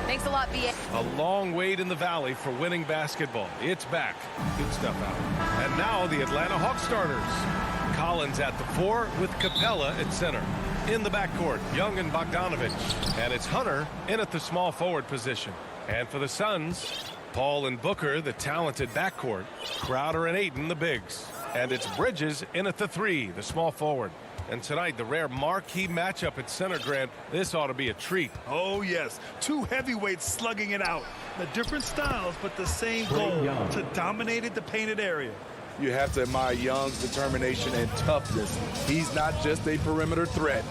Thanks a lot, B.A. A long wait in the valley for winning basketball. It's back. Good stuff out. And now the Atlanta Hawks starters. Collins at the 4 with Capella at center. In the backcourt, Young and Bogdanovich. And it's Hunter in at the small forward position. And for the Suns, Paul and Booker, the talented backcourt. Crowder and Ayton, the bigs. And it's Bridges in at the 3, the small forward. And tonight, the rare marquee matchup at center, Grant. This ought to be a treat. Oh, yes. Two heavyweights slugging it out. The different styles, but the same goal to dominate the painted area. You have to admire Young's determination and toughness. He's not just a perimeter threat.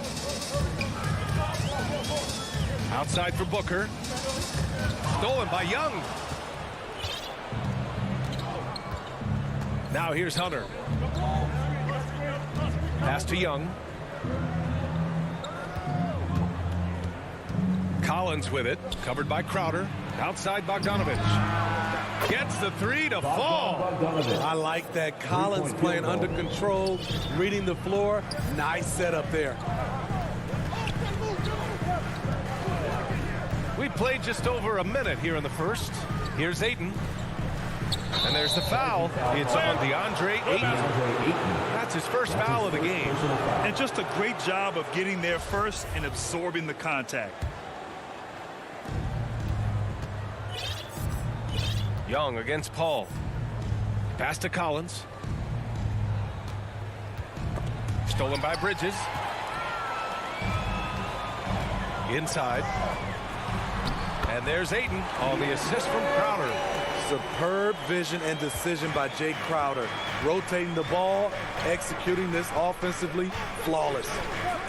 Outside for Booker. Stolen by Young. Now here's Hunter. Pass to Young. Collins with it. Covered by Crowder. Outside Bogdanovich. Gets the 3 to fall. I like that. Collins playing under control, reading the floor. Nice setup there. We played just over a minute here in the first. Here's Ayton. And there's the foul. It's on DeAndre Ayton. That's his first foul of the game. And just a great job of getting there first and absorbing the contact. Young against Paul. Pass to Collins. Stolen by Bridges. Inside. And there's Ayton on the assist from Crowder. Superb vision and decision by Jake Crowder. Rotating the ball, executing this offensively, flawless.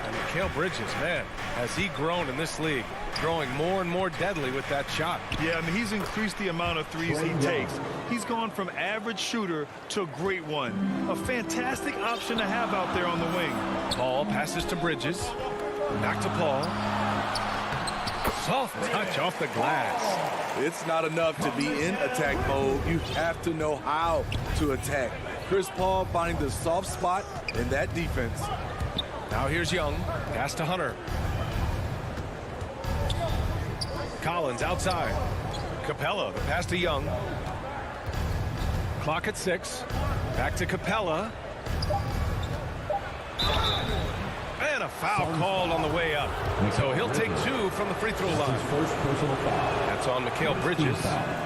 And Mikal Bridges, man, has he grown in this league, growing more and more deadly with that shot. Yeah, I mean, he's increased the amount of threes he takes. He's gone from average shooter to a great one. A fantastic option to have out there on the wing. Paul passes to Bridges. Back to Paul. Soft touch off the glass. It's not enough to be in attack mode. You have to know how to attack. Chris Paul finding the soft spot in that defense. Now here's Young. Pass to Hunter. Collins outside. Capella, the pass to Young. Clock at 6. Back to Capella. And a foul called on the way up. So he'll take 2 from the free throw line. First personal foul. That's on Mikal Bridges.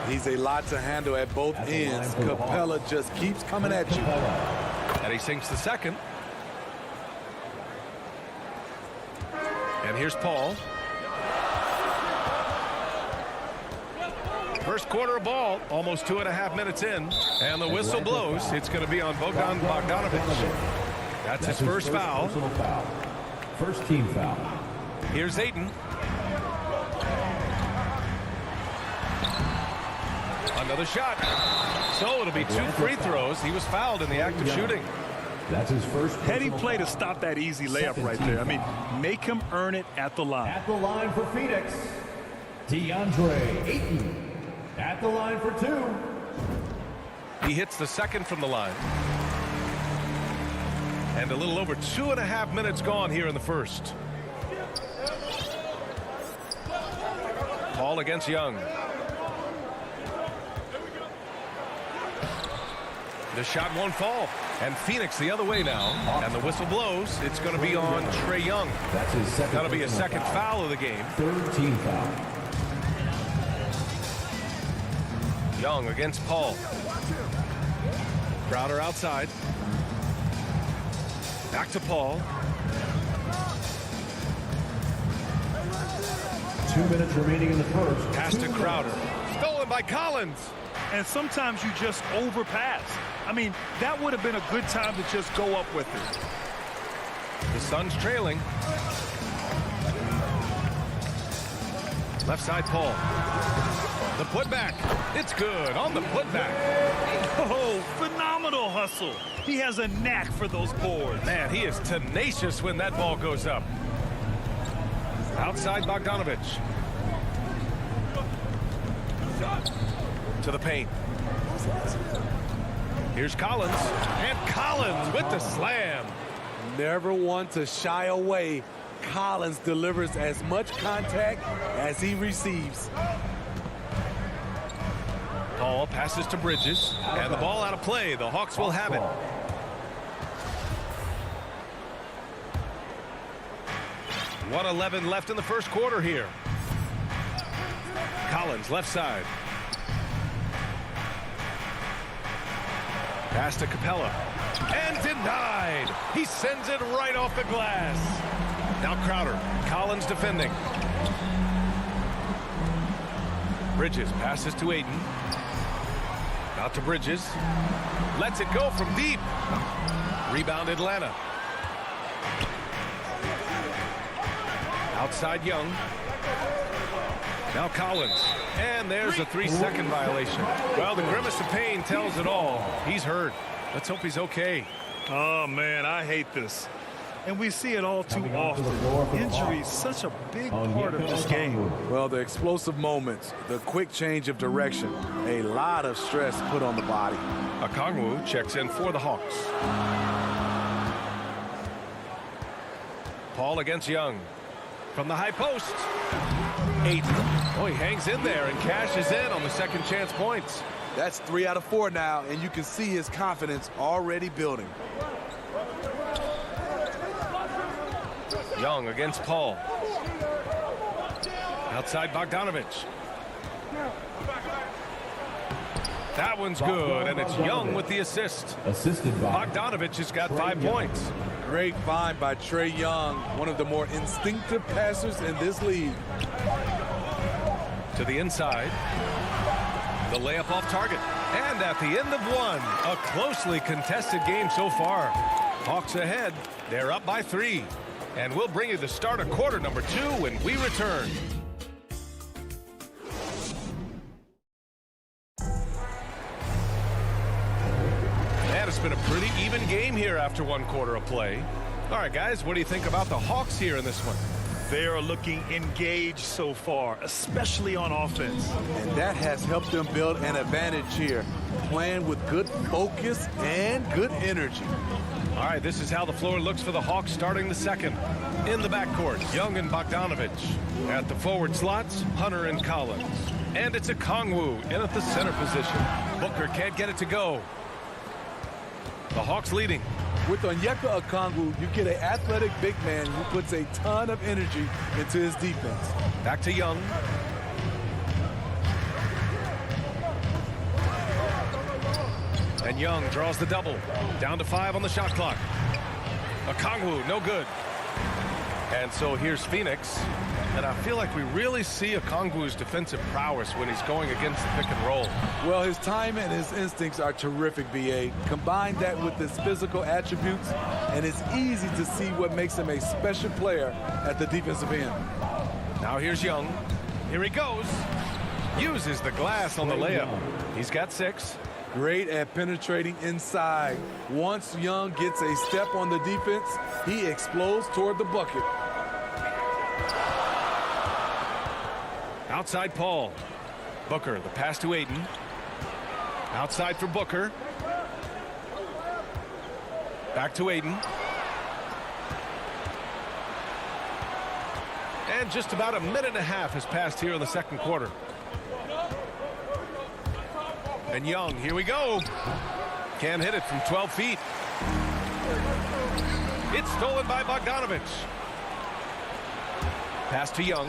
He's a lot to handle at both ends. Capella just keeps coming at you. And he sinks the second. And here's Paul. First quarter of ball, almost 2.5 minutes in. And the whistle blows. It's going to be on Bogdanovich. That's his first foul. First team foul. Here's Ayton. Another shot. So it'll be 2 free throws. He was fouled in the act of shooting. That's his first. Heady play to stop that easy layup right there. I mean, make him earn it at the line. At the line for Phoenix, DeAndre Ayton. At the line for 2. He hits the second from the line. And a little over 2.5 minutes gone here in the first. Paul against Young. The shot won't fall. And Phoenix the other way now. And the whistle blows. It's going to be on Trae Young. That's his second. That'll be a second foul of the game. Third team foul. Young against Paul. Crowder outside. Back to Paul. 2 minutes remaining in the first. Pass to Crowder. Stolen by Collins. And sometimes you just overpass. I mean, that would have been a good time to just go up with it. The Suns trailing. Left side, Paul. The putback. It's good on the putback. Oh, phenomenal hustle. He has a knack for those boards. Man, he is tenacious when that ball goes up. Outside Bogdanovich. To the paint. Here's Collins. And Collins with the slam. Never one to shy away. Collins delivers as much contact as he receives. Paul passes to Bridges. And the ball out of play. The Hawks will have it. .111 left in the first quarter here. Collins left side. Pass to Capella. And denied. He sends it right off the glass. Now Crowder. Collins defending. Bridges passes to Ayton. Out to Bridges. Lets it go from deep. Rebound Atlanta. Outside Young. Now Collins. And there's a 3-second violation. Well, the grimace of pain tells it all. He's hurt. Let's hope he's okay. Oh, man, I hate this. And we see it all too often. Injury is such a big part of this game. Well, the explosive moments, the quick change of direction, a lot of stress put on the body. Okongwu checks in for the Hawks. Paul against Young. From the high post. Ayton. Oh, he hangs in there and cashes in on the second chance points. That's 3 out of 4 now, and you can see his confidence already building. Young against Paul. Outside Bogdanovich. That one's good, and it's Young with the assist. Assisted by Bogdanovich has got 5 points. Great find by Trae Young, one of the more instinctive passers in this league. To the inside. The layup off target. And at the end of one, a closely contested game so far. Hawks ahead. They're up by 3. And we'll bring you the start of quarter number 2 when we return. And it's been a pretty even game here after 1 quarter of play. All right, guys, what do you think about the Hawks here in this one? They are looking engaged so far, especially on offense. And that has helped them build an advantage here, playing with good focus and good energy. All right, this is how the floor looks for the Hawks starting the second. In the backcourt, Young and Bogdanovich. At the forward slots, Hunter and Collins. And it's Okongwu in at the center position. Booker can't get it to go. The Hawks leading. With Onyeka Okongwu, you get an athletic big man who puts a ton of energy into his defense. Back to Young. And Young draws the double. Down to 5 on the shot clock. Okongwu, no good. And so here's Phoenix. And I feel like we really see Okongwu's defensive prowess when he's going against the pick and roll. Well, his time and his instincts are terrific, B.A. Combine that with his physical attributes, and it's easy to see what makes him a special player at the defensive end. Now here's Young. Here he goes. Uses the glass on the layup. He's got 6. Great at penetrating inside. Once Young gets a step on the defense, he explodes toward the bucket. Outside Paul. Booker, the pass to Ayton. Outside for Booker. Back to Ayton. And just about a minute and a half has passed here in the second quarter. And Young, here we go. Can't hit it from 12 feet. It's stolen by Bogdanovich. Pass to Young.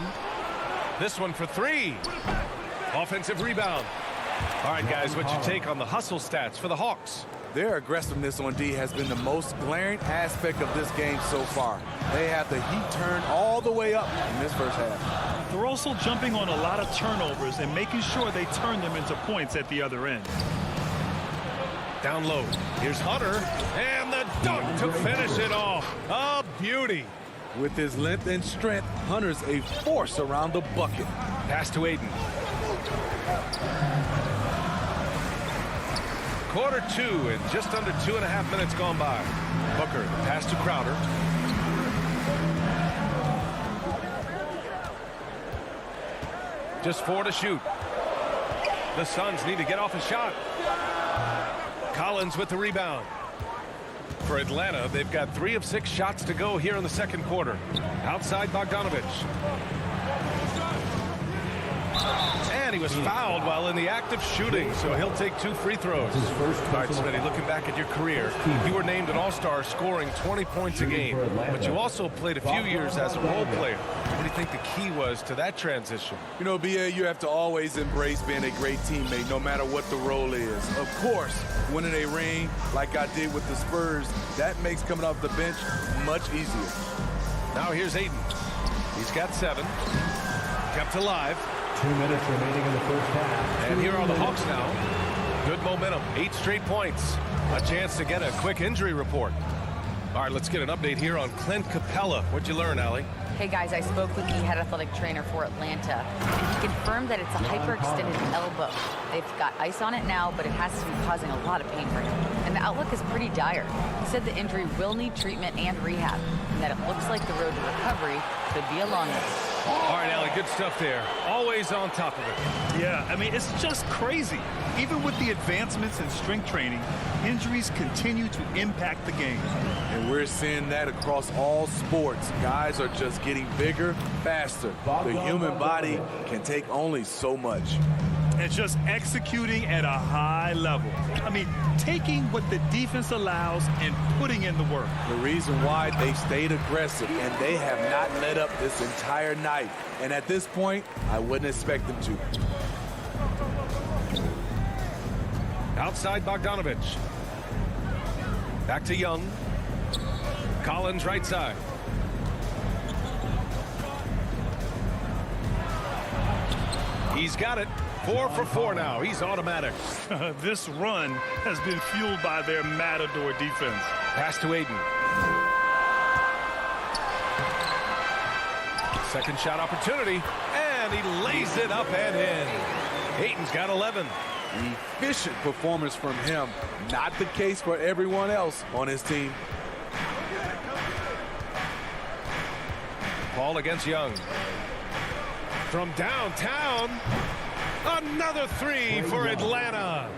This one for 3. Offensive rebound. All right, guys, what's your take on the hustle stats for the Hawks? Their aggressiveness on D has been the most glaring aspect of this game so far. They have the heat turned all the way up in this first half. They're also jumping on a lot of turnovers and making sure they turn them into points at the other end. Down low. Here's Hunter. And the dunk to finish it off. A beauty. With his length and strength, Hunter's a force around the bucket. Pass to Aiden. Quarter 2 and just under 2.5 minutes gone by. Booker, pass to Crowder. Just 4 to shoot. The Suns need to get off a shot. Collins with the rebound. For Atlanta, they've got 3 of 6 shots to go here in the second quarter. Outside Bogdanovich. And he was fouled while in the act of shooting, so he'll take 2 free throws. All right, Smitty, looking back at your career, you were named an All-Star scoring 20 points a game, but you also played a few years as a role player. What do you think the key was to that transition? You know, BA, you have to always embrace being a great teammate no matter what the role is. Of course, winning a ring like I did with the Spurs, that makes coming off the bench much easier. Now here's Aiden. He's got 7. Kept alive. 2 minutes remaining in the first half. And here are the Hawks now. Good momentum. 8 straight points. A chance to get a quick injury report. All right, let's get an update here on Clint Capella. What'd you learn, Allie? Hey guys, I spoke with the head athletic trainer for Atlanta, and he confirmed that it's a hyperextended elbow. They've got ice on it now, but it has to be causing a lot of pain for him. And the outlook is pretty dire. He said the injury will need treatment and rehab, and that it looks like the road to recovery could be a long one. All right, Allie, good stuff there. Always on top of it. Yeah, I mean, it's just crazy. Even with the advancements in strength training, injuries continue to impact the game. And we're seeing that across all sports. Guys are just getting bigger, faster. The human body can take only so much. And just executing at a high level. I mean, taking what the defense allows and putting in the work. The reason why they stayed aggressive, and they have not let up this entire night. And at this point, I wouldn't expect them to. Outside Bogdanovich. Back to Young. Collins right side. He's got it. 4 for 4 now. He's automatic. This run has been fueled by their matador defense. Pass to Aiden. Second shot opportunity. And he lays it up and in. Aiden's got 11. Efficient performance from him. Not the case for everyone else on his team. Paul against Young. From downtown. Another 3 for Atlanta.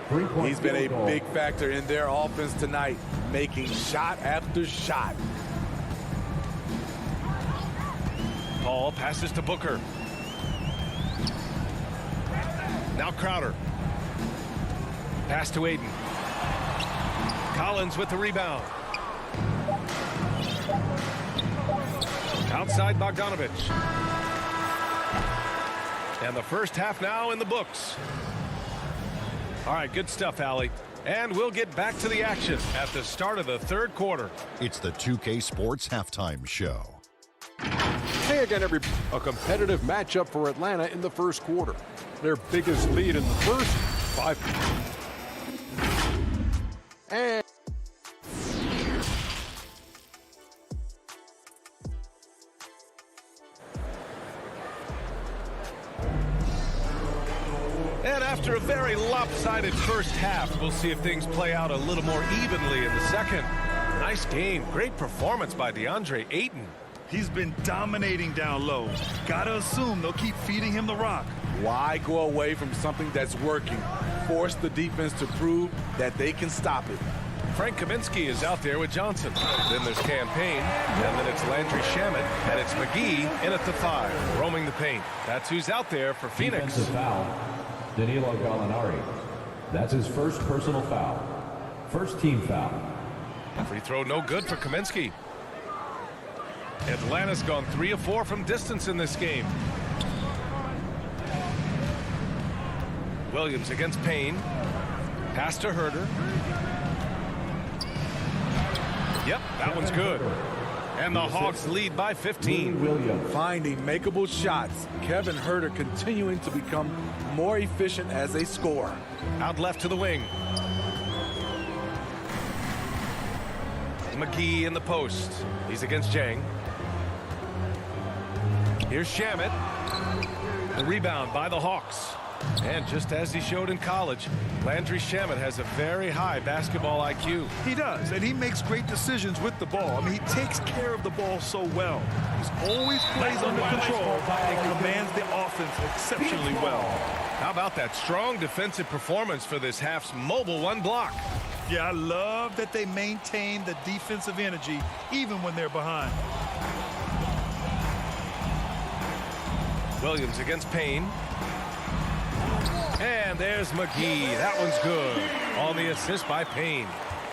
He's been a big factor in their offense tonight, making shot after shot. Paul passes to Booker. Now Crowder. Pass to Aiden. Collins with the rebound. Outside Bogdanovich. And the first half now in the books. All right, good stuff, Allie. And we'll get back to the action at the start of the third quarter. It's the 2K Sports Halftime Show. Hey again, everybody. A competitive matchup for Atlanta in the first quarter. Their biggest lead in the first 5. And after a very lopsided first half, we'll see if things play out a little more evenly in the second. Nice game. Great performance by DeAndre Ayton. He's been dominating down low. Gotta assume they'll keep feeding him the rock. Why go away from something that's working? Force the defense to prove that they can stop it. Frank Kaminsky is out there with Johnson. Then there's Campaign, and then it's Landry Shamet, and it's McGee in at the 5, roaming the paint. That's who's out there for Phoenix. Defensive foul. Danilo Gallinari. That's his first personal foul. First team foul. Free throw no good for Kaminsky. Atlanta's gone 3 of 4 from distance in this game. Williams against Payne. Pass to Herter. Yep, that one's good. And the Hawks lead by 15. Williams. Finding makeable shots. Kevin Herter continuing to become more efficient as a scorer. Out left to the wing. McGee in the post. He's against Jang. Here's Shamet. The rebound by the Hawks. And just as he showed in college, Landry Shamet has a very high basketball IQ. He does, and he makes great decisions with the ball. I mean, he takes care of the ball so well. He's always plays under control and commands the offense exceptionally well. How about that strong defensive performance for this half's mobile one block? Yeah, I love that they maintain the defensive energy even when they're behind. Williams against Payne. And there's McGee. That one's good on the assist by Payne.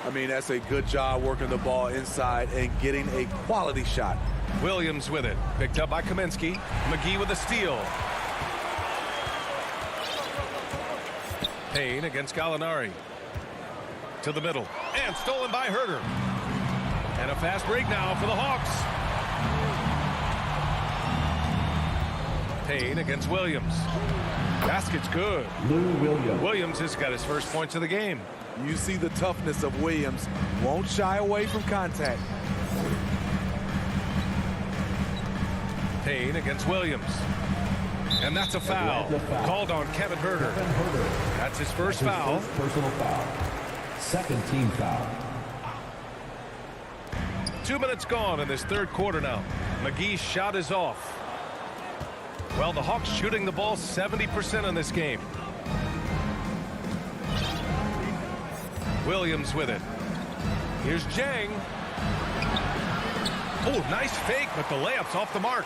I mean, that's a good job working the ball inside and getting a quality shot. Williams with it. Picked up by Kaminsky. McGee with a steal. Payne against Gallinari. To the middle. And stolen by Herter. And a fast break now for the Hawks. Payne against Williams. Basket's good. Lou Williams. Williams has got his first points of the game. You see the toughness of Williams. Won't shy away from contact. Payne against Williams. And that's a foul. Called on Kevin Herter. That's his first foul. Personal foul. Second team foul. 2 minutes gone in this third quarter now. McGee's shot is off. Well, the Hawks shooting the ball 70% in this game. Williams with it. Here's Jang. Oh, nice fake, but the layup's off the mark.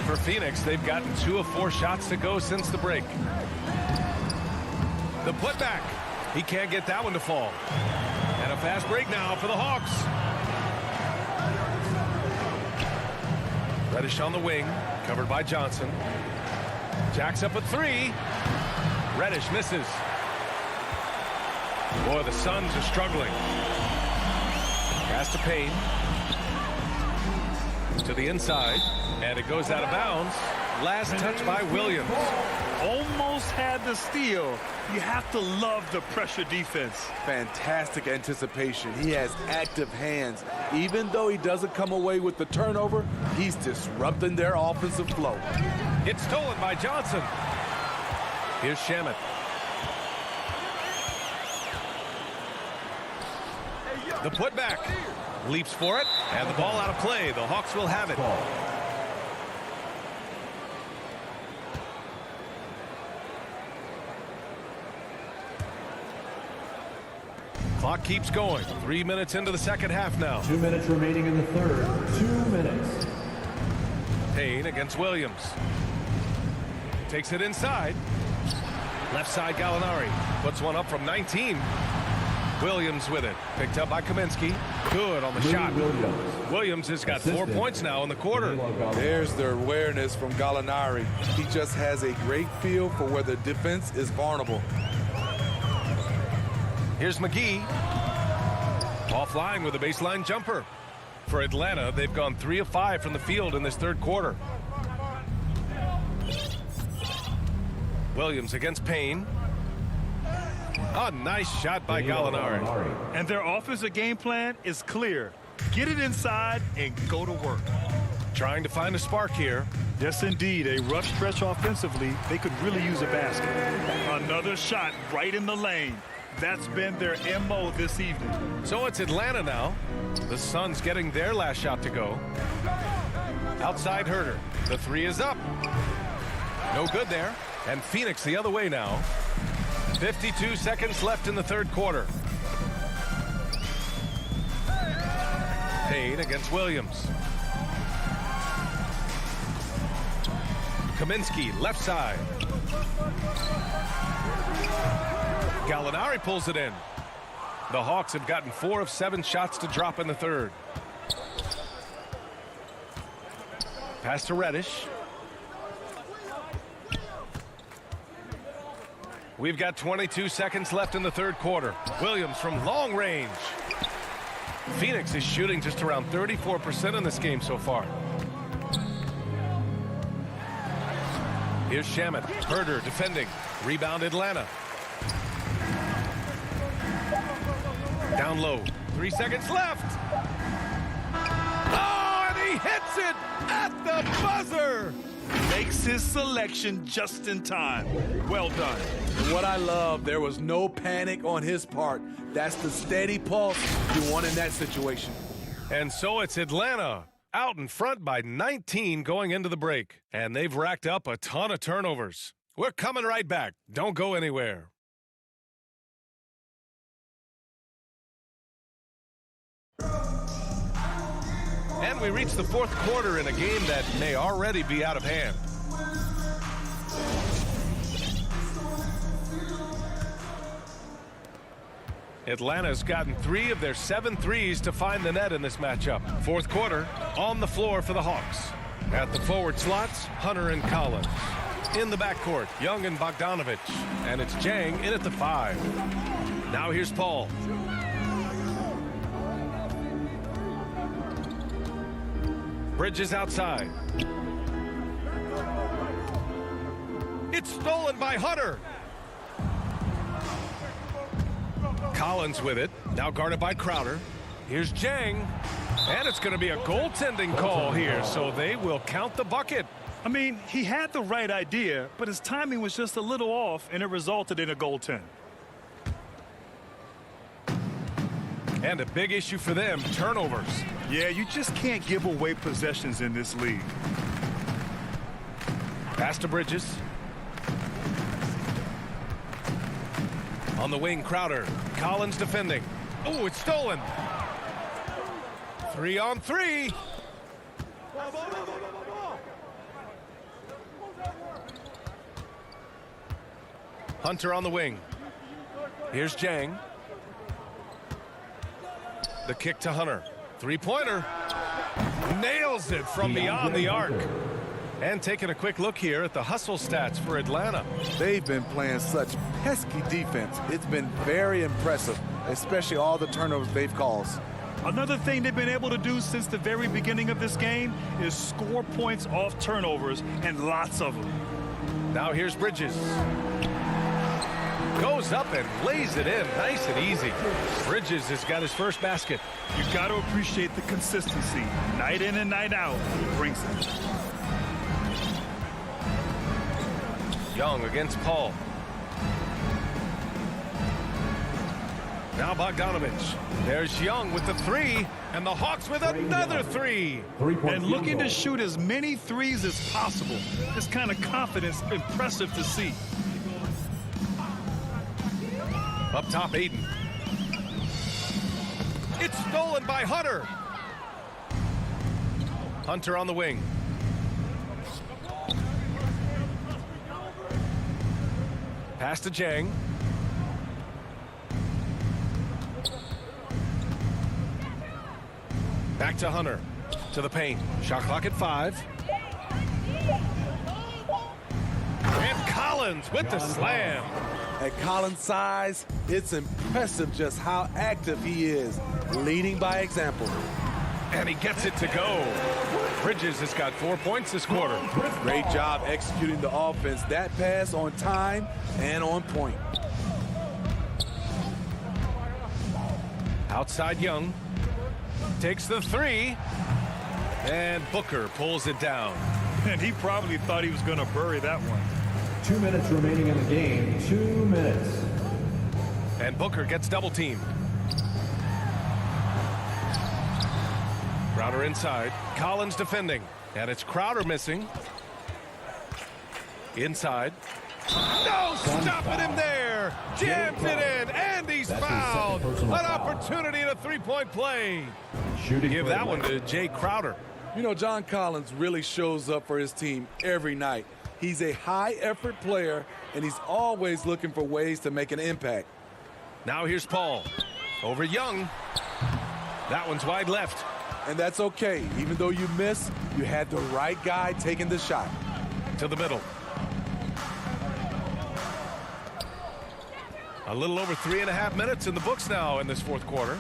For Phoenix, they've gotten 2 of 4 shots to go since the break. The putback. He can't get that one to fall. And a fast break now for the Hawks. Reddish on the wing, covered by Johnson. Jacks up a 3. Reddish misses. Boy, the Suns are struggling. Pass to Payne. To the inside, and it goes out of bounds. Last touch by Williams. Almost had the steal. You have to love the pressure defense. Fantastic anticipation. He has active hands. Even though he doesn't come away with the turnover, he's disrupting their offensive flow. It's stolen by Johnson. Here's Shamet. The putback. Leaps for it, and the ball out of play. The Hawks will have it. Clock keeps going. 3 minutes into the second half now. 2 minutes remaining in the third. 2 minutes. Payne against Williams. Takes it inside. Left side Gallinari. Puts one up from 19. Williams with it. Picked up by Kaminsky. Good on the shot. Williams has got 4 points now in the quarter. There's the awareness from Gallinari. He just has a great feel for where the defense is vulnerable. Here's McGee. Offline with a baseline jumper. For Atlanta, they've gone 3 of 5 from the field in this third quarter. Williams against Payne. A nice shot by Gallinari. And their offensive game plan is clear. Get it inside and go to work. Trying to find a spark here. Yes, indeed. A rough stretch offensively. They could really use a basket. Another shot right in the lane. That's been their MO this evening. So it's Atlanta now. The Suns getting their last shot to go. Outside Herter. The 3 is up. No good there. And Phoenix the other way now. 52 seconds left in the third quarter. Payne against Williams. Kaminsky, left side. Gallinari pulls it in. The Hawks have gotten 4 of 7 shots to drop in the third. Pass to Reddish. We've got 22 seconds left in the third quarter. Williams from long range. Phoenix is shooting just around 34% in this game so far. Here's Shamet. Herter defending. Rebound Atlanta. Down low. 3 seconds left. Oh, and he hits it at the buzzer. makes his selection just in time. Well done. And what I love, there was no panic on his part. That's the steady pulse you want in that situation. And so it's Atlanta out in front by 19 going into the break. And they've racked up a ton of turnovers. We're coming right back. Don't go anywhere. And we reach the fourth quarter in a game that may already be out of hand. Atlanta's gotten 3 of their 7 threes to find the net in this matchup. Fourth quarter, on the floor for the Hawks. At the forward slots, Hunter and Collins. In the backcourt, Young and Bogdanovich. And it's Jang in at the 5. Now here's Paul. Bridges outside. It's stolen by Hunter. Collins with it, now guarded by Crowder. Here's Jang, and it's going to be a goaltending call here, so they will count the bucket. I mean, he had the right idea, but his timing was just a little off, and it resulted in a goaltend. And a big issue for them, turnovers. Yeah, you just can't give away possessions in this league. Pass to Bridges. On the wing, Crowder. Collins defending. Oh, it's stolen. 3-on-3. Hunter on the wing. Here's Jang. The kick to Hunter. Three-pointer. Nails it from beyond the arc. And taking a quick look here at the hustle stats for Atlanta. They've been playing such pesky defense. It's been very impressive, especially all the turnovers they've caused. Another thing they've been able to do since the very beginning of this game is score points off turnovers, and lots of them. Now here's Bridges. Goes up and lays it in nice and easy. Bridges has got his first basket. You've got to appreciate the consistency. Night in and night out, he brings it. Young against Paul. Now Bogdanovich. There's Young with the 3, and the Hawks with another 3. And looking to shoot as many threes as possible. This kind of confidence, impressive to see. Up top, Aiden. It's stolen by Hunter. Hunter on the wing. Pass to Jang. Back to Hunter. To the paint. Shot clock at 5. And Collins with the slam. At Collins' size, it's impressive just how active he is, leading by example. And he gets it to go. Bridges has got 4 points this quarter. Great job executing the offense. That pass on time and on point. Outside Young. Takes the 3. And Booker pulls it down. And he probably thought he was going to bury that one. 2 minutes remaining in the game. 2 minutes. And Booker gets double teamed. Crowder inside. Collins defending. And it's Crowder missing. Inside. No stopping him there. Jams it in. And he's fouled. An opportunity in a three-point play. Give that one to Jay Crowder. You know, John Collins really shows up for his team every night. He's a high-effort player, and he's always looking for ways to make an impact. Now here's Paul. Over Young. That one's wide left. And that's okay. Even though you miss, you had the right guy taking the shot. To the middle. A little over 3.5 minutes in the books now in this fourth quarter.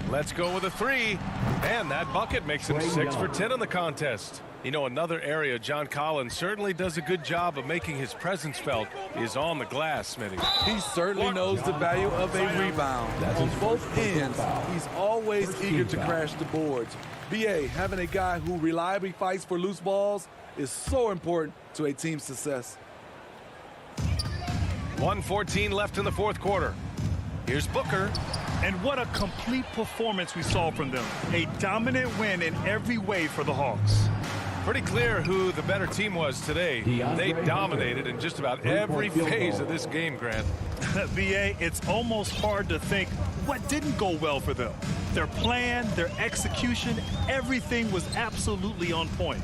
Let's go with a 3. And that bucket makes him 6 for 10 in the contest. You know, another area John Collins certainly does a good job of making his presence felt is on the glass, Smitty. He certainly knows the value of a rebound. On both ends, he's always eager to crash the boards. BA, having a guy who reliably fights for loose balls is so important to a team's success. 1:14 left in the fourth quarter. Here's Booker. And what a complete performance we saw from them. A dominant win in every way for the Hawks. Pretty clear who the better team was today. They dominated in just about every phase of this game, Grant. BA, it's almost hard to think what didn't go well for them. Their plan, their execution, everything was absolutely on point.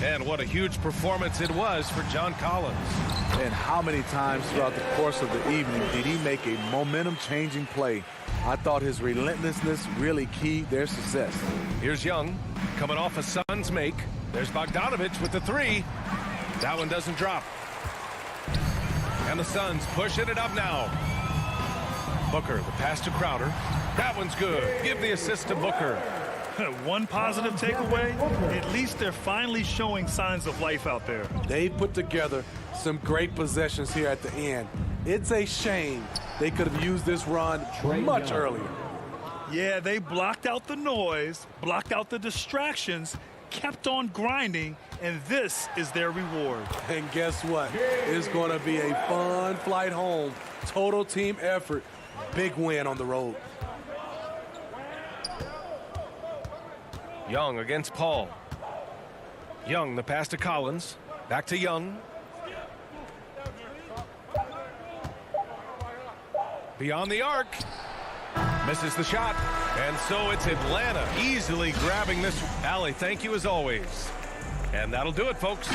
And what a huge performance it was for John Collins. And how many times throughout the course of the evening did he make a momentum-changing play? I thought his relentlessness really keyed their success. Here's Young coming off a Suns make. There's Bogdanovich with the three. That one doesn't drop. And the Suns pushing it up now. Booker, the pass to Crowder. That one's good. Give the assist to Booker. One positive takeaway, at least they're finally showing signs of life out there. They put together some great possessions here at the end. It's a shame they could have used this run much earlier. Yeah, they blocked out the noise, blocked out the distractions, kept on grinding, and this is their reward. And guess what? It's going to be a fun flight home. Total team effort. Big win on the road. Young against Paul. Young, the pass to Collins. Back to Young. Beyond the arc. Misses the shot. And so it's Atlanta easily grabbing this. Allie, thank you as always. And that'll do it, folks.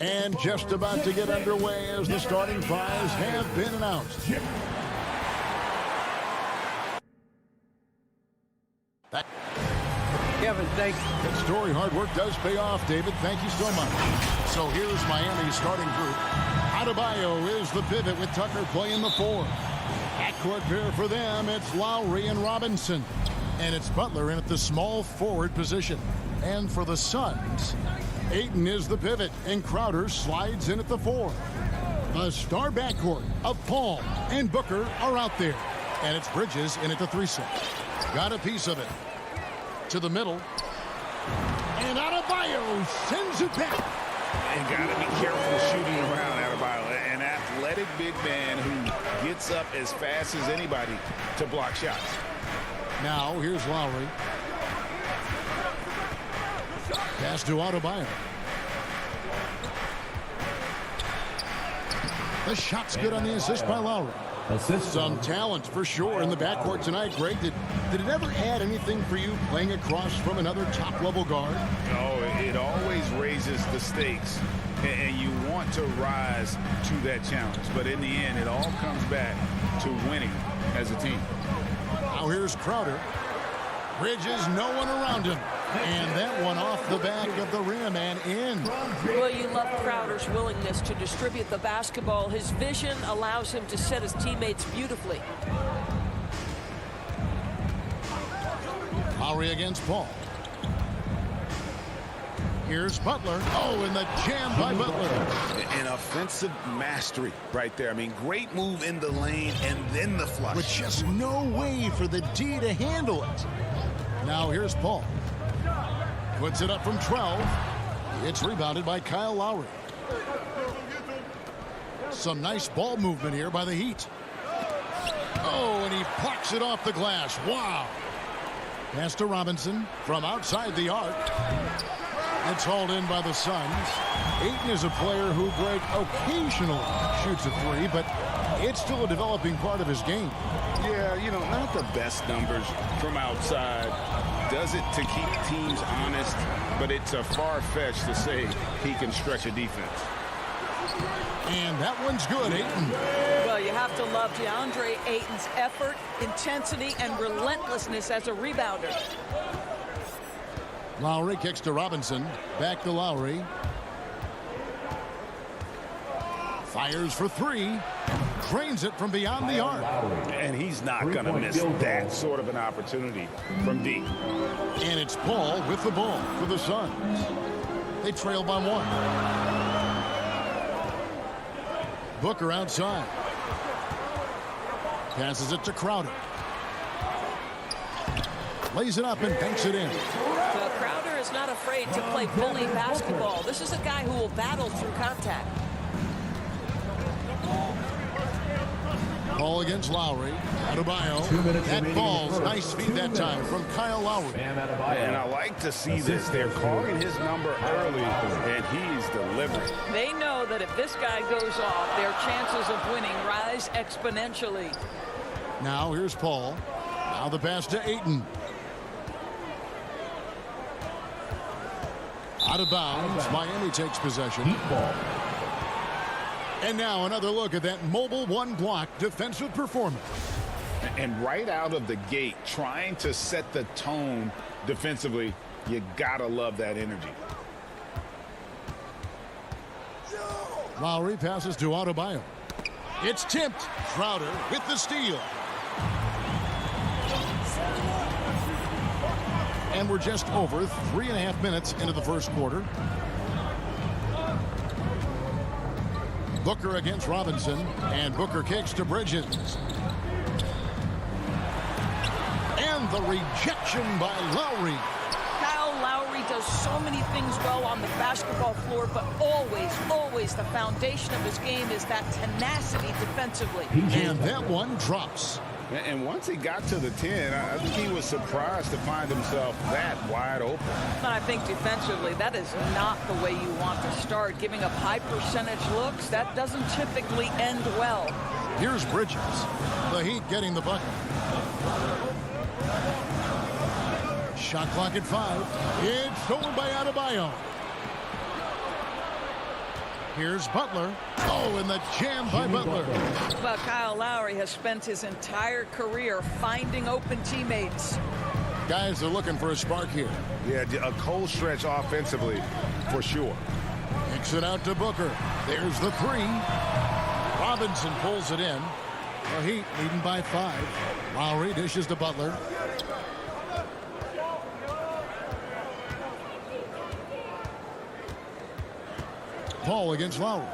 And just about to get underway as the starting fives have been announced. Kevin, thanks. That story, hard work does pay off, David. Thank you so much. So here's Miami's starting group. Adebayo is the pivot with Tucker playing the 4. Backcourt pair for them, it's Lowry and Robinson. And it's Butler in at the small forward position. And for the Suns, Ayton is the pivot, and Crowder slides in at the 4. A star backcourt of Paul and Booker are out there. And it's Bridges in at the 3 set. Got a piece of it. To the middle. And Adebayo sends it back. And got to be careful shooting around Adebayo. An athletic big man who gets up as fast as anybody to block shots. Now, here's Lowry. Pass to Adebayo. The shot's good on the assist by Lowry. Some talent for sure in the backcourt tonight, Greg. Did it ever add anything for you playing across from another top-level guard? Oh, it always raises the stakes, and you want to rise to that challenge. But in the end, it all comes back to winning as a team. Now here's Crowder. Bridges, no one around him. And that one off the back of the rim and in. Well, you love Crowder's willingness to distribute the basketball. His vision allows him to set his teammates beautifully. Lowry against Paul. Here's Butler. Oh, and the jam by Butler. An offensive mastery right there. I mean, great move in the lane and then the flush. With just no way for the D to handle it. Now here's Paul. Puts it up from 12. It's rebounded by Kyle Lowry. Some nice ball movement here by the Heat. Oh, and he plucks it off the glass. Wow. Pass to Robinson from outside the arc. It's hauled in by the Suns. Ayton is a player who, Greg, occasionally shoots a 3, but it's still a developing part of his game. Yeah, you know, not the best numbers from outside. Does it to keep teams honest, but it's a far-fetched to say he can stretch a defense. And that one's good, Ayton. Well, you have to love DeAndre Ayton's effort, intensity, and relentlessness as a rebounder. Lowry kicks to Robinson. Back to Lowry. Fires for 3. Drains it from beyond the arc. And he's not going to miss that sort of an opportunity from deep. And it's Paul with the ball for the Suns. They trail by 1. Booker outside. Passes it to Crowder. Lays it up and banks it in. Crowder is not afraid to play bully basketball. This is a guy who will battle through contact. Paul against Lowry. Adebayo. That ball's nice feed that time from Kyle Lowry. And I like to see this. They're calling his number early, and he's delivering. They know that if this guy goes off, their chances of winning rise exponentially. Now here's Paul. Now the pass to Ayton. Out of bounds. Miami takes possession. And now another look at that mobile one-block defensive performance. And right out of the gate, trying to set the tone defensively, you gotta love that energy. Lowry passes to Adebayo. It's tipped. Crowder with the steal. And we're just over 3.5 minutes into the first quarter. Booker against Robinson, and Booker kicks to Bridges. And the rejection by Lowry. Kyle Lowry does so many things well on the basketball floor, but always the foundation of his game is that tenacity defensively. And that one drops. And once he got to the 10, I think he was surprised to find himself that wide open. And I think defensively, that is not the way you want to start. Giving up high percentage looks, that doesn't typically end well. Here's Bridges. The Heat getting the bucket. Shot clock at 5. It's stolen by Adebayo. Here's Butler. Oh, and the jam by Butler. Well, Kyle Lowry has spent his entire career finding open teammates. Guys are looking for a spark here. Yeah, a cold stretch offensively, for sure. Kicks it out to Booker. There's the three. Robinson pulls it in. The Heat leading by 5. Lowry dishes to Butler. Paul against Lowry.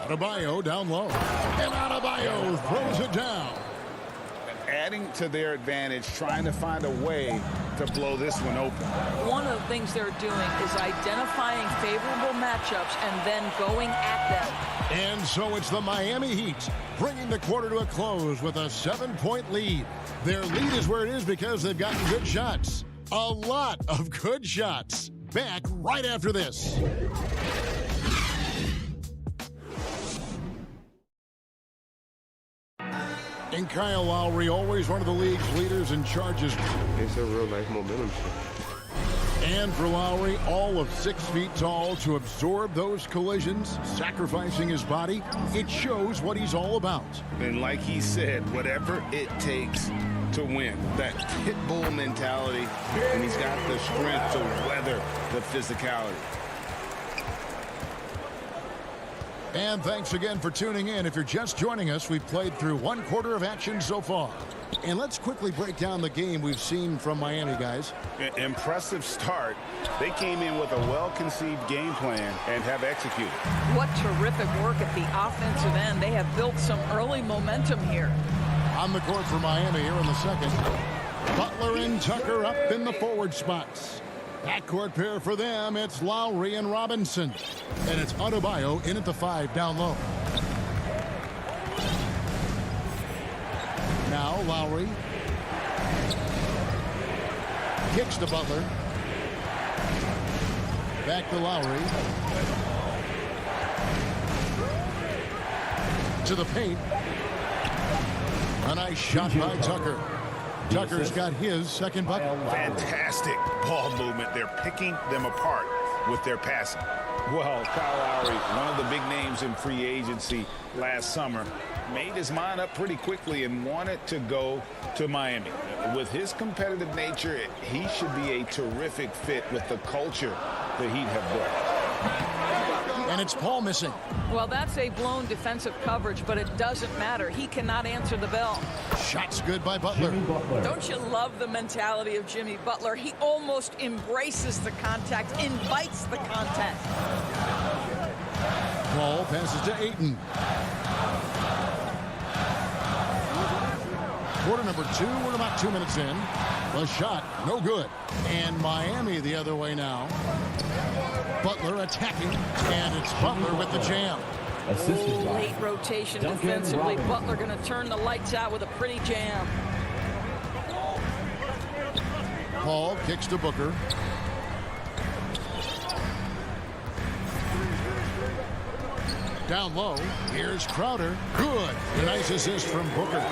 Adebayo down low. And Adebayo throws it down. Adding to their advantage, trying to find a way to blow this one open. One of the things they're doing is identifying favorable matchups and then going at them. And so it's the Miami Heat bringing the quarter to a close with a 7-point lead. Their lead is where it is because they've gotten good shots. A lot of good shots. Back right after this. And Kyle Lowry, always one of the league's leaders in charges. It's a real life momentum shift. And for Lowry, all of 6 feet tall to absorb those collisions, sacrificing his body, it shows what he's all about. And like he said, whatever it takes to win. That pit bull mentality, and he's got the strength to weather the physicality. And thanks again for tuning in. If you're just joining us, we've played through 1 quarter of action so far. And let's quickly break down the game we've seen from Miami, guys. Impressive start. They came in with a well-conceived game plan and have executed. What terrific work at the offensive end. They have built some early momentum here. On the court for Miami here in the second. Butler and Tucker up in the forward spots. Backcourt pair for them, it's Lowry and Robinson. And it's Adebayo in at the 5 down low. Now Lowry. Kicks to Butler. Back to Lowry. To the paint. A nice shot by Tucker. Tucker's got his second bucket. Fantastic ball movement. They're picking them apart with their passing. Well, Kyle Lowry, one of the big names in free agency last summer, made his mind up pretty quickly and wanted to go to Miami. With his competitive nature, he should be a terrific fit with the culture the Heat have brought. And it's Paul missing. Well, that's a blown defensive coverage, but it doesn't matter. He cannot answer the bell. Shot's good by Butler. Don't you love the mentality of Jimmy Butler? He almost embraces the contact, invites the contact. Paul passes to Ayton. Quarter number 2, we're about 2 minutes in. The shot, no good. And Miami the other way now. Butler attacking, and it's Butler with the jam. Late rotation defensively. Butler going to turn the lights out with a pretty jam. Paul kicks to Booker. Down low, here's Crowder. Good. Nice assist from Booker.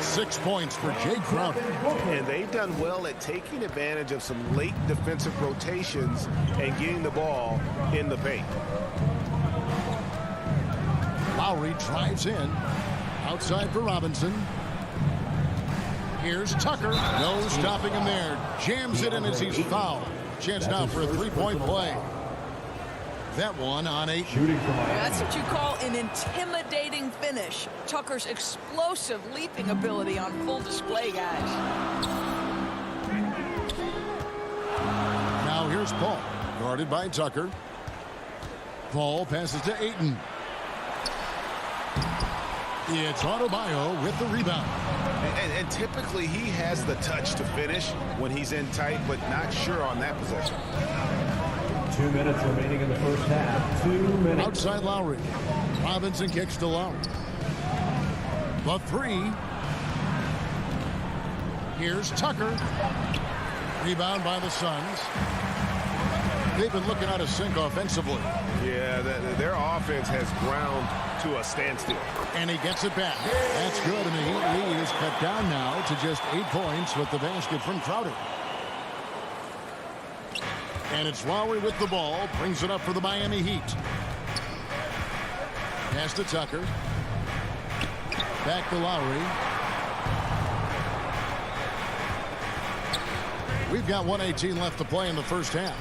6 points for Jay Crowder. And they've done well at taking advantage of some late defensive rotations and getting the ball in the paint. Lowry drives in. Outside for Robinson. Here's Tucker. No stopping him there. Jams it in as he's fouled. Chance now for a 3-point play. That one on 8. That's what you call an intimidating finish. Tucker's explosive leaping ability on full display, guys. Now here's Paul, guarded by Tucker. Paul passes to Ayton. It's Adebayo with the rebound. And typically he has the touch to finish when he's in tight, but not sure on that possession. 2 minutes remaining in the first half. 2 minutes. Outside Lowry. Robinson kicks to Lowry. The 3. Here's Tucker. Rebound by the Suns. They've been looking out of sync offensively. Yeah, their offense has ground to a standstill. And he gets it back. That's good, and the Heat lead is cut down now to just 8 points with the basket from Crowder. And it's Lowry with the ball. Brings it up for the Miami Heat. Pass to Tucker. Back to Lowry. We've got 1:18 left to play in the first half.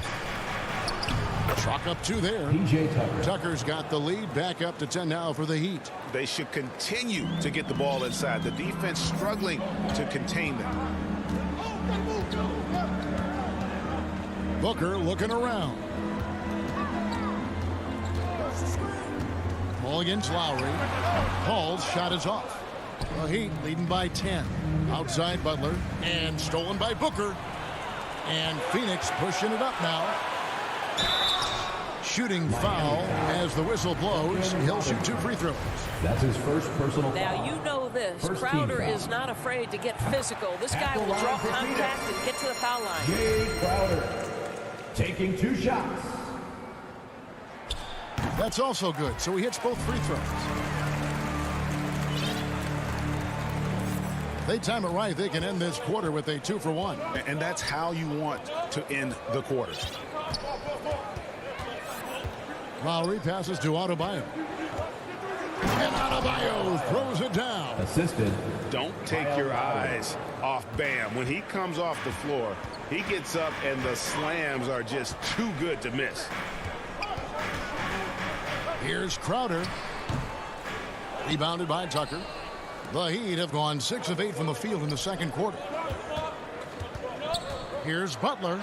Chalk up 2 there. PJ Tucker. Tucker's got the lead. Back up to 10 now for the Heat. They should continue to get the ball inside. The defense struggling to contain them. Booker looking around. Ball against Lowry. Paul's shot is off. The Heat leading by 10. Outside Butler. And stolen by Booker. And Phoenix pushing it up now. Shooting foul as the whistle blows. He'll shoot 2 free throws. That's his first personal Now, foul. you know this. First Crowder team foul. is not afraid to get physical. This guy will draw contact and get to the foul line. Jay Crowder taking 2 shots. That's also good. So he hits both free throws. If they time it right, they can end this quarter with a 2 for 1. And that's how you want to end the quarter. Lowry passes to Adebayo. And Adebayo throws it down. Assisted. Don't take your eyes off Bam. When he comes off the floor, he gets up and the slams are just too good to miss. Here's Crowder. Rebounded by Tucker. The Heat have gone 6 of 8 from the field in the second quarter. Here's Butler.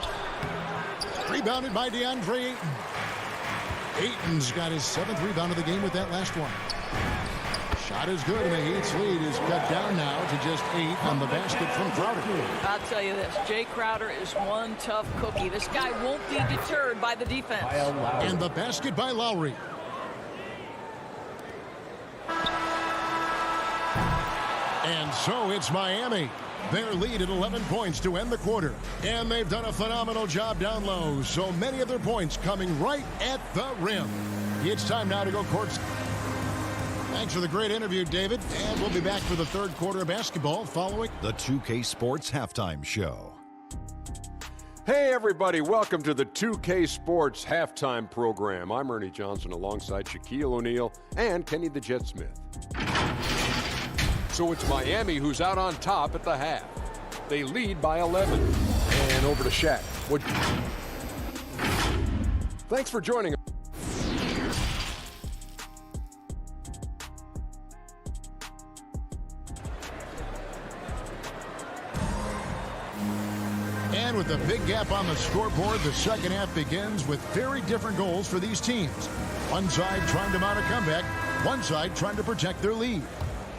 Rebounded by DeAndre Ayton. Ayton's got his 7th rebound of the game with that last one. Shot is good, and the Heat's lead is cut down now to just 8 on the basket from Crowder. I'll tell you this, Jay Crowder is one tough cookie. This guy won't be deterred by the defense. And the basket by Lowry. And so it's Miami. Their lead at 11 points to end the quarter. And they've done a phenomenal job down low. So many of their points coming right at the rim. It's time now to go courts. Thanks for the great interview, David. And we'll be back for the third quarter of basketball following the 2K Sports Halftime Show. Hey, everybody. Welcome to the 2K Sports Halftime Program. I'm Ernie Johnson alongside Shaquille O'Neal and Kenny the Jet Smith. So it's Miami who's out on top at the half. They lead by 11. And over to Shaq. Thanks for joining us. And with a big gap on the scoreboard, the second half begins with very different goals for these teams. One side trying to mount a comeback, one side trying to protect their lead.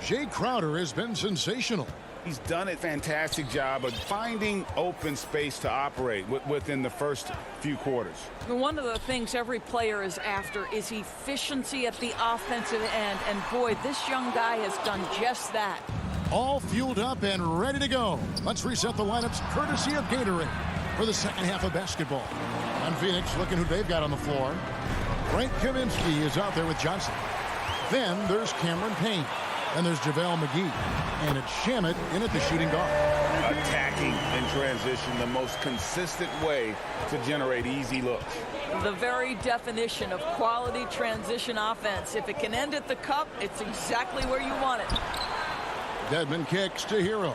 Jay Crowder has been sensational. He's done a fantastic job of finding open space to operate within the first few quarters. One of the things every player is after is efficiency at the offensive end. And boy, this young guy has done just that. All fueled up and ready to go. Let's reset the lineups courtesy of Gatorade for the second half of basketball. And Phoenix looking who they've got on the floor. Frank Kaminsky is out there with Johnson. Then there's Cameron Payne. And there's JaVale McGee. And it's Shamet in at the shooting guard. Attacking in transition, the most consistent way to generate easy looks. The very definition of quality transition offense. If it can end at the cup, it's exactly where you want it. Dedmon kicks to Hero.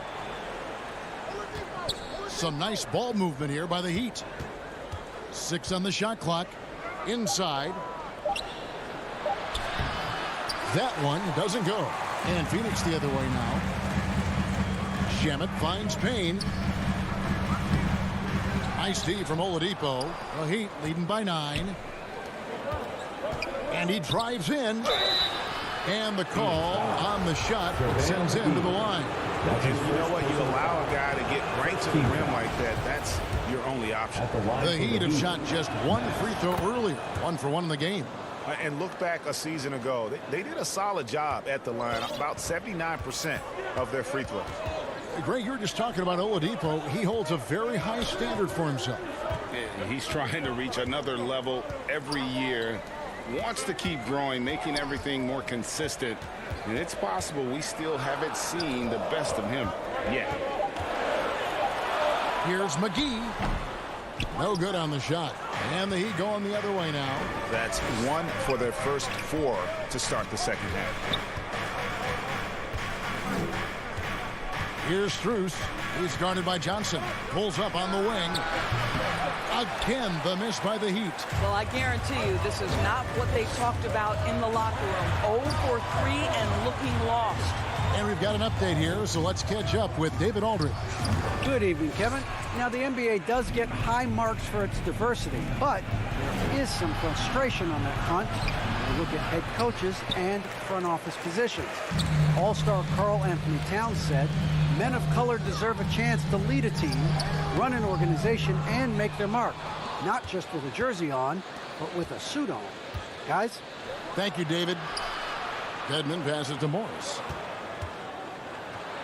Some nice ball movement here by the Heat. 6 on the shot clock. Inside. That one doesn't go. And Phoenix the other way now. Shamet finds Payne. Nice D from Oladipo. The Heat leading by 9. And he drives in. And the call on the shot sends him to the line. And you know what? You allow a guy to get right to the rim like that. That's your only option. The Heat have shot just 1 free throw earlier. 1 for 1 in the game. And look back a season ago. They did a solid job at the line. About 79% of their free throws. Greg, you were just talking about Oladipo. He holds a very high standard for himself. And he's trying to reach another level every year. Wants to keep growing, making everything more consistent. And it's possible we still haven't seen the best of him yet. Here's McGee. No good on the shot. And the Heat going the other way now. That's 1 for their first 4 to start the second half. Here's Strus. He's guarded by Johnson. Pulls up on the wing. Again, the miss by the Heat. Well, I guarantee you this is not what they talked about in the locker room. 0 for 3 and looking lost. And we've got an update here, so let's catch up with David Aldridge. Good evening, Kevin. Now, the NBA does get high marks for its diversity, but there is some frustration on that front. We look at head coaches and front office positions. All-star Karl Anthony Towns said, men of color deserve a chance to lead a team, run an organization, and make their mark. Not just with a jersey on, but with a suit on. Guys? Thank you, David. Dedmon passes to Morris.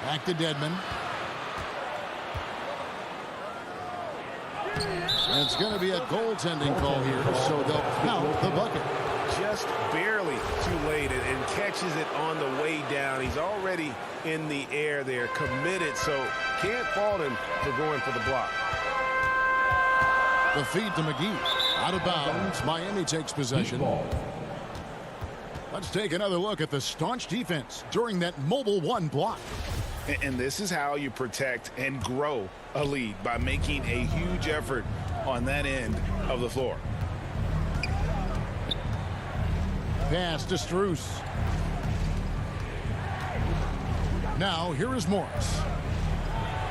Back to Dedmon. It's going to be a goaltending call here, so they'll count the bucket. Just barely too late and catches it on the way down. He's already in the air there, committed, so can't fault him for going for the block. The feed to McGee. Out of bounds. Miami takes possession. Let's take another look at the staunch defense during that mobile 1 block. And this is how you protect and grow a lead, by making a huge effort on that end of the floor. Pass to Strus. Now here is Morris.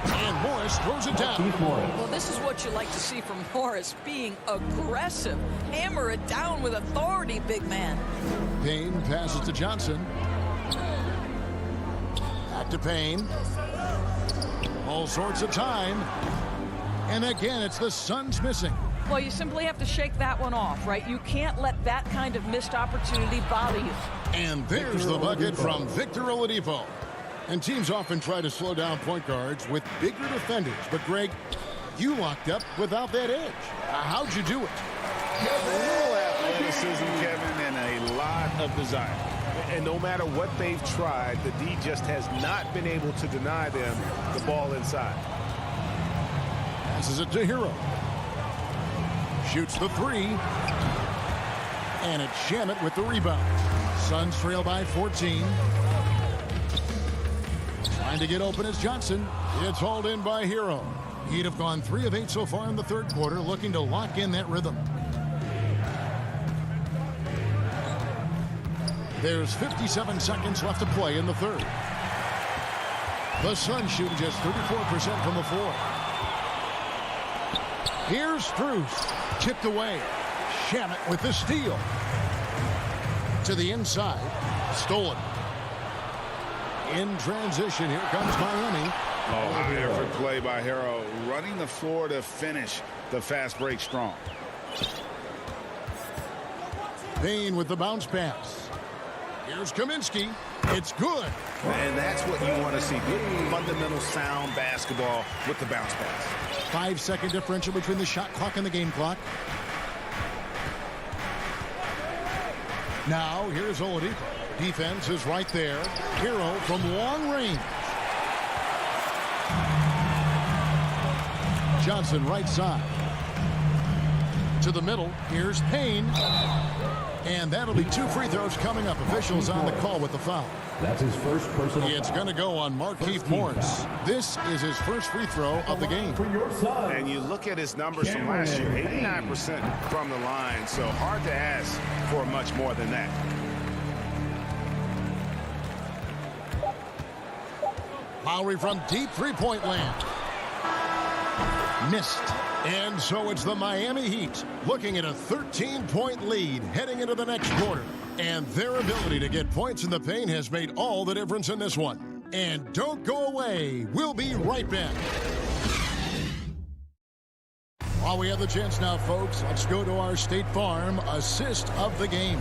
And Morris throws it down. Well, this is what you like to see from Morris, being aggressive. Hammer it down with authority, big man. Payne passes to Johnson. Back to Payne. All sorts of time. And again, it's the Suns missing. Well, you simply have to shake that one off, right? You can't let that kind of missed opportunity bother you. And there's the bucket from Victor Oladipo. And teams often try to slow down point guards with bigger defenders. But, Greg, you locked up without that edge. How'd you do it? A little athleticism, Kevin, and a lot of desire. And no matter what they've tried, the D just has not been able to deny them the ball inside. Passes it to Hero. Shoots the 3. And it's Shamet with the rebound. Suns trail by 14. Trying to get open is Johnson. It's hauled in by Hero. He'd have gone 3 of 8 so far in the third quarter, looking to lock in that rhythm. There's 57 seconds left to play in the third. The Suns shooting just 34% from the floor. Here's Strus. Chipped away. Shamet with the steal. To the inside. Stolen. In transition, here comes Miami. Oh, high effort play by Hero, running the floor to finish the fast break strong. Payne with the bounce pass. Here's Kaminsky. It's good. And that's what you want to see. Good fundamental sound basketball with the bounce pass. 5-second differential between the shot clock and the game clock. Now, here's Oladipo. Defense is right there. Hero from long range. Johnson right side. To the middle. Here's Payne. And that'll be 2 free throws coming up. Officials on the call with the foul. That's his first personal. It's going to go on Markieff Morris. This is his first free throw of the game. And you look at his numbers from last year, 89% from the line, so hard to ask for much more than that. Lowry from deep three-point land. Missed. And so it's the Miami Heat looking at a 13-point lead heading into the next quarter. And their ability to get points in the paint has made all the difference in this one. And don't go away. We'll be right back. While we have the chance now, folks, let's go to our State Farm assist of the game.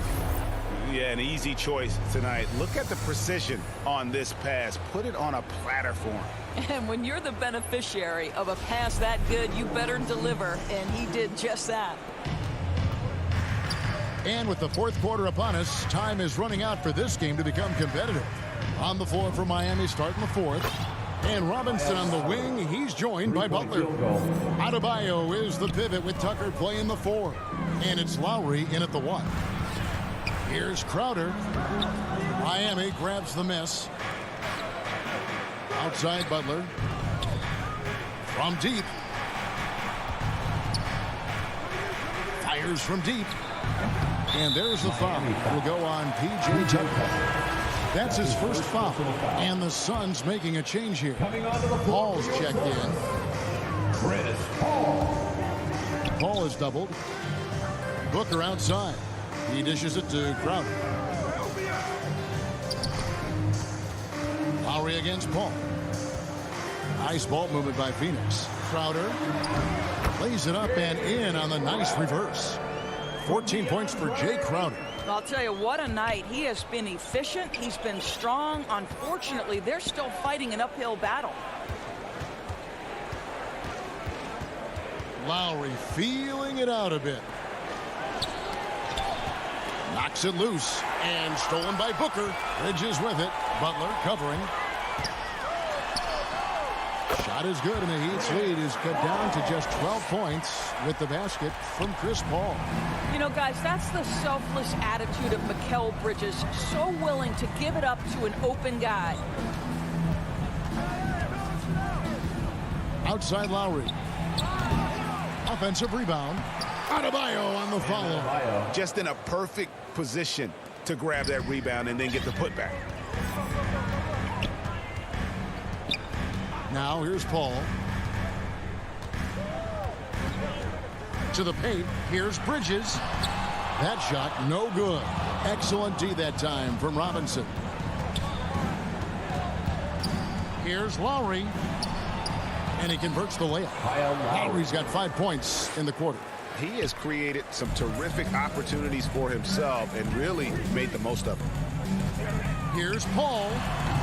Yeah, an easy choice tonight. Look at the precision on this pass. Put it on a platter for him. And when you're the beneficiary of a pass that good, you better deliver, and he did just that. And with the fourth quarter upon us, time is running out for this game to become competitive. On the floor for Miami, starting the fourth. And Robinson on the wing. He's joined by Butler. Adebayo is the pivot with Tucker playing the 4. And it's Lowry in at the 1. Here's Crowder. Miami grabs the miss. Outside Butler. From deep. Fires from deep. And there's the foul. Will go on P.J. Tucker. That's his first foul. And the Suns making a change here. Paul's checked in. Paul is doubled. Booker outside. He dishes it to Crowder. Lowry against Paul. Nice ball movement by Phoenix. Crowder lays it up and in on the nice reverse. 14 points for Jay Crowder. I'll tell you, what a night. He has been efficient. He's been strong. Unfortunately, they're still fighting an uphill battle. Lowry feeling it out a bit. Knocks it loose and stolen by Booker. Bridges with it. Butler covering. Shot is good, and the Heat's lead is cut down to just 12 points with the basket from Chris Paul. You know, guys, that's the selfless attitude of Mikal Bridges. So willing to give it up to an open guy. Outside Lowry. Offensive rebound. Adebayo on the follow. Just in a perfect position to grab that rebound and then get the putback. Now here's Paul. To the paint. Here's Bridges. That shot no good. Excellent D that time from Robinson. Here's Lowry. And he converts the layup. Lowry's got 5 points in the quarter. He has created some terrific opportunities for himself and really made the most of them. Here's Paul.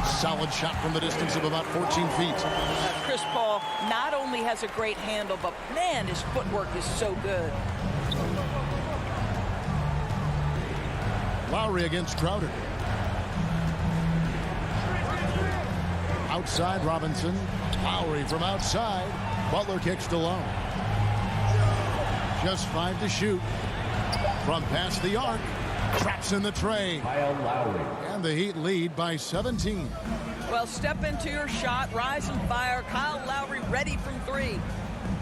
Solid shot from the distance of about 14 feet. Chris Paul not only has a great handle, but man, his footwork is so good. Lowry against Crowder. Outside Robinson. Lowry from outside. Butler kicks to low. Just 5 to shoot. From past the arc. Traps in the tray. And the Heat lead by 17. Well, step into your shot, rise and fire. Kyle Lowry ready from 3.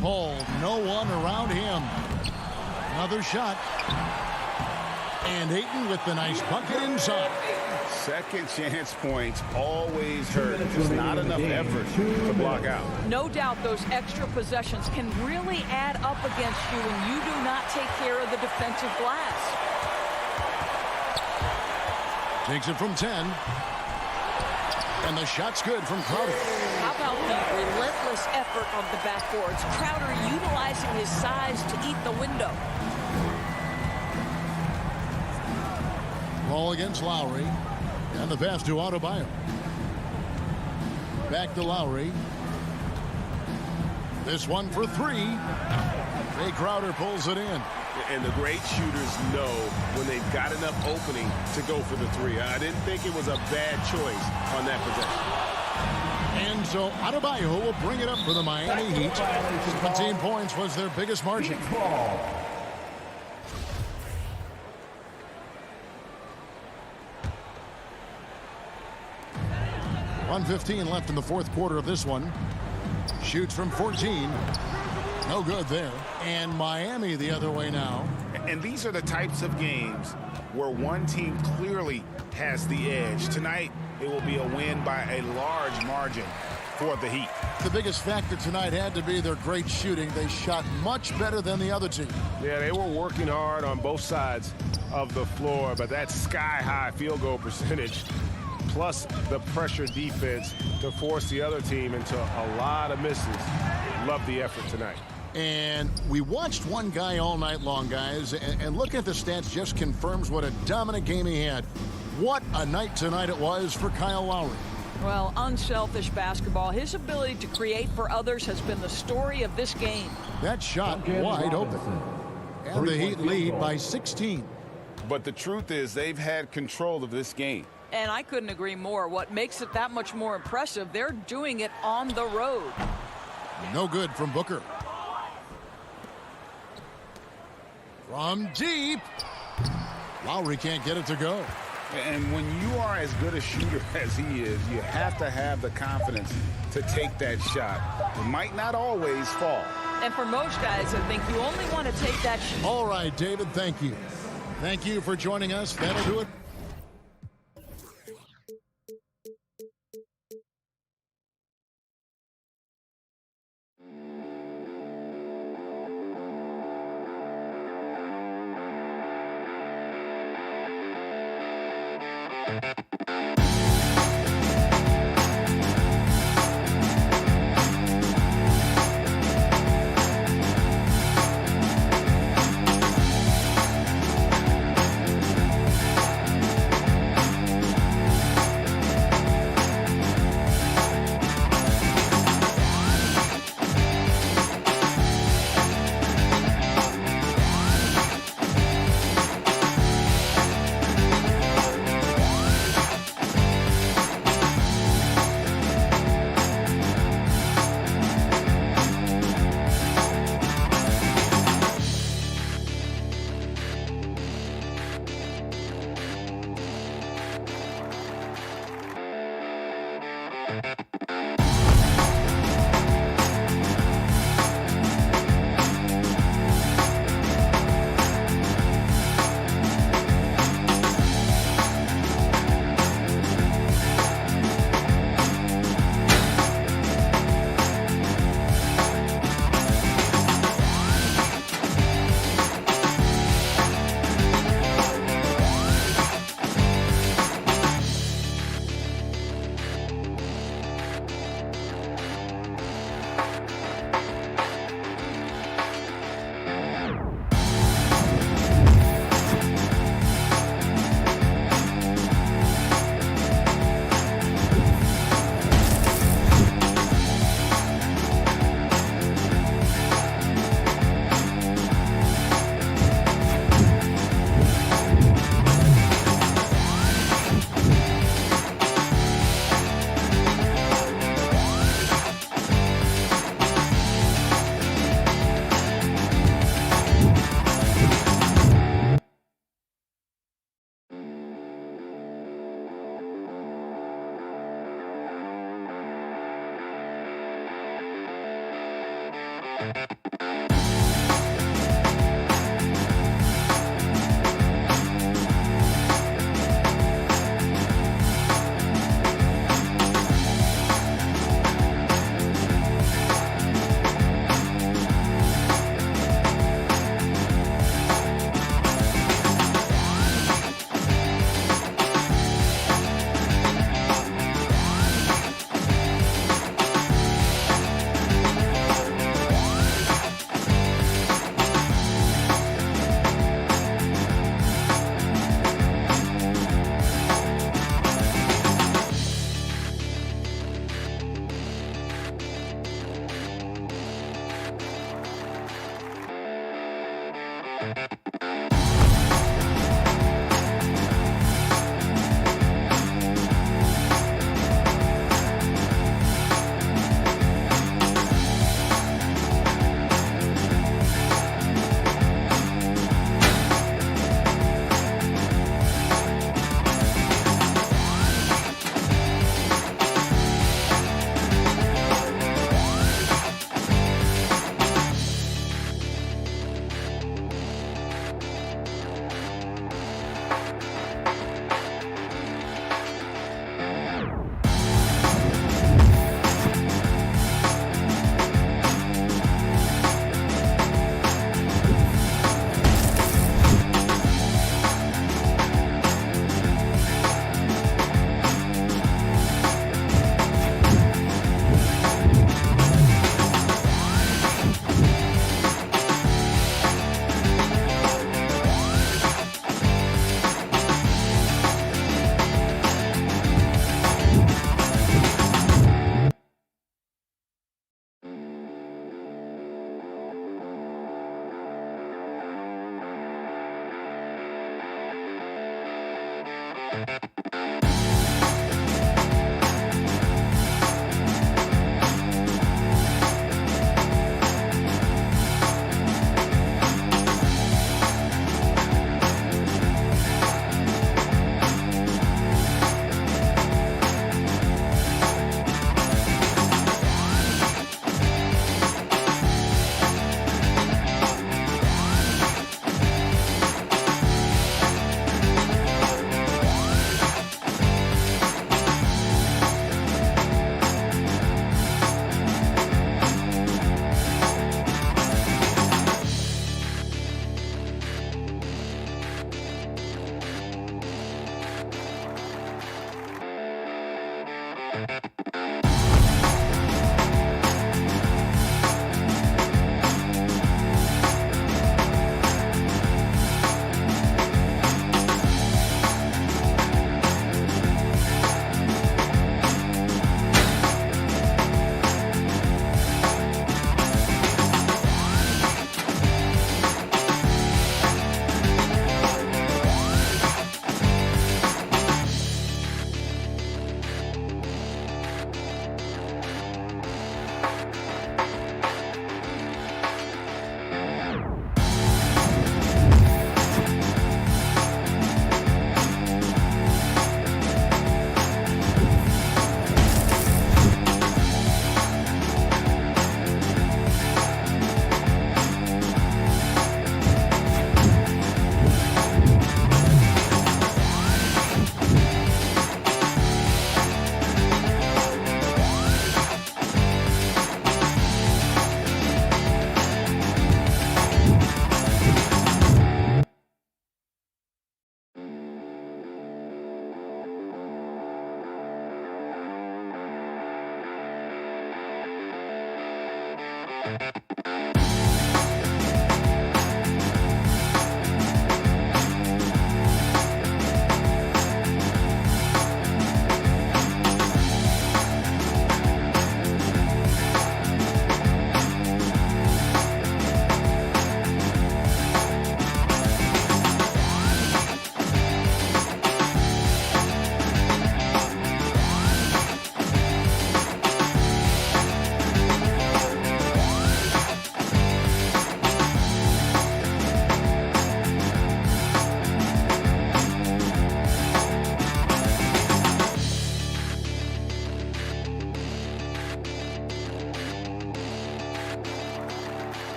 Paul, no one around him. Another shot. And Ayton with the nice bucket inside. Second chance points always hurt. Just not enough effort to block out. No doubt those extra possessions can really add up against you when you do not take care of the defensive glass. Takes it from 10. And the shot's good from Crowder. How about the relentless effort on the backboards? Crowder utilizing his size to eat the window. Ball against Lowry. And the pass to Adebayo. Back to Lowry. This one for 3. Jay Crowder pulls it in. And the great shooters know when they've got enough opening to go for the 3. I didn't think it was a bad choice on that possession. And so Adebayo will bring it up for the Miami Heat. 17 points was their biggest margin. 1:15 left in the fourth quarter of this one. Shoots from 14. No good there. And Miami the other way now. And these are the types of games where one team clearly has the edge. Tonight, it will be a win by a large margin for the Heat. The biggest factor tonight had to be their great shooting. They shot much better than the other team. Yeah, they were working hard on both sides of the floor, but that sky-high field goal percentage plus the pressure defense to force the other team into a lot of misses. Love the effort tonight. And we watched one guy all night long, guys, and looking at the stats just confirms what a dominant game he had. What a night tonight it was for Kyle Lowry. Well, unselfish basketball. His ability to create for others has been the story of this game. That shot wide open. And the Heat lead by 16. But the truth is they've had control of this game. And I couldn't agree more. What makes it that much more impressive, they're doing it on the road. No good from Booker. From deep. Lowry can't get it to go. And when you are as good a shooter as he is, you have to have the confidence to take that shot. It might not always fall. And for most guys, I think you only want to take that shot. All right, David, thank you. Thank you for joining us. That'll do it.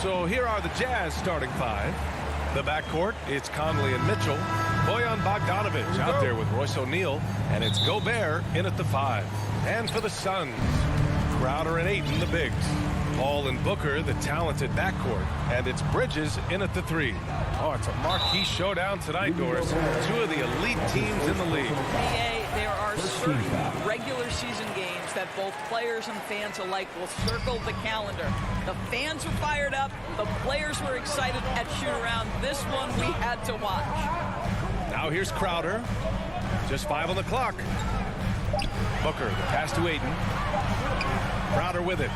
So here are the Jazz starting five. The backcourt, it's Conley and Mitchell. Bojan Bogdanovic out there with Royce O'Neal. And it's Gobert in at the 5. And for the Suns, Crowder and Ayton, the bigs. Paul and Booker, the talented backcourt. And it's Bridges in at the 3. Oh, it's a marquee showdown tonight, Doris. Two of the elite teams in the league. There are certain regular season games that both players and fans alike will circle the calendar. The fans were fired up. The players were excited at shoot-around. This one we had to watch. Now here's Crowder. Just 5 on the clock. Booker, the pass to Ayton. Crowder with it.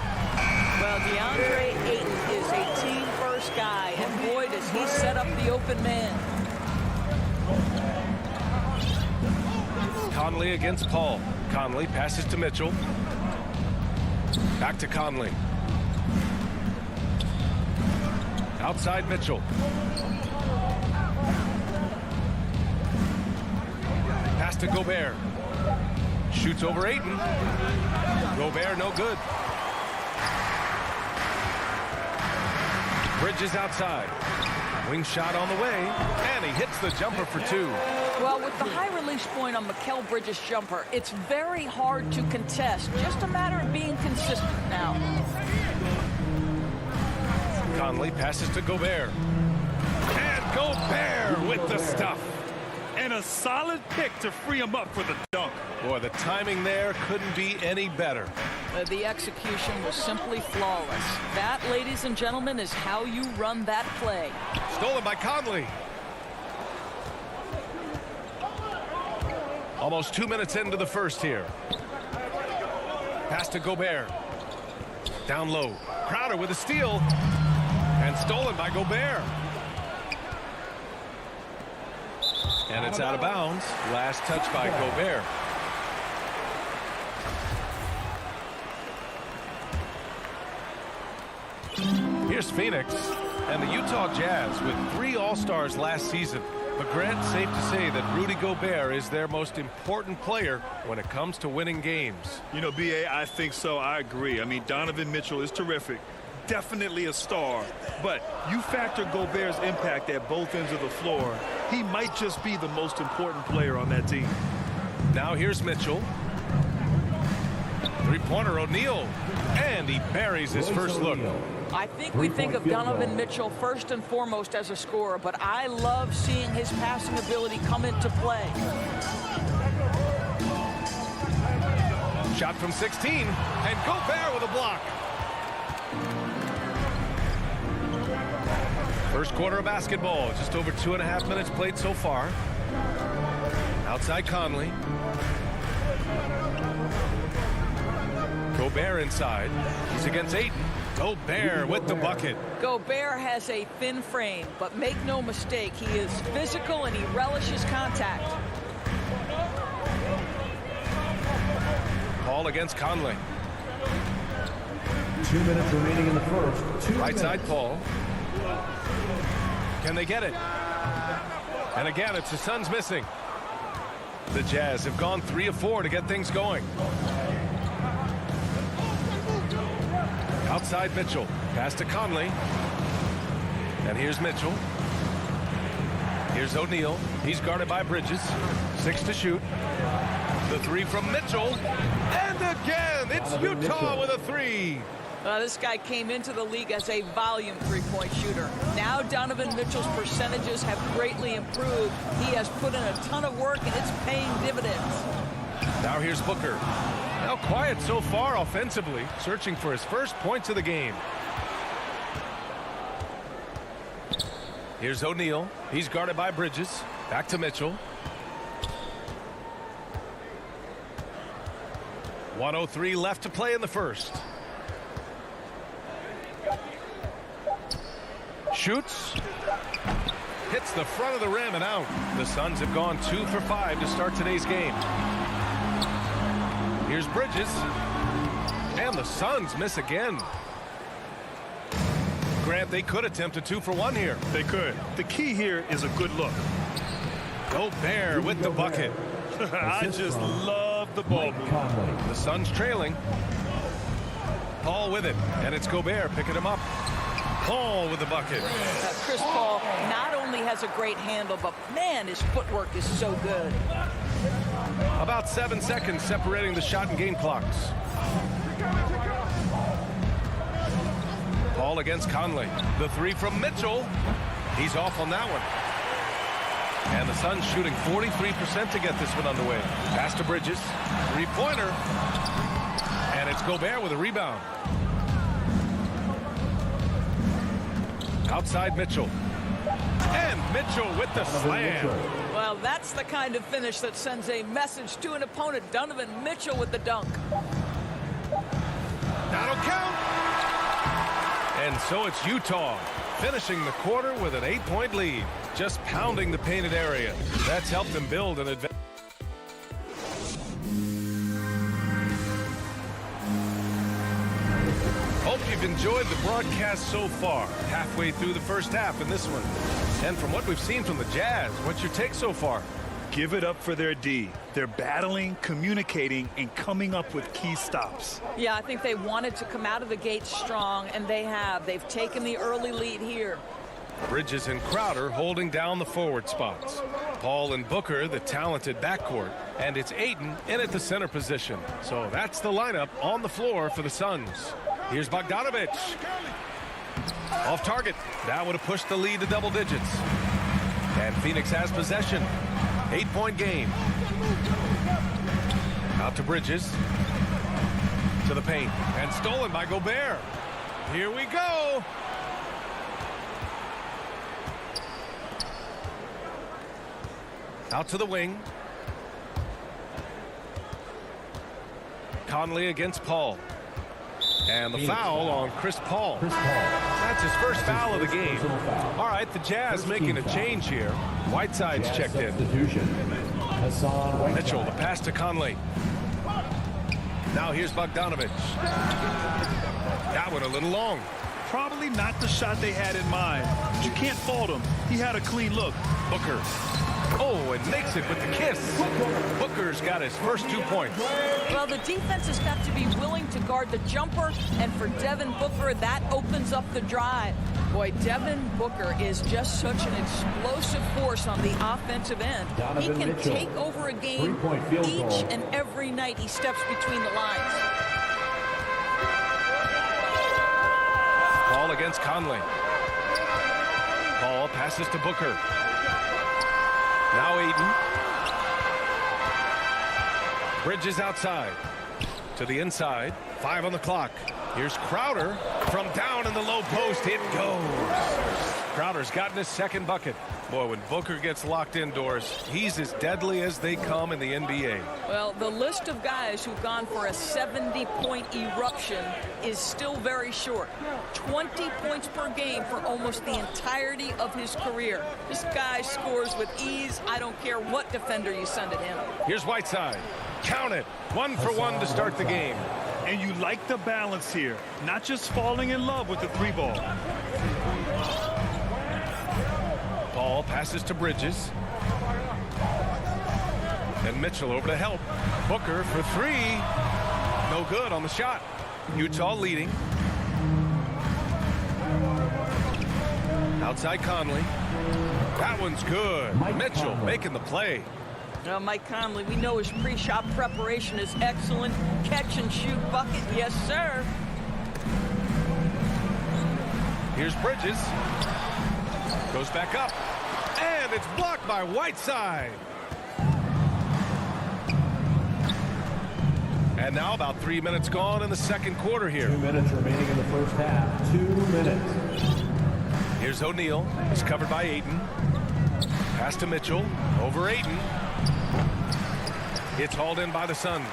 Well, DeAndre Ayton is a team-first guy, and boy, does as he set up the open man. Conley against Paul. Conley passes to Mitchell. Back to Conley. Outside Mitchell. Pass to Gobert. Shoots over Ayton. Gobert no good. Bridges outside. Wing shot on the way, and he hits the jumper for two. Well, with the high release point on Mikal Bridges' jumper, it's very hard to contest. Just a matter of being consistent now. Conley passes to Gobert. And Gobert with the stuff. And a solid pick to free him up for the dunk. Boy, the timing there couldn't be any better. The execution was simply flawless. That, ladies and gentlemen, is how you run that play. Stolen by Conley. Almost 2 minutes into the first here. Pass to Gobert. Down low. Crowder with a steal. And stolen by Gobert. And it's out of bounds. Last touch by Gobert. Here's Phoenix and the Utah Jazz with 3 All-Stars last season. But Grant, safe to say that Rudy Gobert is their most important player when it comes to winning games. You know, B.A., I think so. I agree. I mean, Donovan Mitchell is terrific. Definitely a star. But you factor Gobert's impact at both ends of the floor, he might just be the most important player on that team. Now here's Mitchell. Three-pointer O'Neal. And he buries his first look. I think we think of Donovan Mitchell first and foremost as a scorer, but I love seeing his passing ability come into play. Shot from 16, and Gobert with a block. First quarter of basketball, just over 2.5 minutes played so far. Outside Conley. Gobert inside. He's against Ayton. Gobert with the bucket. Gobert has a thin frame, but make no mistake, he is physical and he relishes contact. Paul against Conley. 2 minutes remaining in the first. Right side Paul. Can they get it? And again, it's the Suns missing. The Jazz have gone 3 of 4 to get things going. Outside Mitchell. Pass to Conley. And here's Mitchell. Here's O'Neal. He's guarded by Bridges. 6 to shoot. The 3 from Mitchell. And again, it's Utah with a 3. This guy came into the league as a volume three-point shooter. Now Donovan Mitchell's percentages have greatly improved. He has put in a ton of work, and it's paying dividends. Now here's Booker. Now quiet so far offensively, searching for his first points of the game. Here's O'Neal. He's guarded by Bridges. Back to Mitchell. 1:03 left to play in the first. Shoots. Hits the front of the rim and out. The Suns have gone 2 for 5 to start today's game. Here's Bridges. And the Suns miss again. Grant, they could attempt a 2 for 1 here. They could. The key here is a good look. Gobert with the bucket. I just love the ball movement. The Suns trailing. Paul with it. And it's Gobert picking him up. Paul with the bucket. Chris Paul not only has a great handle, but man, his footwork is so good. About 7 seconds separating the shot and game clocks. Paul against Conley. The 3 from Mitchell. He's off on that one. And the Suns shooting 43% to get this one underway. Pass to Bridges. 3-pointer. And it's Gobert with a rebound. Outside Mitchell. And Mitchell with the slam. Well, that's the kind of finish that sends a message to an opponent. Donovan Mitchell with the dunk. That'll count. And so it's Utah finishing the quarter with an 8-point lead, just pounding the painted area. That's helped them build an advantage. Hope you've enjoyed the broadcast so far. Halfway through the first half in this one. And from what we've seen from the Jazz, what's your take so far? Give it up for their D. They're battling, communicating, and coming up with key stops. Yeah, I think they wanted to come out of the gate strong, and they have. They've taken the early lead here. Bridges and Crowder holding down the forward spots. Paul and Booker, the talented backcourt. And it's Ayton in at the center position. So that's the lineup on the floor for the Suns. Here's Bogdanovic. Off target. That would have pushed the lead to double digits. And Phoenix has possession. 8-point game. Out to Bridges. To the paint. And stolen by Gobert. Here we go. Out to the wing. Conley against Paul. And the foul on Chris Paul. That's his first foul of the game. All right, the Jazz making a change here. Whiteside's checked in. Mitchell, the pass to Conley. Now here's Bogdanovic. That one a little long. Probably not the shot they had in mind, but you can't fault him. He had a clean look. Booker. Oh, and makes it with the kiss. Booker's got his first 2 points. Well, the defense has got to be willing to guard the jumper, and for Devin Booker, that opens up the drive. Boy, Devin Booker is just such an explosive force on the offensive end. He can take over a game each and every night he steps between the lines. Paul against Conley. Paul passes to Booker. Now Ayton. Bridges outside. To the inside. 5 on the clock. Here's Crowder from down in the low post. It goes. Crowder's gotten his second bucket. Boy, when Booker gets locked indoors, he's as deadly as they come in the NBA. Well, the list of guys who've gone for a 70-point eruption is still very short. 20 points per game for almost the entirety of his career. This guy scores with ease. I don't care what defender you send at him. Here's Whiteside. Count it. 1 for 1 to start the game. And you like the balance here. Not just falling in love with the 3-ball. Paul passes to Bridges. And Mitchell over to help. Booker for 3. No good on the shot. Utah leading. Outside Conley. That one's good. Mitchell making the play. Mike Conley, we know his pre-shot preparation is excellent. Catch and shoot bucket, yes, sir. Here's Bridges. Goes back up. And it's blocked by Whiteside. And now about 3 minutes gone in the second quarter here. 2 minutes remaining in the first half. 2 minutes. Here's O'Neal. He's covered by Ayton. Pass to Mitchell. Over Ayton. It's hauled in by the Suns.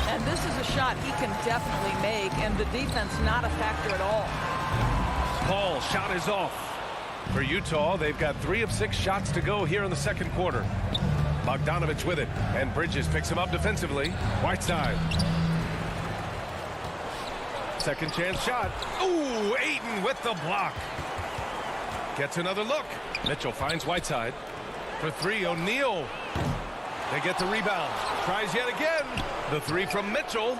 And this is a shot he can definitely make, and the defense not a factor at all. Paul, shot is off. For Utah, they've got 3 of 6 shots to go here in the second quarter. Bogdanovic with it, and Bridges picks him up defensively. Whiteside. Second chance shot. Ooh, Ayton with the block. Gets another look. Mitchell finds Whiteside. For 3, O'Neal. They get the rebound. Tries yet again. The 3 from Mitchell.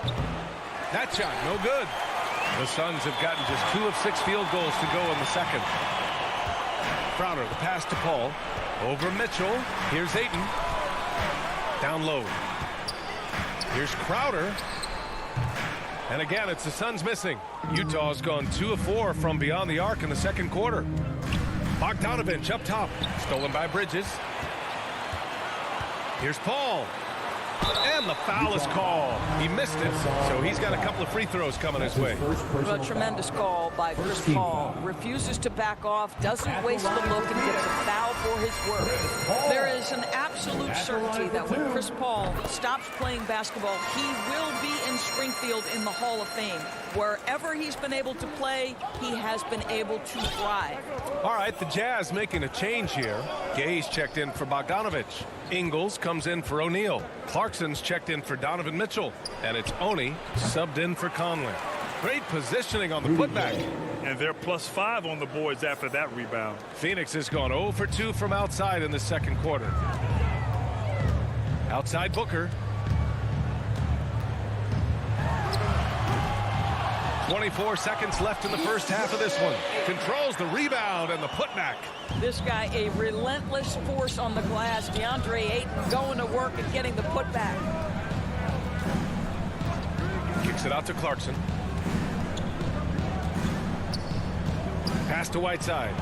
That shot, no good. The Suns have gotten just 2 of 6 field goals to go in the second. Crowder, the pass to Paul. Over Mitchell. Here's Ayton. Down low. Here's Crowder. And again, it's the Suns missing. Utah's gone 2 of 4 from beyond the arc in the second quarter. Bogdanovic up top. Stolen by Bridges. Here's Paul. And the foul is called. He missed it, so he's got a couple of free throws coming his way. Well, a tremendous call by Chris Paul. Refuses to back off, doesn't waste the look, and gets a foul for his work. There is an absolute certainty that when Chris Paul stops playing basketball, he will be in Springfield in the Hall of Fame. Wherever he's been able to play, he has been able to thrive. All right, the Jazz making a change here. Gay's checked in for Bogdanovich. Ingles comes in for O'Neal. Clarkson's checked in for Donovan Mitchell. And it's Oni subbed in for Conley. Great positioning on the putback. And they're +5 on the boards after that rebound. Phoenix has gone 0 for 2 from outside in the second quarter. Outside Booker. 24 seconds left in the first half of this one. Controls the rebound and the putback. This guy, a relentless force on the glass. DeAndre Ayton going to work and getting the putback. Kicks it out to Clarkson. Pass to Whiteside.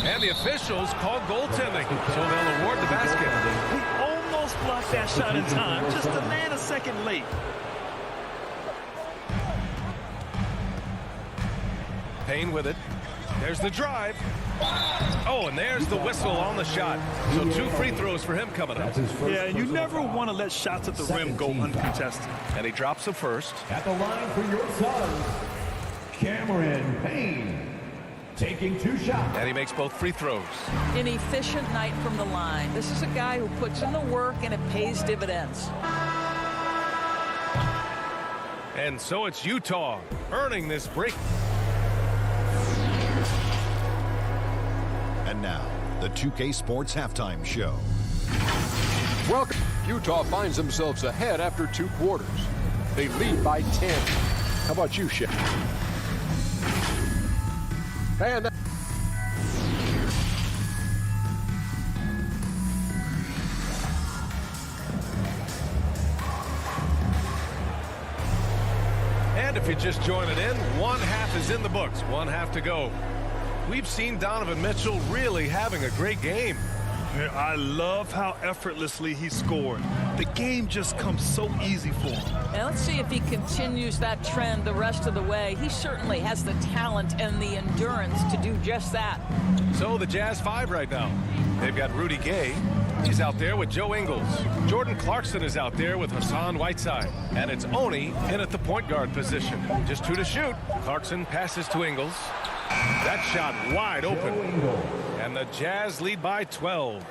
And the officials call goaltending, so they'll award the basket. He almost blocked that shot in time, just a nanosecond late. Payne with it. There's the drive. Oh, and there's the whistle on the shot. So 2 free throws for him coming up. Yeah, you never want to let shots at the rim go uncontested. And he drops the first. At the line for your Suns, Cameron Payne. Taking 2 shots. And he makes both free throws. An efficient night from the line. This is a guy who puts in the work and it pays dividends. And so it's Utah earning this break. And now, the 2K Sports Halftime Show. Welcome. Utah finds themselves ahead after 2 quarters. They lead by 10. How about you, Shep? And that And if you're just joining in, 1 half is in the books, 1 half to go. We've seen Donovan Mitchell really having a great game. I love how effortlessly he scored. The game just comes so easy for him. And let's see if he continues that trend the rest of the way. He certainly has the talent and the endurance to do just that. So the Jazz 5 right now. They've got Rudy Gay. He's out there with Joe Ingles. Jordan Clarkson is out there with Hassan Whiteside. And it's Oni in at the point guard position. Just 2 to shoot. Clarkson passes to Ingles. That shot wide open. And the Jazz lead by 12.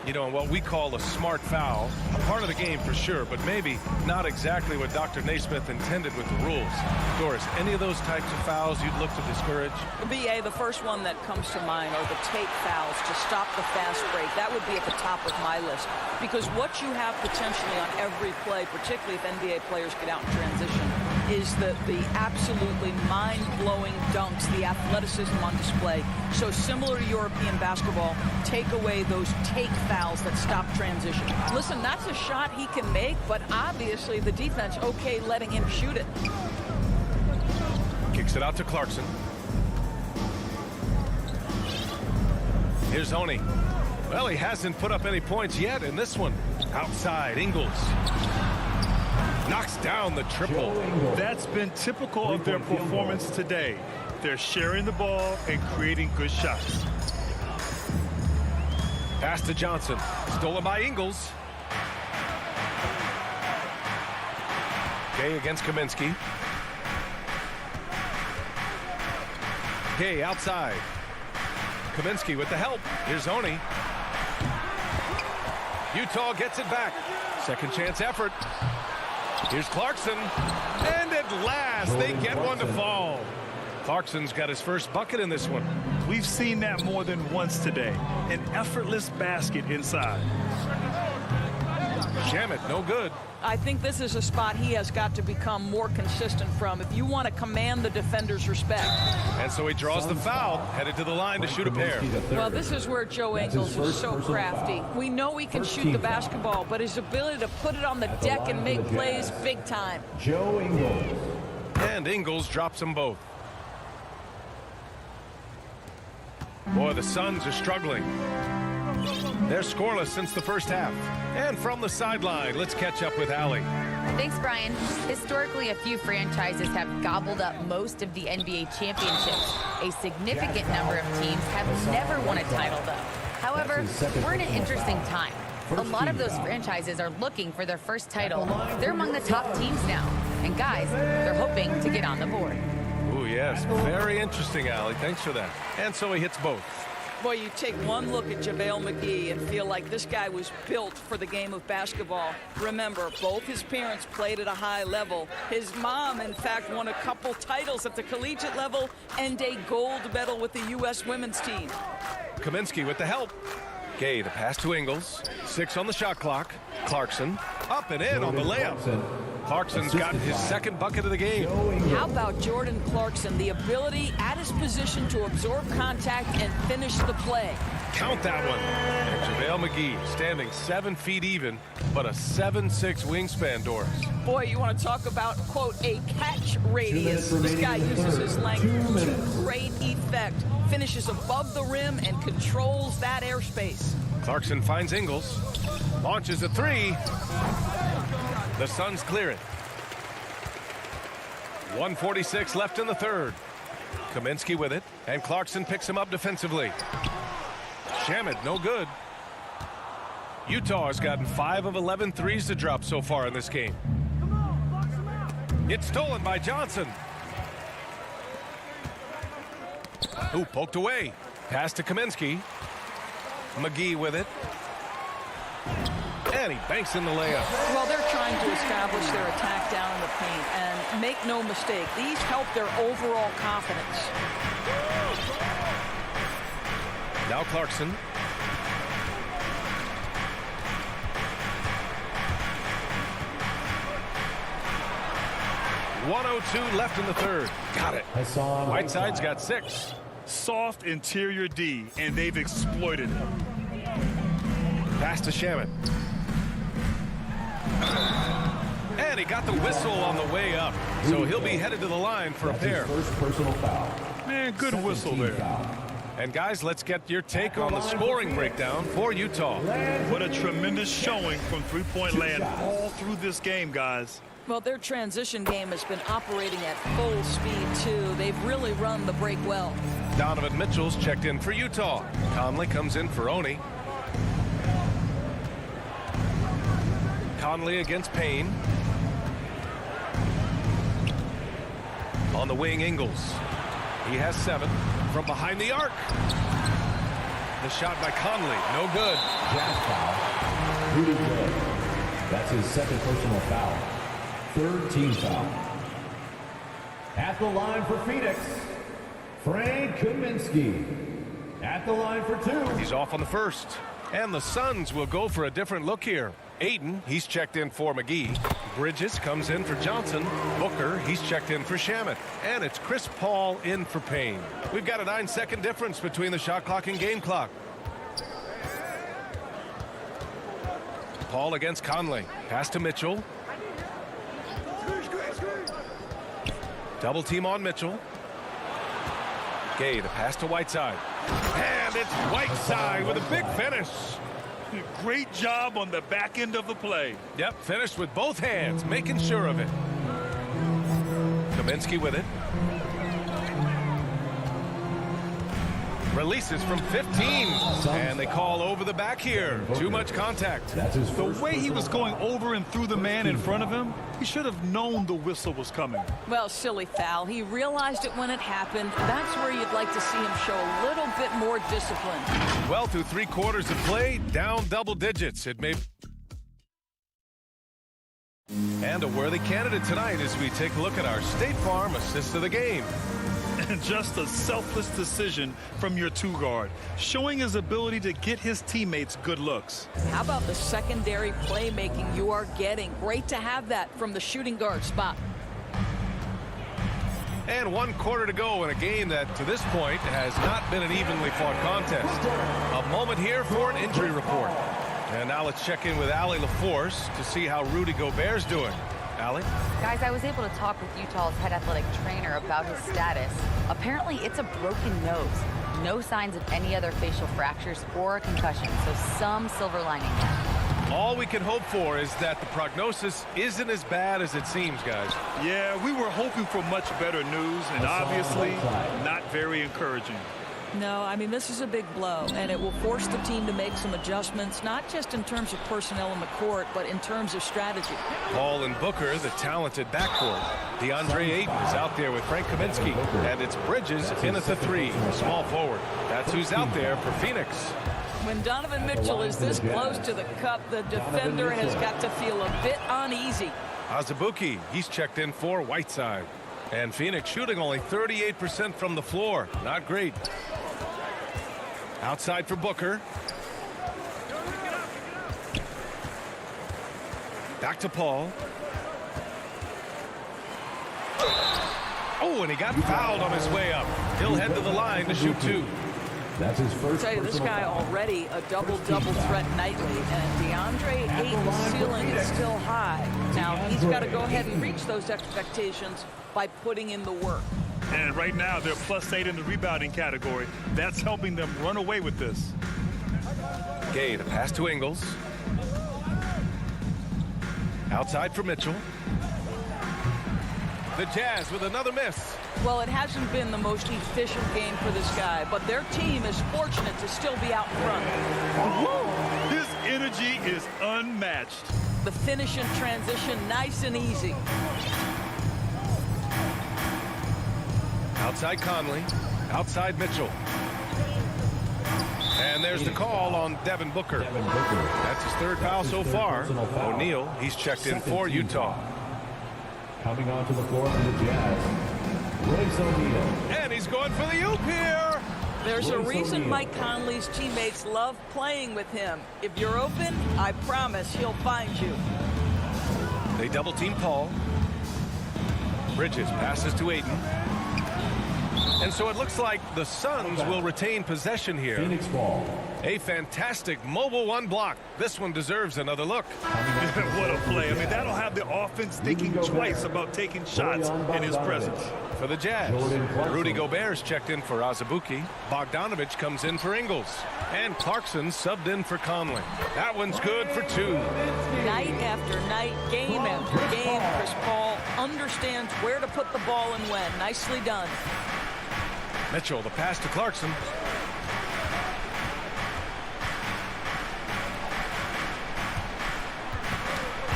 You know, what we call a smart foul. A part of the game for sure, but maybe not exactly what Dr. Naismith intended with the rules. Doris, any of those types of fouls you'd look to discourage? BA, the first one that comes to mind are the take fouls to stop the fast break. That would be at the top of my list. Because what you have potentially on every play, particularly if NBA players get out in transition, is the absolutely mind-blowing dunks, the athleticism on display. So similar to European basketball, take away those take fouls that stop transition. Listen, that's a shot he can make, but obviously the defense okay letting him shoot it. Kicks it out to Clarkson. Here's Oni. Well, he hasn't put up any points yet in this one. Outside, Ingles. Knocks down the triple. That's been typical of their performance today. They're sharing the ball and creating good shots. Pass to Johnson. Stolen by Ingles. Gay against Kaminsky. Gay outside. Kaminsky with the help. Here's Oni. Utah gets it back. Second chance effort. Here's Clarkson. And at last, they get one to fall. Clarkson's got his first bucket in this one. We've seen that more than once today. An effortless basket inside. Jam it, no good. I think this is a spot he has got to become more consistent from if you want to command the defender's respect. And so he draws the foul, headed to the line to shoot a pair. Well, this is where Joe Ingles is so crafty. We know he can shoot the basketball, but his ability to put it on the deck and make plays big time. Joe Ingles. And Ingles drops them both. Boy, the Suns are struggling. They're scoreless since the first half. And from the sideline, let's catch up with Allie. Thanks, Brian. Historically, a few franchises have gobbled up most of the NBA championships. A significant number of teams have never won a title, though. However, we're in an interesting time. A lot of those franchises are looking for their first title. They're among the top teams now. And guys, they're hoping to get on the board. Oh, yes. Very interesting, Allie. Thanks for that. And so he hits both. Boy, you take one look at JaVale McGee and feel like this guy was built for the game of basketball. Remember, both his parents played at a high level. His mom, in fact, won a couple titles at the collegiate level and a gold medal with the U.S. women's team. Kaminsky with the help. Gay, the pass to Ingles. 6 on the shot clock. Clarkson up and in on the layup. Clarkson's got his second bucket of the game. How about Jordan Clarkson? The ability at his position to absorb contact and finish the play. Count that one. And JaVale McGee standing 7 feet even, but a 7'6" wingspan, Doris. Boy, you want to talk about, quote, a catch radius. This guy uses his length to great effect. Finishes above the rim and controls that airspace. Clarkson finds Ingles. Launches a 3. The Suns clear it. 1:46 left in the third. Kaminsky with it, and Clarkson picks him up defensively. Shamet, no good. Utah has gotten 5 of 11 threes to drop so far in this game. It's stolen by Johnson. Ooh, poked away. Pass to Kaminsky. McGee with it. And he banks in the layup. Well, they're trying to establish their attack down in the paint. And make no mistake, these help their overall confidence. Now Clarkson. .102 left in the third. Got it. Whiteside's got 6. Soft interior D, and they've exploited it. Pass to Shamet. And he got the whistle on the way up. So he'll be headed to the line for a pair. First personal foul. Man, good whistle there. And guys, let's get your take on the scoring breakdown for Utah. What a tremendous showing from three-point land all through this game, guys. Well, their transition game has been operating at full speed, too. They've really run the break well. Donovan Mitchell's checked in for Utah. Conley comes in for Oni. Conley against Payne. On the wing, Ingles. He has 7 from behind the arc. The shot by Conley, no good. Jazz foul. Rudy Gay. That's his second personal foul. Third team foul. At the line for Phoenix, Frank Kaminsky. At the line for 2. He's off on the first. And the Suns will go for a different look here. Aiden, he's checked in for McGee. Bridges comes in for Johnson. Booker, he's checked in for Shamet. And it's Chris Paul in for Payne. We've got a 9-second difference between the shot clock and game clock. Paul against Conley. Pass to Mitchell. Double team on Mitchell. Gay, the pass to Whiteside. And it's Whiteside with a big finish. Great job on the back end of the play. Yep, finished with both hands, making sure of it. Kaminsky with it. Releases from 15. And they call over the back here. Too much contact. The way he was going over and through the man in front of him, he should have known the whistle was coming. Well, silly foul. He realized it when it happened. That's where you'd like to see him show a little bit more discipline. Well, through 3 quarters of play, down double digits. It may... And a worthy candidate tonight as we take a look at our State Farm assist of the game. And just a selfless decision from your 2-guard, showing his ability to get his teammates good looks. How about the secondary playmaking you are getting? Great to have that from the shooting guard spot. And 1 quarter to go in a game that, to this point, has not been an evenly fought contest. A moment here for an injury report. And now let's check in with Allie LaForce to see how Rudy Gobert's doing. Allie? Guys, I was able to talk with Utah's head athletic trainer about his status. Apparently, it's a broken nose. No signs of any other facial fractures or a concussion, so some silver lining there. All we can hope for is that the prognosis isn't as bad as it seems, guys. Yeah, we were hoping for much better news, and obviously not very encouraging. No, I mean, this is a big blow, and it will force the team to make some adjustments, not just in terms of personnel in the court, but in terms of strategy. Paul and Booker, the talented backcourt. DeAndre Ayton is out there with Frank Kaminsky, and it's Bridges in at the 3, small forward. That's who's out there for Phoenix. When Donovan Mitchell is this close to the cup, the defender has got to feel a bit uneasy. Azubuike, he's checked in for Whiteside. And Phoenix shooting only 38% from the floor. Not great. Outside for Booker. Back to Paul. Oh, and he got fouled on his way up. He'll head to the line to shoot 2. That's his first. I'll tell you, this guy already a double-double threat nightly, and DeAndre Ayton's ceiling is still high. Now, he's got to go ahead and reach those expectations by putting in the work. And right now, they're +8 in the rebounding category. That's helping them run away with this. Gay, the pass to Ingles. Outside for Mitchell. The Jazz with another miss. Well, it hasn't been the most efficient game for this guy, but their team is fortunate to still be out in front. His energy is unmatched. The finish in transition, nice and easy. Outside Conley. Outside Mitchell. And there's the call on Devin Booker. That's his 3rd foul so far. O'Neal, he's checked in for Utah. Coming onto the floor for the Jazz, Royce O'Neal. And he's going for the oop here. There's a reason Mike Conley's teammates love playing with him. If you're open, I promise he'll find you. They double team Paul. Bridges passes to Ayton. And so it looks like the Suns will retain possession here. Phoenix ball. A fantastic mobile 1 block. This one deserves another look. What a play. I mean, that'll have the offense thinking twice about taking shots in his presence. For the Jazz, Rudy Gobert's checked in for Azubuike. Bogdanovich comes in for Ingles. And Clarkson subbed in for Conley. That one's good for 2. Night after night, game after game, Chris Paul understands where to put the ball and when. Nicely done. Mitchell, the pass to Clarkson.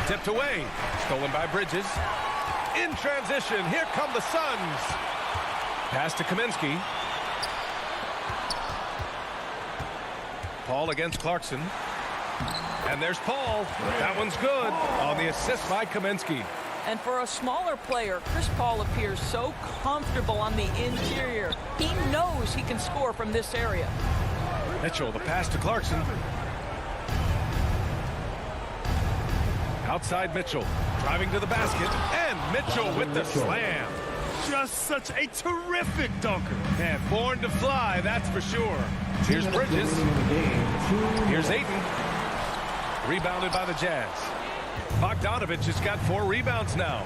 Tipped away. Stolen by Bridges. In transition, here come the Suns. Pass to Kaminsky. Paul against Clarkson. And there's Paul. That one's good on the assist by Kaminsky. And for a smaller player, Chris Paul appears so comfortable on the interior. He knows he can score from this area. Mitchell, the pass to Clarkson. Outside Mitchell, driving to the basket, and Mitchell with the slam. Just such a terrific dunker. And born to fly, that's for sure. Here's Bridges. Here's Ayton. Rebounded by the Jazz. Bogdanovich has got 4 rebounds now.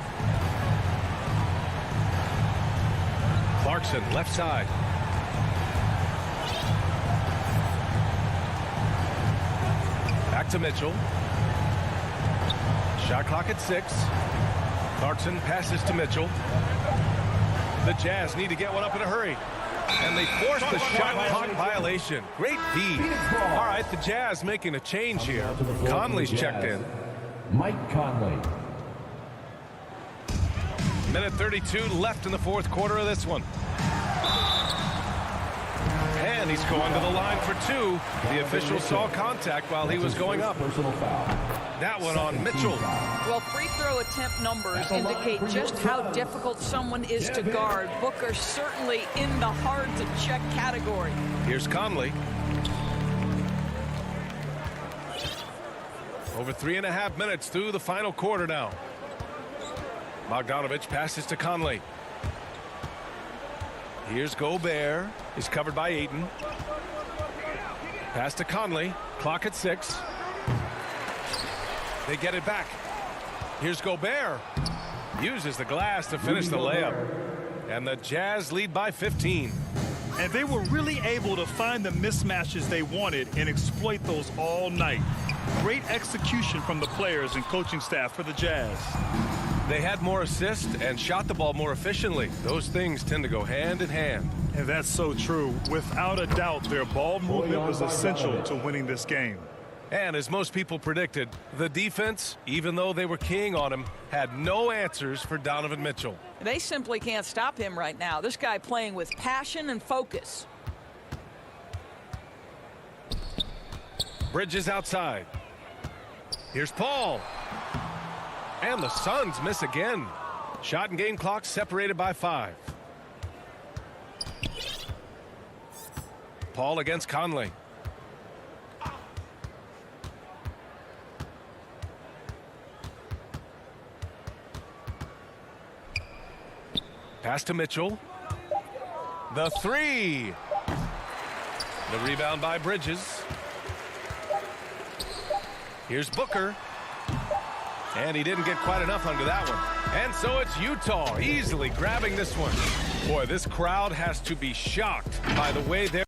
Clarkson, left side. Back to Mitchell. Shot clock at 6. Clarkson passes to Mitchell. The Jazz need to get one up in a hurry. And they force the shot clock violation. Great D. All right, the Jazz making a change here. Conley's checked in. Mike Conley. Minute 32 left in the 4th quarter of this one. And he's going to the line for 2. The official saw contact while he was going up. That one on Mitchell. Well, free throw attempt numbers indicate just how difficult someone is to guard. Booker certainly in the hard-to-check category. Here's Conley. Over 3.5 minutes through the final quarter now. Bogdanovich passes to Conley. Here's Gobert. He's covered by Ayton. Pass to Conley. Clock at 6. They get it back. Here's Gobert. Uses the glass to finish the layup. And the Jazz lead by 15. And they were really able to find the mismatches they wanted and exploit those all night. Great execution from the players and coaching staff for the Jazz. They had more assists and shot the ball more efficiently. Those things tend to go hand in hand. And that's so true. Without a doubt, their ball movement was essential to winning this game. And as most people predicted, the defense, even though they were keying on him, had no answers for Donovan Mitchell. They simply can't stop him right now. This guy playing with passion and focus. Bridges outside. Here's Paul. And the Suns miss again. Shot and game clock separated by 5. Paul against Conley. Pass to Mitchell. The 3. The rebound by Bridges. Here's Booker. And he didn't get quite enough under that one. And so it's Utah easily grabbing this one. Boy, this crowd has to be shocked by the way they're...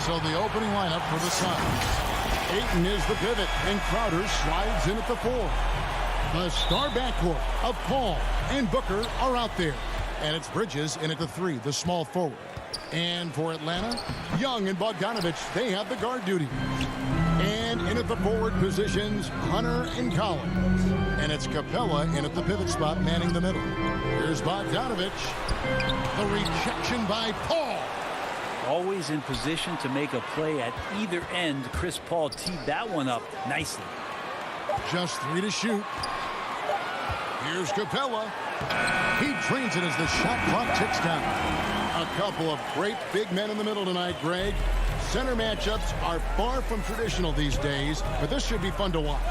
So the opening lineup for the Suns. Ayton is the pivot, and Crowder slides in at the 4. The star backcourt of Paul and Booker are out there. And it's Bridges in at the 3, the small forward. And for Atlanta, Young and Bogdanovich, they have the guard duty. And in at the forward positions, Hunter and Collins. And it's Capella in at the pivot spot, manning the middle. Here's Bogdanovich. The rejection by Paul. Always in position to make a play at either end. Chris Paul teed that one up nicely. Just 3 to shoot. Here's Capella. He drains it as the shot clock ticks down. A couple of great big men in the middle tonight, Greg. Center matchups are far from traditional these days, but this should be fun to watch.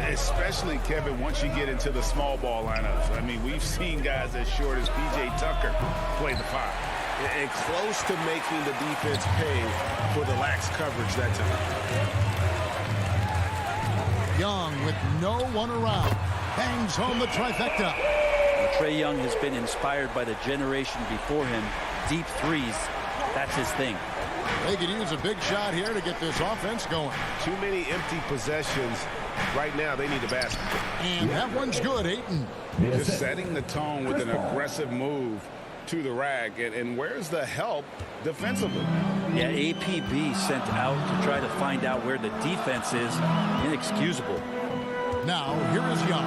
Especially, Kevin, once you get into the small ball lineups. I mean, we've seen guys as short as P.J. Tucker play the 5. And close to making the defense pay for the lax coverage that time. Young with no one around. Bangs home the trifecta. Trae Young has been inspired by the generation before him. Deep threes, that's his thing. They could use a big shot here to get this offense going. Too many empty possessions. Right now, they need a basket. And that one's good, Ayton. Just setting the tone with an aggressive move to the rack. And where's the help defensively? Yeah, APB sent out to try to find out where the defense is. Inexcusable. Now, here is Young.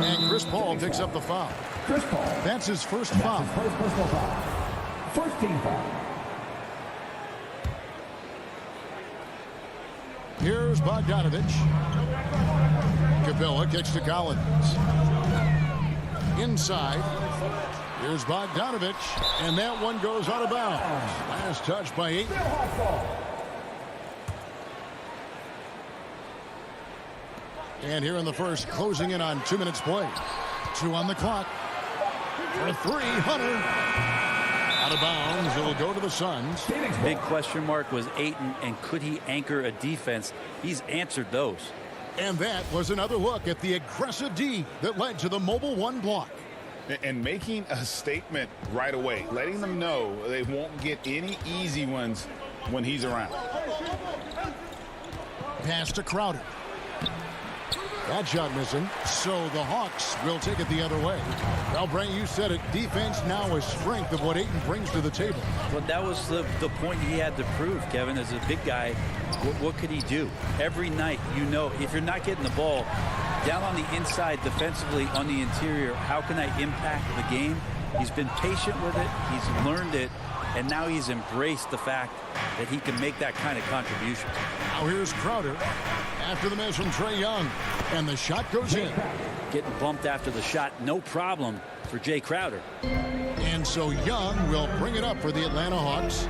And Chris Paul picks up the foul. Chris Paul. That's his first foul. First personal foul. First team foul. Here's Bogdanovich. Capella kicks to Collins. Inside. Here's Bogdanovich. And that one goes out of bounds. Last touch by Ayton. And here in the first, closing in on 2 minutes play. 2 on the clock. For 3, Hunter. Out of bounds. It'll go to the Suns. Big question mark was Ayton, and could he anchor a defense? He's answered those. And that was another look at the aggressive D that led to the mobile 1 block. And making a statement right away, letting them know they won't get any easy ones when he's around. Pass to Crowder. That shot missing, so the Hawks will take it the other way. Well, Brent, you said it. Defense now a strength of what Ayton brings to the table. Well, that was the point he had to prove, Kevin. As a big guy, what could he do? Every night, you know, if you're not getting the ball down on the inside defensively on the interior, how can I impact the game? He's been patient with it. He's learned it. And now he's embraced the fact that he can make that kind of contribution. Now here's Crowder after the miss from Trae Young. And the shot goes in. Getting bumped after the shot, no problem for Jay Crowder. And so Young will bring it up for the Atlanta Hawks.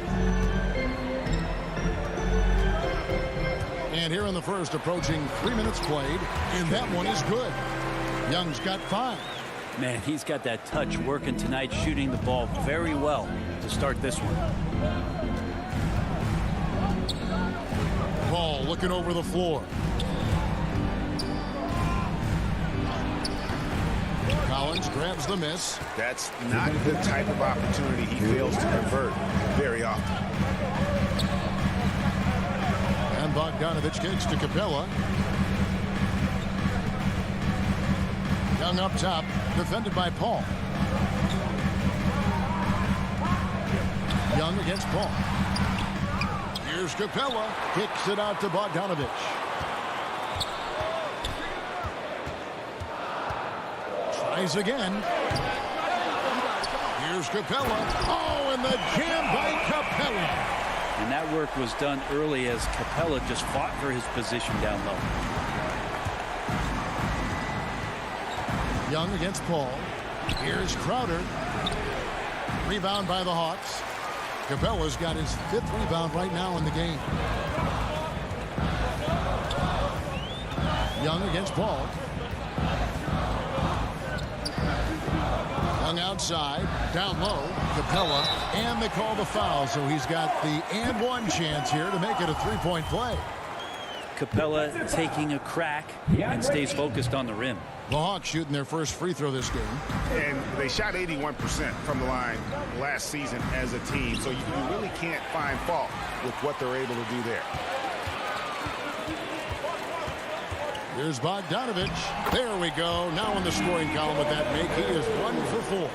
And here in the first, approaching 3 minutes played. And that one is good. Young's got 5. Man, he's got that touch working tonight, shooting the ball very well to start this one. Paul looking over the floor. Collins grabs the miss. That's not the type of opportunity he fails to convert very often. And Bogdanovich kicks to Capella. Young up top, defended by Paul. Young against Paul. Here's Capella, kicks it out to Bogdanovich. Tries again. Here's Capella. Oh, and the jam by Capella. And that work was done early as Capella just fought for his position down low. Young against Paul. Here's Crowder. Rebound by the Hawks. Capella's got his 5th rebound right now in the game. Young against Paul. Young outside, down low, Capella, and they call the foul, so he's got the and one chance here to make it a 3-point play. Capella taking a crack and stays focused on the rim. The Hawks shooting their first free throw this game. And they shot 81% from the line last season as a team, so you really can't find fault with what they're able to do there. Here's Bogdanovich. There we go. Now in the scoring column with that make, he is 1 for 4.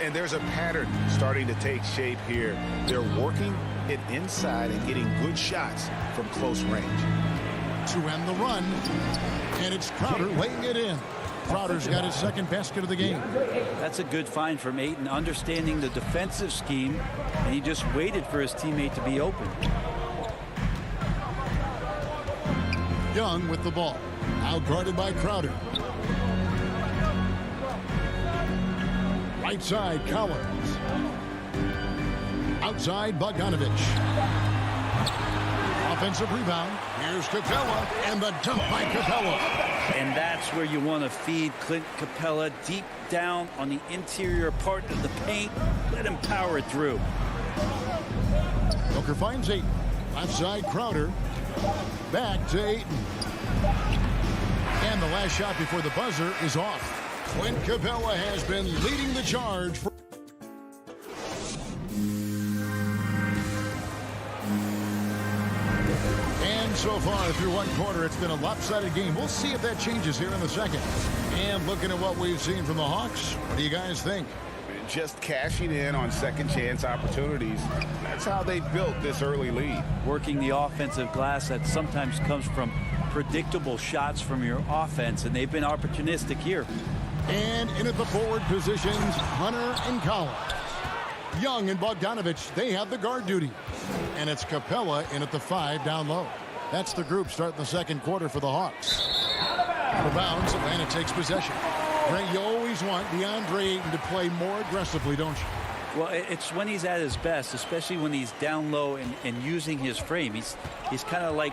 And there's a pattern starting to take shape here. They're working it inside and getting good shots from close range. To end the run, and it's Crowder laying it in. Crowder's got his second basket of the game. That's a good find from Ayton, understanding the defensive scheme, and he just waited for his teammate to be open. Young with the ball, out guarded by Crowder. Right side, Collins. Outside, Bogdanovich. Offensive rebound. Here's Capella, and the dunk by Capella. And that's where you want to feed Clint Capella, deep down on the interior part of the paint. Let him power it through. Booker finds Ayton. Left side, Crowder. Back to Ayton. And the last shot before the buzzer is off. Clint Capella has been leading the charge for so far through one quarter. It's been a lopsided game. We'll see if that changes here in the second. And looking at what we've seen from the Hawks, what do you guys think? Just cashing in on second chance opportunities. That's how they built this early lead. Working the offensive glass that sometimes comes from predictable shots from your offense, and they've been opportunistic here. And in at the forward positions, Hunter and Collins. Young and Bogdanovich, they have the guard duty. And it's Capella in at the 5 down low. That's the group starting the second quarter for the Hawks. Out of bounds, Atlanta takes possession. Greg, you always want DeAndre Ayton to play more aggressively, don't you? Well, it's when he's at his best, especially when he's down low and using his frame. He's kind of like,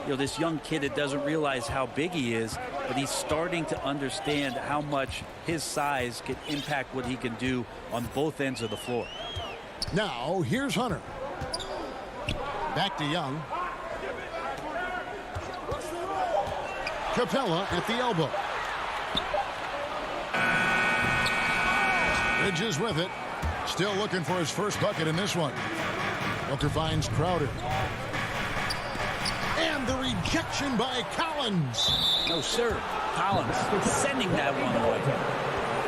this young kid that doesn't realize how big he is, but he's starting to understand how much his size can impact what he can do on both ends of the floor. Now, here's Hunter. Back to Young. Capella at the elbow. Bridges with it. Still looking for his first bucket in this one. Booker finds Crowder. And the rejection by Collins. No, sir. Collins sending that one away.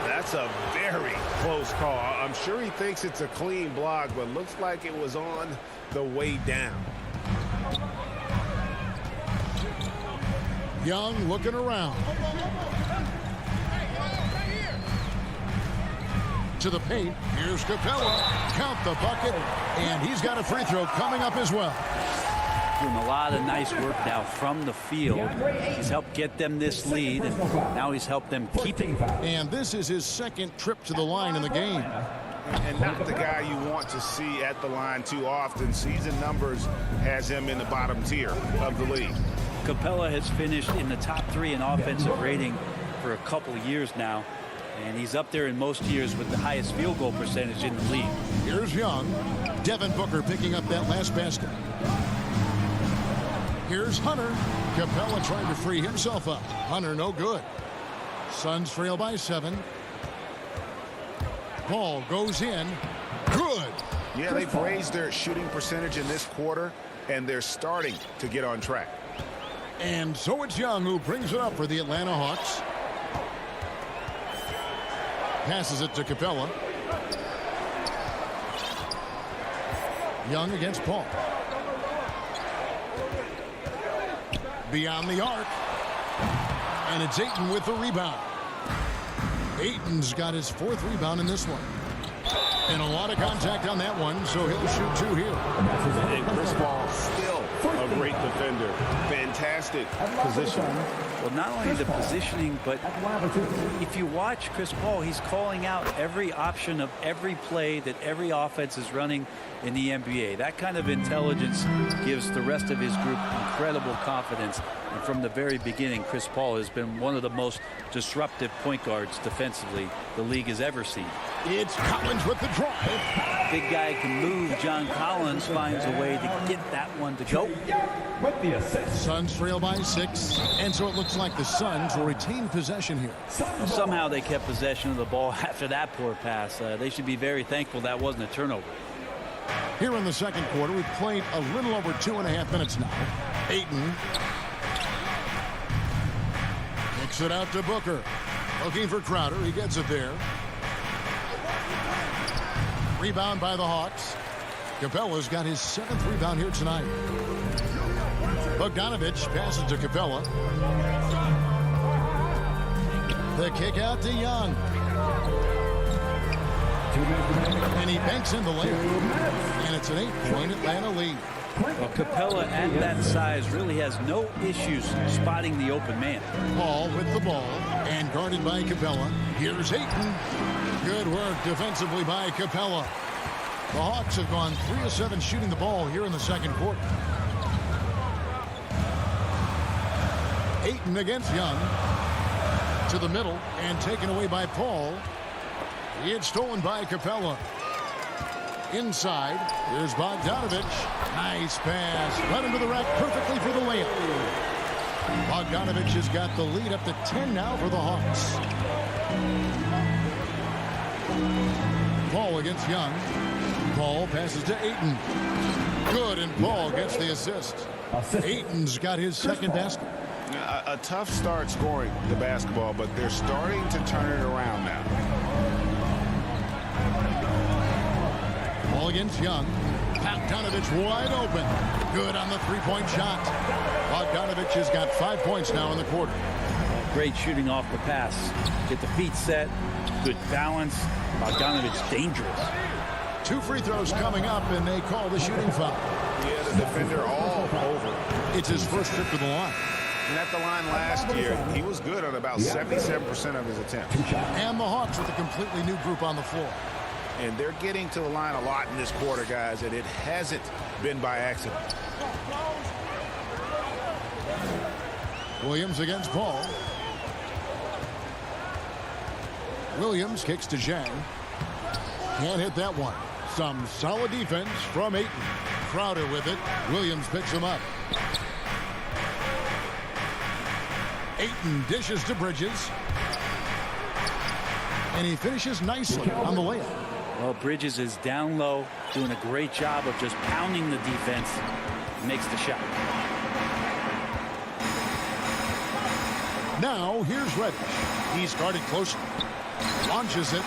That's a very close call. I'm sure he thinks it's a clean block, but looks like it was on the way down. Young looking around. To the paint. Here's Capella. Count the bucket. And he's got a free throw coming up as well. Doing a lot of nice work now from the field. He's helped get them this lead, and now he's helped them keep it. And this is his second trip to the line in the game. And not the guy you want to see at the line too often. Season numbers has him in the bottom tier of the league. Capella has finished in the top 3 in offensive rating for a couple of years now, and he's up there in most years with the highest field goal percentage in the league. Here's Young. Devin Booker picking up that last basket. Here's Hunter. Capella trying to free himself up. Hunter no good. Suns trail by 7. Ball goes in. Good. Yeah, they've raised their shooting percentage in this quarter, and they're starting to get on track. And so it's Young who brings it up for the Atlanta Hawks. Passes it to Capella. Young against Paul. Beyond the arc. And it's Ayton with the rebound. Ayton's got his 4th rebound in this one. And a lot of contact on that one, so he'll shoot 2 here. And Chris Paul still a great defender. Fantastic position. Well, not only the positioning, but if you watch Chris Paul, he's calling out every option of every play that every offense is running in the NBA. That kind of intelligence gives the rest of his group incredible confidence. And from the very beginning, Chris Paul has been one of the most disruptive point guards defensively the league has ever seen. It's Collins with the drive. Big guy can move. John Collins finds a way to get that one to go. With the assist. Suns trail by 6. And so it looks like the Suns will retain possession here. Somehow they kept possession of the ball after that poor pass. They should be very thankful that wasn't a turnover. Here in the second quarter, we've played a little over 2.5 minutes now. Ayton kicks it out to Booker. Looking for Crowder. He gets it there. Rebound by the Hawks. Capella's got his 7th rebound here tonight. Bogdanovich passes to Capella. The kick out to Young. And he banks in the layup. And it's an 8-point Atlanta lead. Well, Capella at that size really has no issues spotting the open man. Paul with the ball and guarded by Capella. Here's Ayton. Good work defensively by Capella. The Hawks have gone 3 of 7 shooting the ball here in the second quarter. Ayton against Young. To the middle and taken away by Paul. It's stolen by Capella. Inside, here's Bogdanovich. Nice pass. Right into the rack perfectly for the layup. Bogdanovich has got the lead up to 10 now for the Hawks. Paul against Young. Paul passes to Ayton. Good, and Paul gets the assist. Ayton's got his second basket. A tough start scoring the basketball, but they're starting to turn it around now. Ball against Young. Bogdanovich wide open. Good on the three-point shot. Bogdanovich has got 5 points now in the quarter. Great shooting off the pass. Get the feet set. Good balance. Bogdanovich dangerous. 2 free throws coming up, and they call the shooting foul. Yeah, the defender all over. It's his first trip to the line. And at the line last year, he was good on about 77% of his attempts. And the Hawks with a completely new group on the floor. And they're getting to the line a lot in this quarter, guys, and it hasn't been by accident. Williams against Paul. Williams kicks to Zhang. Can't hit that one. Some solid defense from Ayton. Crowder with it. Williams picks him up. Ayton dishes to Bridges. And he finishes nicely on the layup. Well, Bridges is down low, doing a great job of just pounding the defense. Makes the shot. Now, here's Reddish. He's guarded closely. Launches it.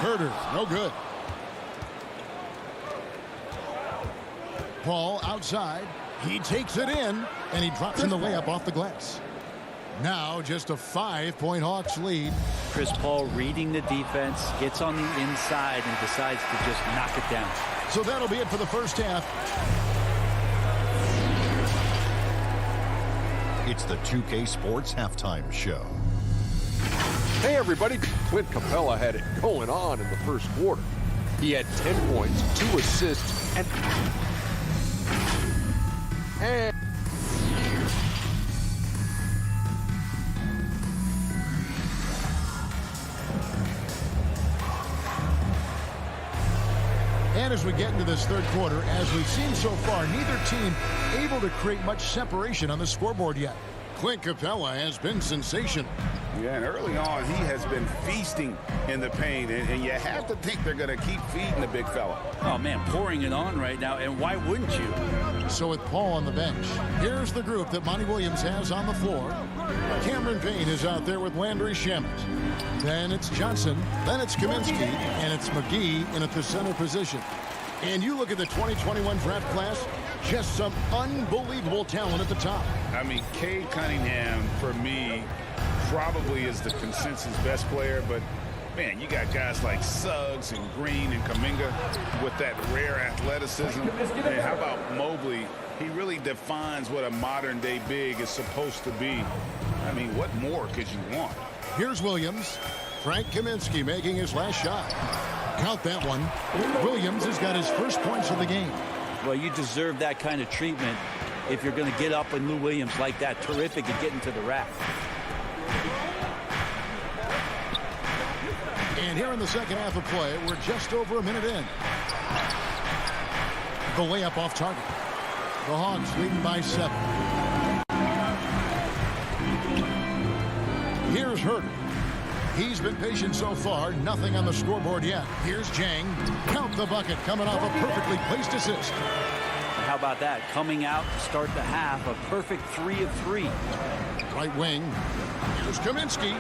Herder, no good. Paul outside. He takes it in, and he drops in the layup off the glass. Now, just a 5-point Hawks lead. Chris Paul reading the defense, gets on the inside, and decides to just knock it down. So that'll be it for the first half. It's the 2K Sports Halftime Show. Hey, everybody. Clint Capella had it going on in the first quarter. He had 10 points, 2 assists, and as we get into this third quarter, as we've seen so far, neither team able to create much separation on the scoreboard yet. Clint Capella has been sensational. Yeah, and early on, he has been feasting in the paint, and you have to think they're going to keep feeding the big fella. Oh, man, pouring it on right now, and why wouldn't you? So with Paul on the bench, here's the group that Monty Williams has on the floor. Cameron Payne is out there with Landry Shamet. Then it's Johnson, then it's Kaminsky, and it's McGee in at the center position. And you look at the 2021 draft class, just some unbelievable talent at the top. I mean, Cade Cunningham, for me, probably is the consensus best player, but man, you got guys like Suggs and Green and Kuminga with that rare athleticism. And how about Mobley? He really defines what a modern-day big is supposed to be. I mean, what more could you want? Here's Williams. Frank Kaminsky making his last shot. Count that one. Williams has got his first points of the game. Well, you deserve that kind of treatment if you're going to get up on Lou Williams like that. Terrific at getting to the rack. And here in the second half of play, we're just over a minute in. The layup off target. The Hawks leading by 7. Here's Herder. He's been patient so far. Nothing on the scoreboard yet. Here's Zhang. Count the bucket coming off a perfectly placed assist. How about that? Coming out to start the half, a perfect 3 of 3. Right wing. Here's Kaminsky.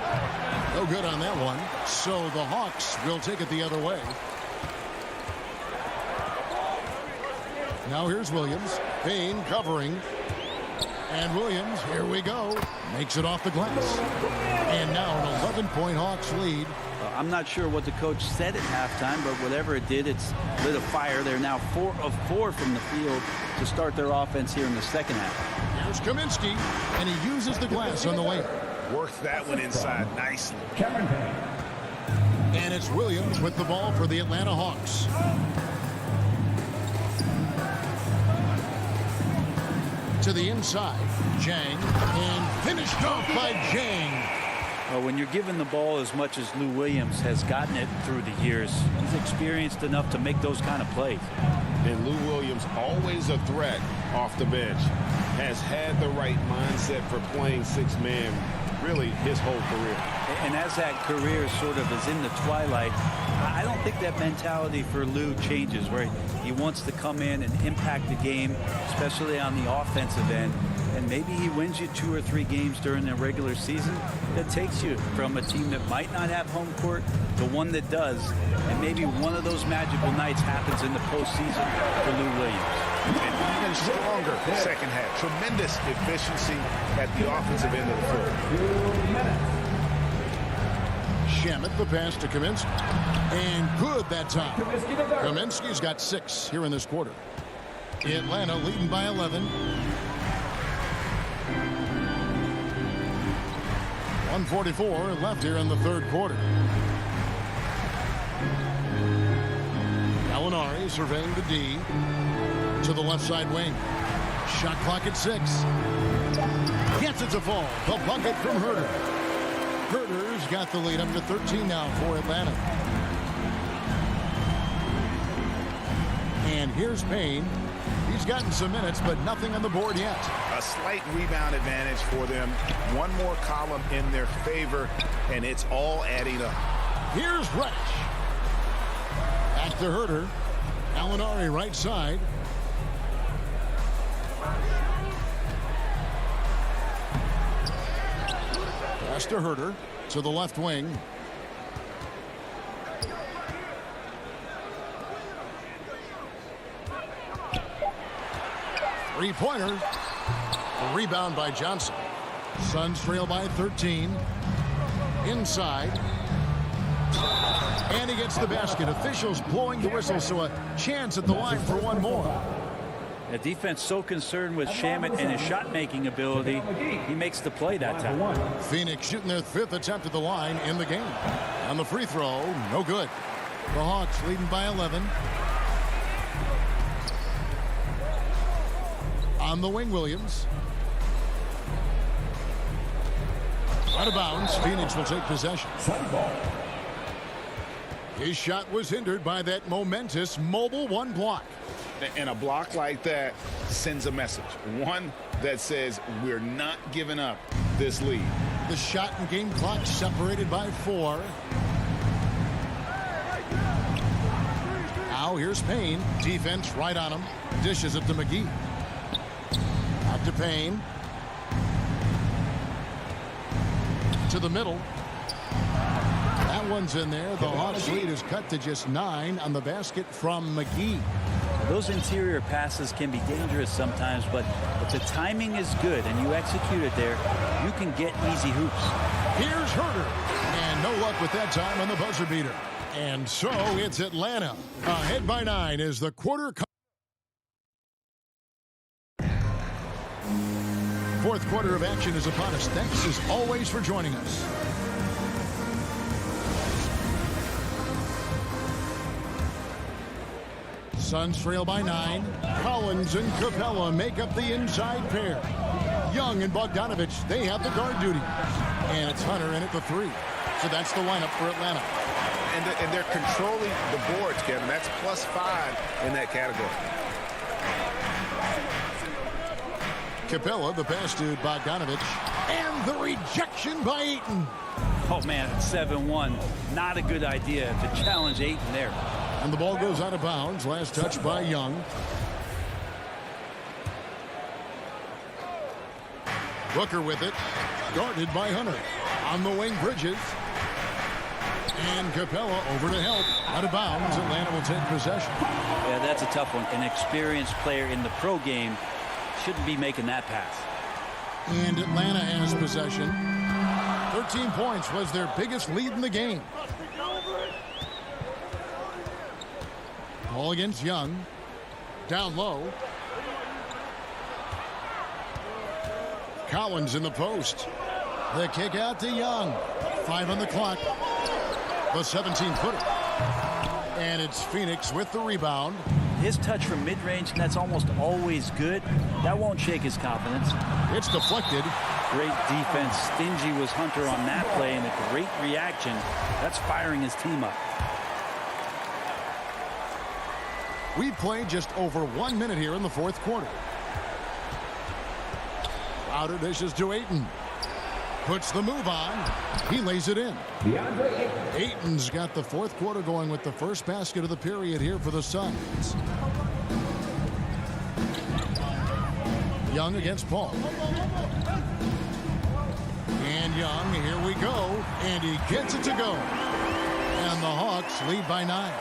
No good on that one. So the Hawks will take it the other way. Now here's Williams. Payne covering. And Williams, here we go, makes it off the glass. And now an 11-point Hawks lead. I'm not sure what the coach said at halftime, but whatever it did, it's lit a fire. They're now 4 of 4 from the field to start their offense here in the second half. Here's Kaminsky, and he uses the glass on the wing. Worked that one inside nicely. And it's Williams with the ball for the Atlanta Hawks. To the inside, Jang, and finished off by Jang. Well, when you're given the ball as much as Lou Williams has gotten it through the years, he's experienced enough to make those kind of plays. And Lou Williams, always a threat off the bench, has had the right mindset for playing six-man really his whole career. And as that career sort of is in the twilight, I don't think that mentality for Lou changes, where he wants to come in and impact the game, especially on the offensive end. And maybe he wins you 2 or 3 games during the regular season that takes you from a team that might not have home court to one that does. And maybe one of those magical nights happens in the postseason for Lou Williams. And even stronger second half. Tremendous efficiency at the offensive end of the floor. Shamet the pass to Kaminsky. And good that time. Kaminsky's got 6 here in this quarter. Atlanta leading by 11. 1:44 left here in the third quarter. Gallinari surveying the D to the left side wing. Shot clock at 6. Gets it to fall. The bucket from Herter. Herter's got the lead up to 13 now for Atlanta. And here's Payne. He's gotten some minutes, but nothing on the board yet. A slight rebound advantage for them. One more column in their favor, and it's all adding up. Here's Reddish. Back to Herter. Gallinari right side. Pass to Herter to the left wing. Three-pointer. A rebound by Johnson. Suns trail by 13. Inside. And he gets the basket. Officials blowing the whistle, so a chance at the line for one more. The defense so concerned with Shamet and his shot-making ability, he makes the play that time. Phoenix shooting their 5th attempt at the line in the game. On the free throw, no good. The Hawks leading by 11. On the wing, Williams. Out of bounds, Phoenix will take possession. His shot was hindered by that momentous mobile one block. And a block like that sends a message. One that says we're not giving up this lead. The shot and game clock separated by 4. Now here's Payne. Defense right on him. Dishes it to McGee. Out to Payne. To the middle. That one's in there. The Hawks lead is cut to just 9 on the basket from McGee. Those interior passes can be dangerous sometimes, but if the timing is good and you execute it there, you can get easy hoops. Here's Herter. And no luck with that time on the buzzer beater. And so it's Atlanta. Ahead by 9 as the quarter. Fourth quarter of action is upon us. Thanks as always for joining us. Suns trail by 9. Collins and Capella make up the inside pair. Young and Bogdanovich, they have the guard duty. And it's Hunter in at the 3. So that's the lineup for Atlanta. And they're controlling the boards, Kevin. That's +5 in that category. Capella, the pass to Bogdanovich. And the rejection by Ayton. Oh, man, it's 7-1. Not a good idea to challenge Ayton there. And the ball goes out of bounds. Last touch by Young. Booker with it. Guarded by Hunter. On the wing, Bridges. And Capella over to help. Out of bounds, Atlanta will take possession. Yeah, that's a tough one. An experienced player in the pro game shouldn't be making that pass. And Atlanta has possession. 13 points was their biggest lead in the game. Ball against Young. Down low. Collins in the post. The kick out to Young. 5 on the clock. The 17-footer. And it's Phoenix with the rebound. His touch from mid-range, and that's almost always good. That won't shake his confidence. It's deflected. Great defense. Stingy was Hunter on that play, and a great reaction. That's firing his team up. We played just over 1 minute here in the fourth quarter. Outer dishes to Ayton. Puts the move on. He lays it in. Ayton's got the fourth quarter going with the first basket of the period here for the Suns. Young against Paul. And Young, here we go. And he gets it to go. And the Hawks lead by 9.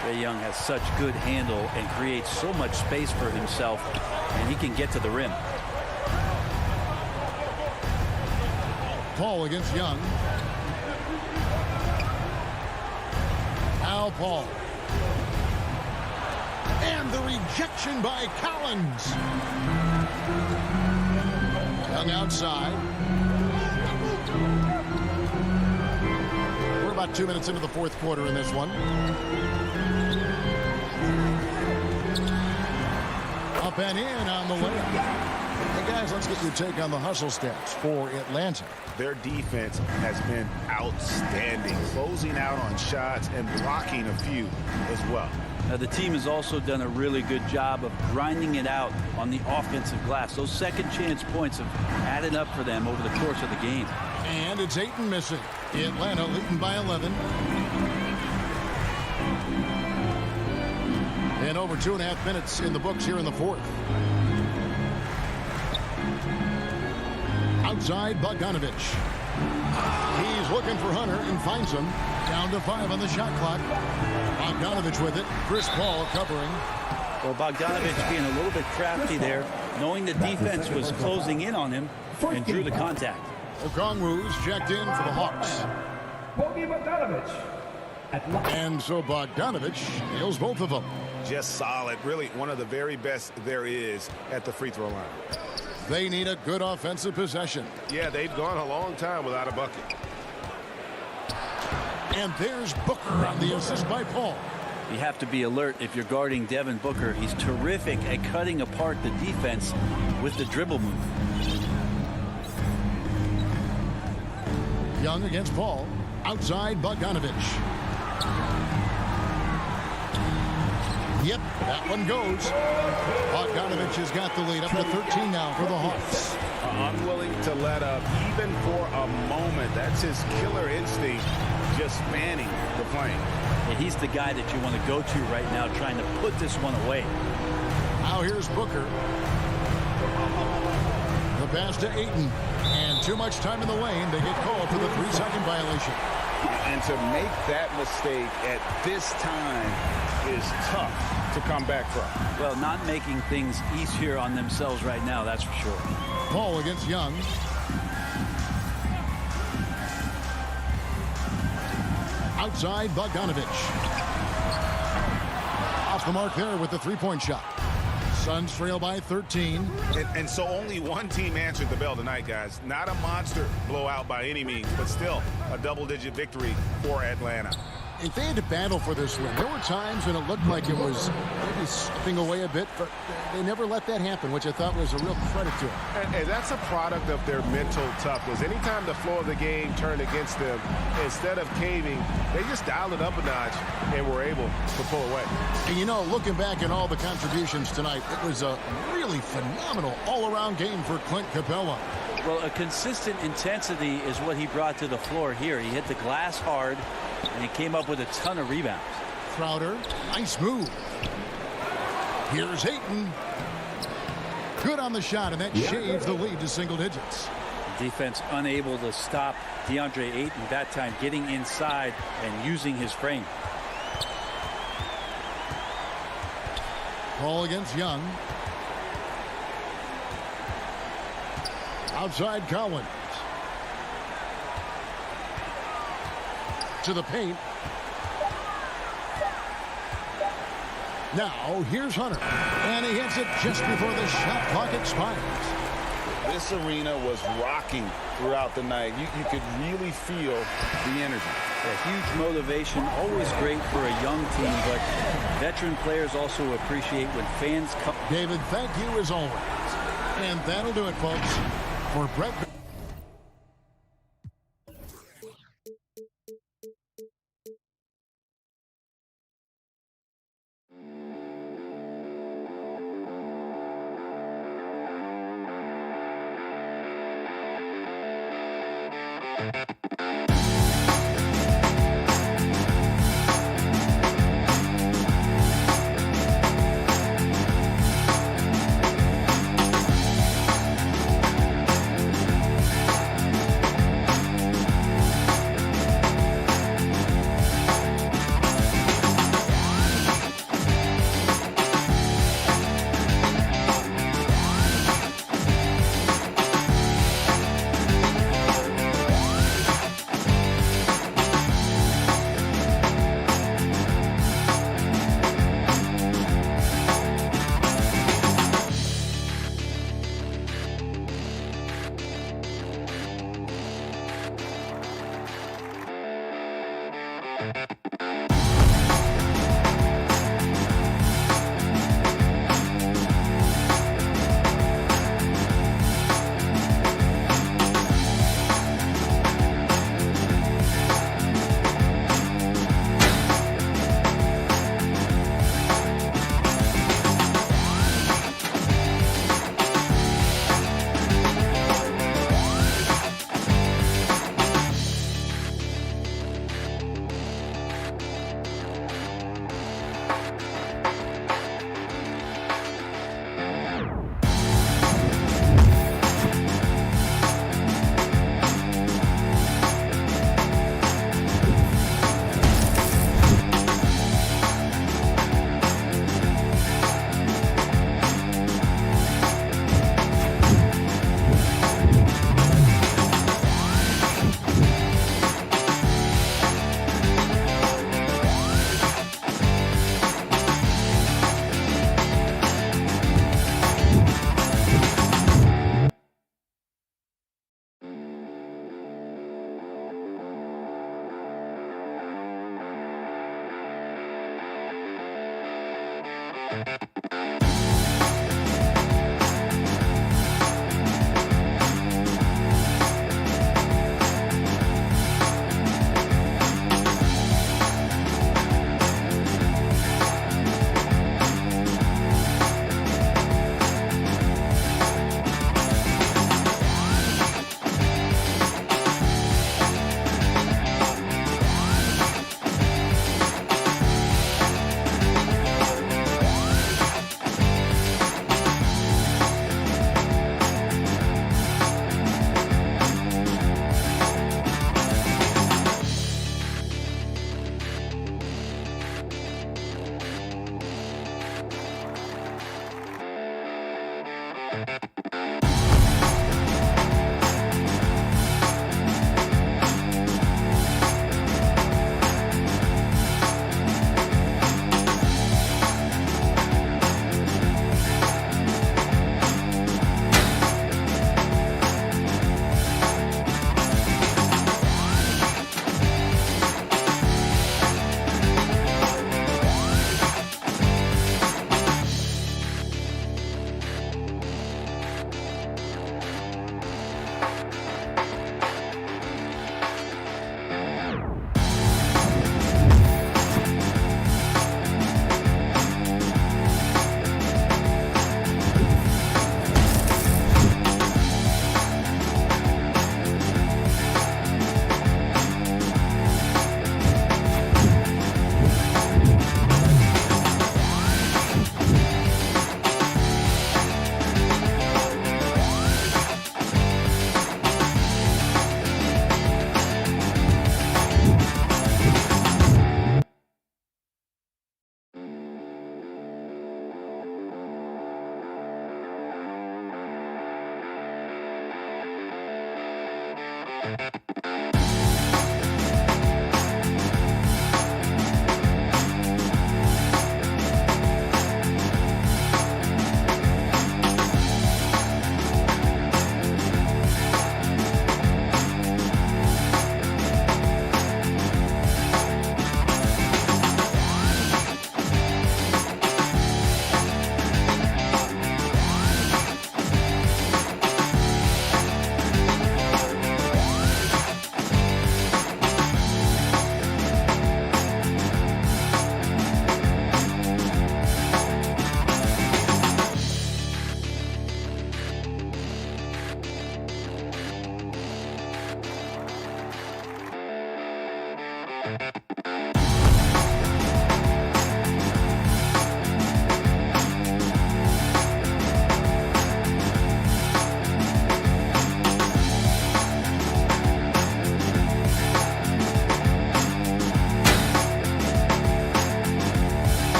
Trae Young has such good handle and creates so much space for himself, and he can get to the rim. Paul against Young. Now Paul. And the rejection by Collins. Young outside. We're about 2 minutes into the fourth quarter in this one. Up and in on the layup. Hey guys, let's get your take on the hustle stats for Atlanta. Their defense has been outstanding, closing out on shots and blocking a few as well. Now, the team has also done a really good job of grinding it out on the offensive glass. Those second chance points have added up for them over the course of the game. And it's Ayton missing. Atlanta leading by 11. And over 2.5 minutes in the books here in the fourth. Outside Bogdanovich. He's looking for Hunter and finds him. Down to 5 on the shot clock. Bogdanovich with it. Chris Paul covering. Well, Bogdanovich being a little bit crafty there, knowing the defense was closing in on him and drew the contact. Okongwu's checked in for the Hawks. And so Bogdanovich nails both of them. Just solid. Really one of the very best there is at the free throw line. They need a good offensive possession. Yeah, they've gone a long time without a bucket. And there's Booker on the assist by Paul. You have to be alert if you're guarding Devin Booker. He's terrific at cutting apart the defense with the dribble move. Young against Paul. Outside Bogdanovich. Yep, that one goes. Bogdanovich has got the lead up to 13 now for the Hawks. Unwilling to let up even for a moment. That's his killer instinct, just spanning the plane. And he's the guy that you want to go to right now, trying to put this one away. Now here's Booker. The pass to Ayton. And too much time in the lane. They get called for the 3-second violation. And to make that mistake at this time is tough to come back from. Well, not making things easier on themselves right now, that's for sure. Paul against Young. Outside Bogdanovich. Off the mark there with the three-point shot. Suns trail by 13. And so only one team answered the bell tonight, guys. Not a monster blowout by any means, but still a double-digit victory for Atlanta. If they had to battle for this win, there were times when it looked like it was maybe slipping away a bit, but they never let that happen, which I thought was a real credit to them. And that's a product of their mental toughness. Anytime the flow of the game turned against them, instead of caving, they just dialed it up a notch and were able to pull away. And you know, looking back at all the contributions tonight, it was a really phenomenal all-around game for Clint Capella. Well, a consistent intensity is what he brought to the floor here. He hit the glass hard, and he came up with a ton of rebounds. Crowder, nice move. Here's Ayton. Good on the shot, and that shaves the lead to single digits. Defense unable to stop DeAndre Ayton that time, getting inside and using his frame. Ball against Young. Outside Collins. To the paint. Now here's Hunter. And he hits it just before the shot clock expires. This arena was rocking throughout the night. You could really feel the energy. A huge motivation, always great for a young team, but veteran players also appreciate when fans come. David, thank you as always. And that'll do it, folks. For Brett.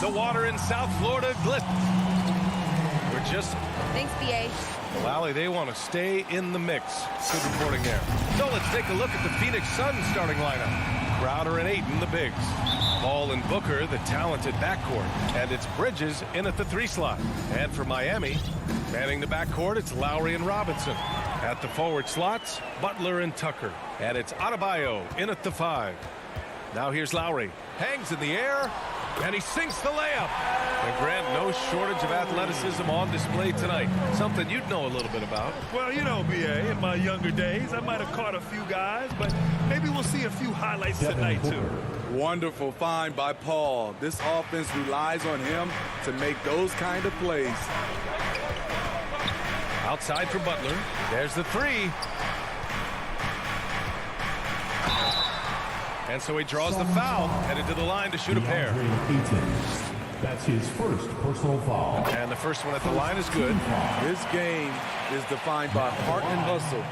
The water in South Florida glistens. We're just... Thanks, BA. Well, Allie, they want to stay in the mix. Good reporting there. So let's take a look at the Phoenix Suns starting lineup. Crowder and Ayton, the bigs. Ball and Booker, the talented backcourt. And it's Bridges in at the 3 slot. And for Miami, manning the backcourt, it's Lowry and Robinson. At the forward slots, Butler and Tucker. And it's Adebayo in at the 5. Now here's Lowry. Hangs in the air, and he sinks the layup. And Grant, no shortage of athleticism on display tonight. Something you'd know a little bit about. Well, you know, BA, in my younger days, I might have caught a few guys, but maybe we'll see a few highlights tonight, too. Wonderful find by Paul. This offense relies on him to make those kind of plays. Outside for Butler. There's the 3. And so he draws the foul, headed to the line to shoot a pair. That's his first personal foul. And the first one at the line is good. This game is defined by heart and hustle.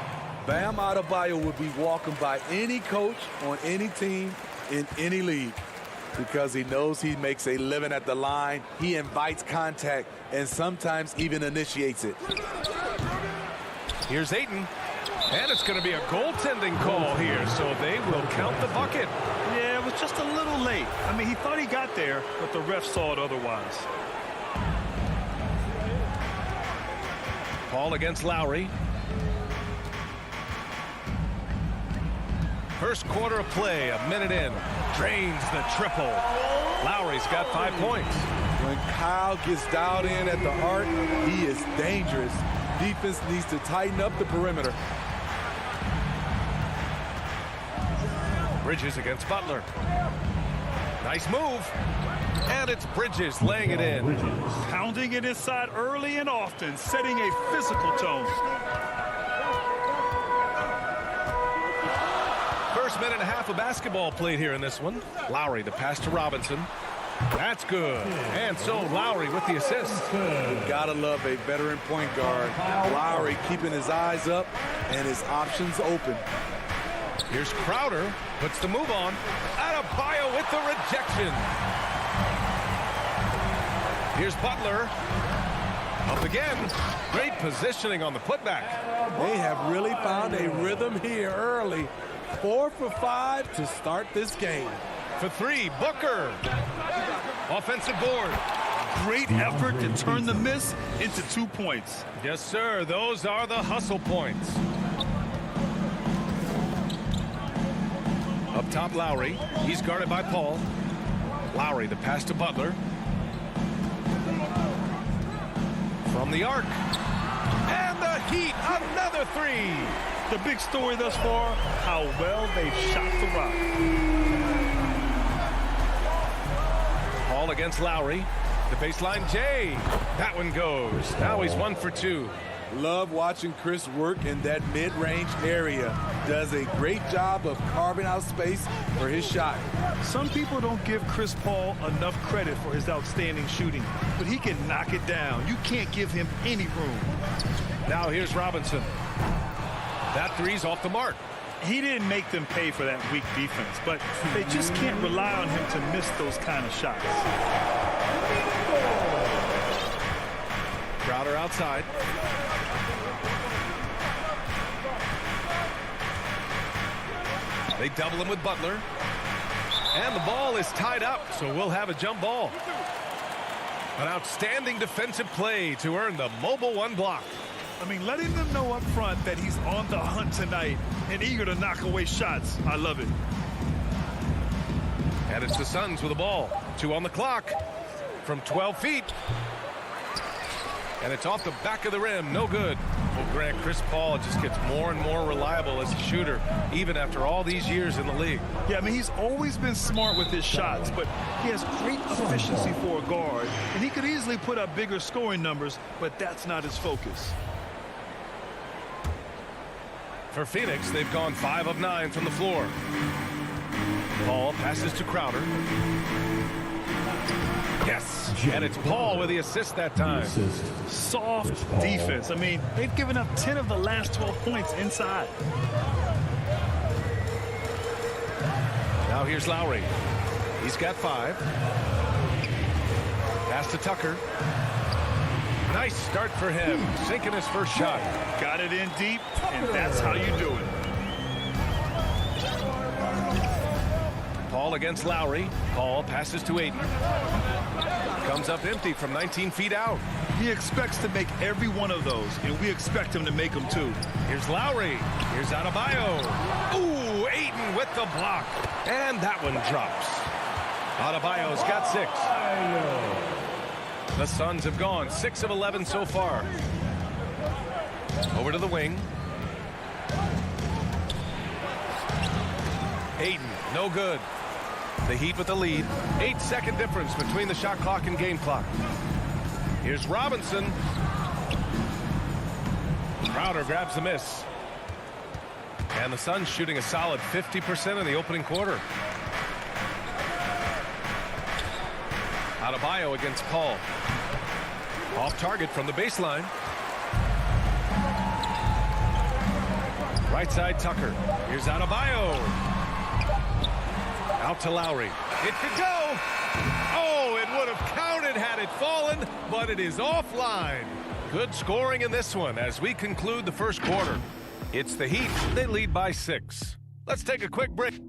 Bam Adebayo would be walking by any coach on any team in any league because he knows he makes a living at the line. He invites contact and sometimes even initiates it. Here's Ayton. And it's going to be a goaltending call here, so they will count the bucket. Yeah, it was just a little late. I mean, he thought he got there, but the ref saw it otherwise. Paul against Lowry. First quarter of play, a minute in. Drains the triple. Lowry's got 5 points. When Kyle gets dialed in at the arc, he is dangerous. Defense needs to tighten up the perimeter. Bridges against Butler. Nice move. And it's Bridges laying it in. Pounding it inside early and often, setting a physical tone. First minute and a half of basketball played here in this one. Lowry, the pass to Robinson. That's good. And so Lowry with the assist. You gotta love a veteran point guard. Lowry keeping his eyes up and his options open. Here's Crowder, puts the move on. Adebayo with the rejection. Here's Butler. Up again. Great positioning on the putback. They have really found a rhythm here early. 4 for 5 to start this game. For 3, Booker. Offensive board. Great effort to turn the miss into 2 points. Yes, sir. Those are the hustle points. Up top, Lowry. He's guarded by Paul. Lowry, the pass to Butler. From the arc. And the Heat, another 3. The big story thus far, how well they shot the rock. Paul against Lowry. The baseline, Jay. That one goes. Now he's 1 for 2. Love watching Chris work in that mid-range area. Does a great job of carving out space for his shot. Some people don't give Chris Paul enough credit for his outstanding shooting, but he can knock it down. You can't give him any room. Now here's Robinson. That 3's off the mark. He didn't make them pay for that weak defense, but they just can't rely on him to miss those kind of shots. Crowder outside. They double him with Butler. And the ball is tied up, so we'll have a jump ball. An outstanding defensive play to earn the mobile 1 block. I mean, letting them know up front that he's on the hunt tonight and eager to knock away shots. I love it. And it's the Suns with the ball. 2 on the clock from 12 feet. And it's off the back of the rim. No good. Well, Grant, Chris Paul just gets more and more reliable as a shooter, even after all these years in the league. Yeah, I mean, he's always been smart with his shots, but he has great efficiency for a guard, and he could easily put up bigger scoring numbers, but that's not his focus. For Phoenix, they've gone 5 of 9 from the floor. Paul passes to Crowder. Yes, and it's Paul with the assist that time. Soft defense. I mean, they've given up 10 of the last 12 points inside. Now here's Lowry. He's got 5. Pass to Tucker. Nice start for him. Sinking his first shot. Got it in deep, and that's how you do it. Paul against Lowry. Paul passes to Aiden. Comes up empty from 19 feet out. He expects to make every one of those, and we expect him to make them too. Here's Lowry. Here's Adebayo. Ooh, Aiden with the block. And that one drops. Adebayo's got 6. The Suns have gone 6 of 11 so far. Over to the wing. Aiden, no good. The Heat with the lead. 8-second difference between the shot clock and game clock. Here's Robinson. Crowder grabs the miss. And the Suns shooting a solid 50% in the opening quarter. Adebayo against Paul. Off target from the baseline. Right side Tucker. Here's Adebayo. Out to Lowry. It could go. Oh, it would have counted had it fallen, but it is offline. Good scoring in this one as we conclude the first quarter. It's the Heat. They lead by 6. Let's take a quick break.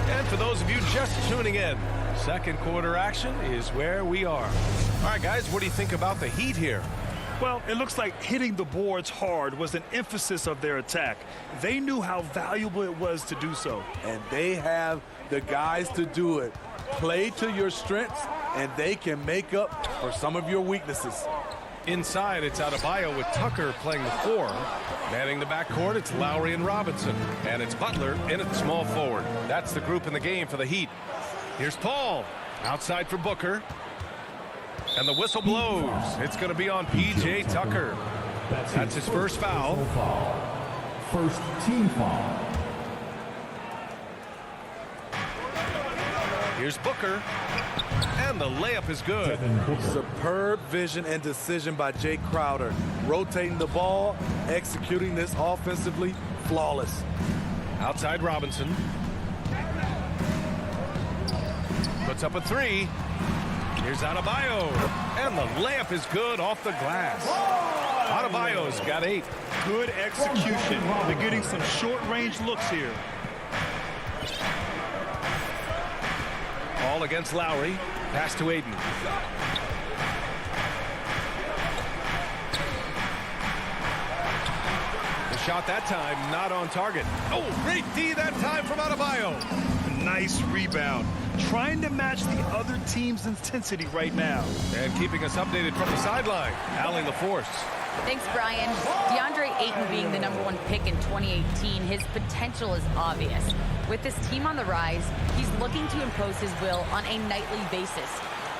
And for those of you just tuning in, second quarter action is where we are. All right, guys, what do you think about the Heat here? Well, it looks like hitting the boards hard was an emphasis of their attack. They knew how valuable it was to do so. And they have the guys to do it. Play to your strengths, and they can make up for some of your weaknesses. Inside, it's Adebayo with Tucker playing the 4. Manning the backcourt, it's Lowry and Robinson. And it's Butler in at small forward. That's the group in the game for the Heat. Here's Paul. Outside for Booker. And the whistle blows. It's going to be on P.J. Tucker. That's his first foul. First team foul. Here's Booker. And the layup is good. Superb vision and decision by Jay Crowder. Rotating the ball, executing this offensively, flawless. Outside Robinson. Puts up a 3. Here's Adebayo. And the layup is good off the glass. Adebayo's got 8. Good execution. They're getting some short-range looks here. Ball against Lowry. Pass to Aiden. The shot that time not on target. Oh, great D that time from Adebayo. Nice rebound. Trying to match the other team's intensity right now. And keeping us updated from the sideline, Allie LaForce. Thanks, Brian. DeAndre Ayton being the #1 pick in 2018, his potential is obvious. With this team on the rise, he's looking to impose his will on a nightly basis.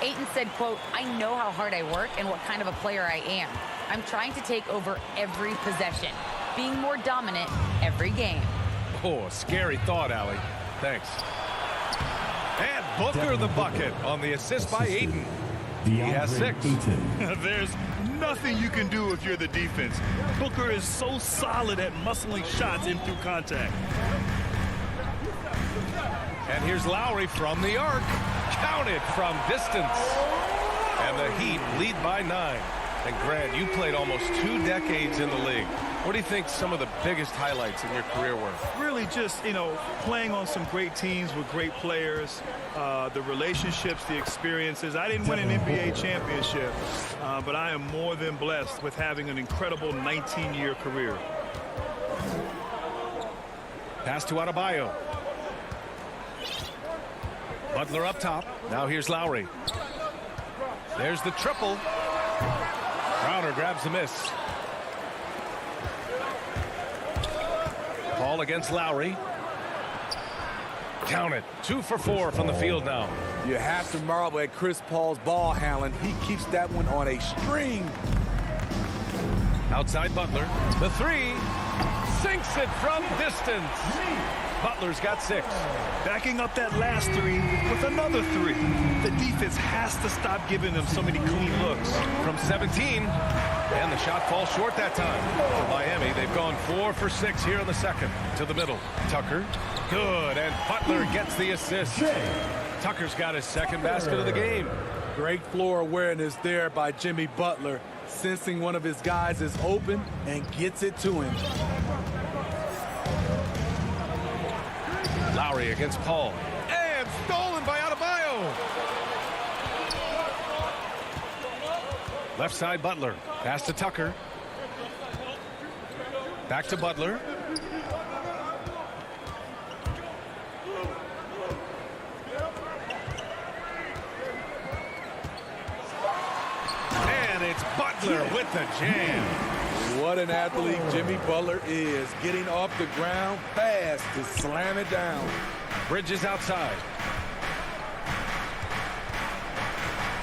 Ayton said, quote, "I know how hard I work and what kind of a player I am. I'm trying to take over every possession, being more dominant every game." Oh, a scary thought, Allie. Thanks. And Booker the bucket on the assist by Ayton. He has 6. There's nothing you can do if you're the defense. Booker is so solid at muscling shots in through contact. And here's Lowry from the arc. Counted from distance. And the Heat lead by 9. And Grant, you played almost 2 decades in the league. What do you think some of the biggest highlights in your career were? Really just, playing on some great teams with great players, the relationships, the experiences. I didn't win an NBA championship, but I am more than blessed with having an incredible 19-year career. Pass to Adebayo. Butler up top. Now here's Lowry. There's the triple. Crowder grabs the miss. Paul against Lowry. Count it. 2 for 4 from the field now. You have to marvel at Chris Paul's ball handling. He keeps that one on a string. Outside Butler. The 3. Sinks it from distance. Butler's got 6. Backing up that last 3 with another 3. The defense has to stop giving them so many clean looks. From 17. And the shot falls short that time. For Miami, they've gone 4 for 6 here in the second. To the middle. Tucker. Good. And Butler gets the assist. Tucker's got his second basket of the game. Great floor awareness there by Jimmy Butler. Sensing one of his guys is open and gets it to him. Lowry against Paul. And stolen by Adebayo. Left side Butler. Pass to Tucker. Back to Butler. And it's Butler with the jam. What an athlete Jimmy Butler is. Getting off the ground fast to slam it down. Bridges outside.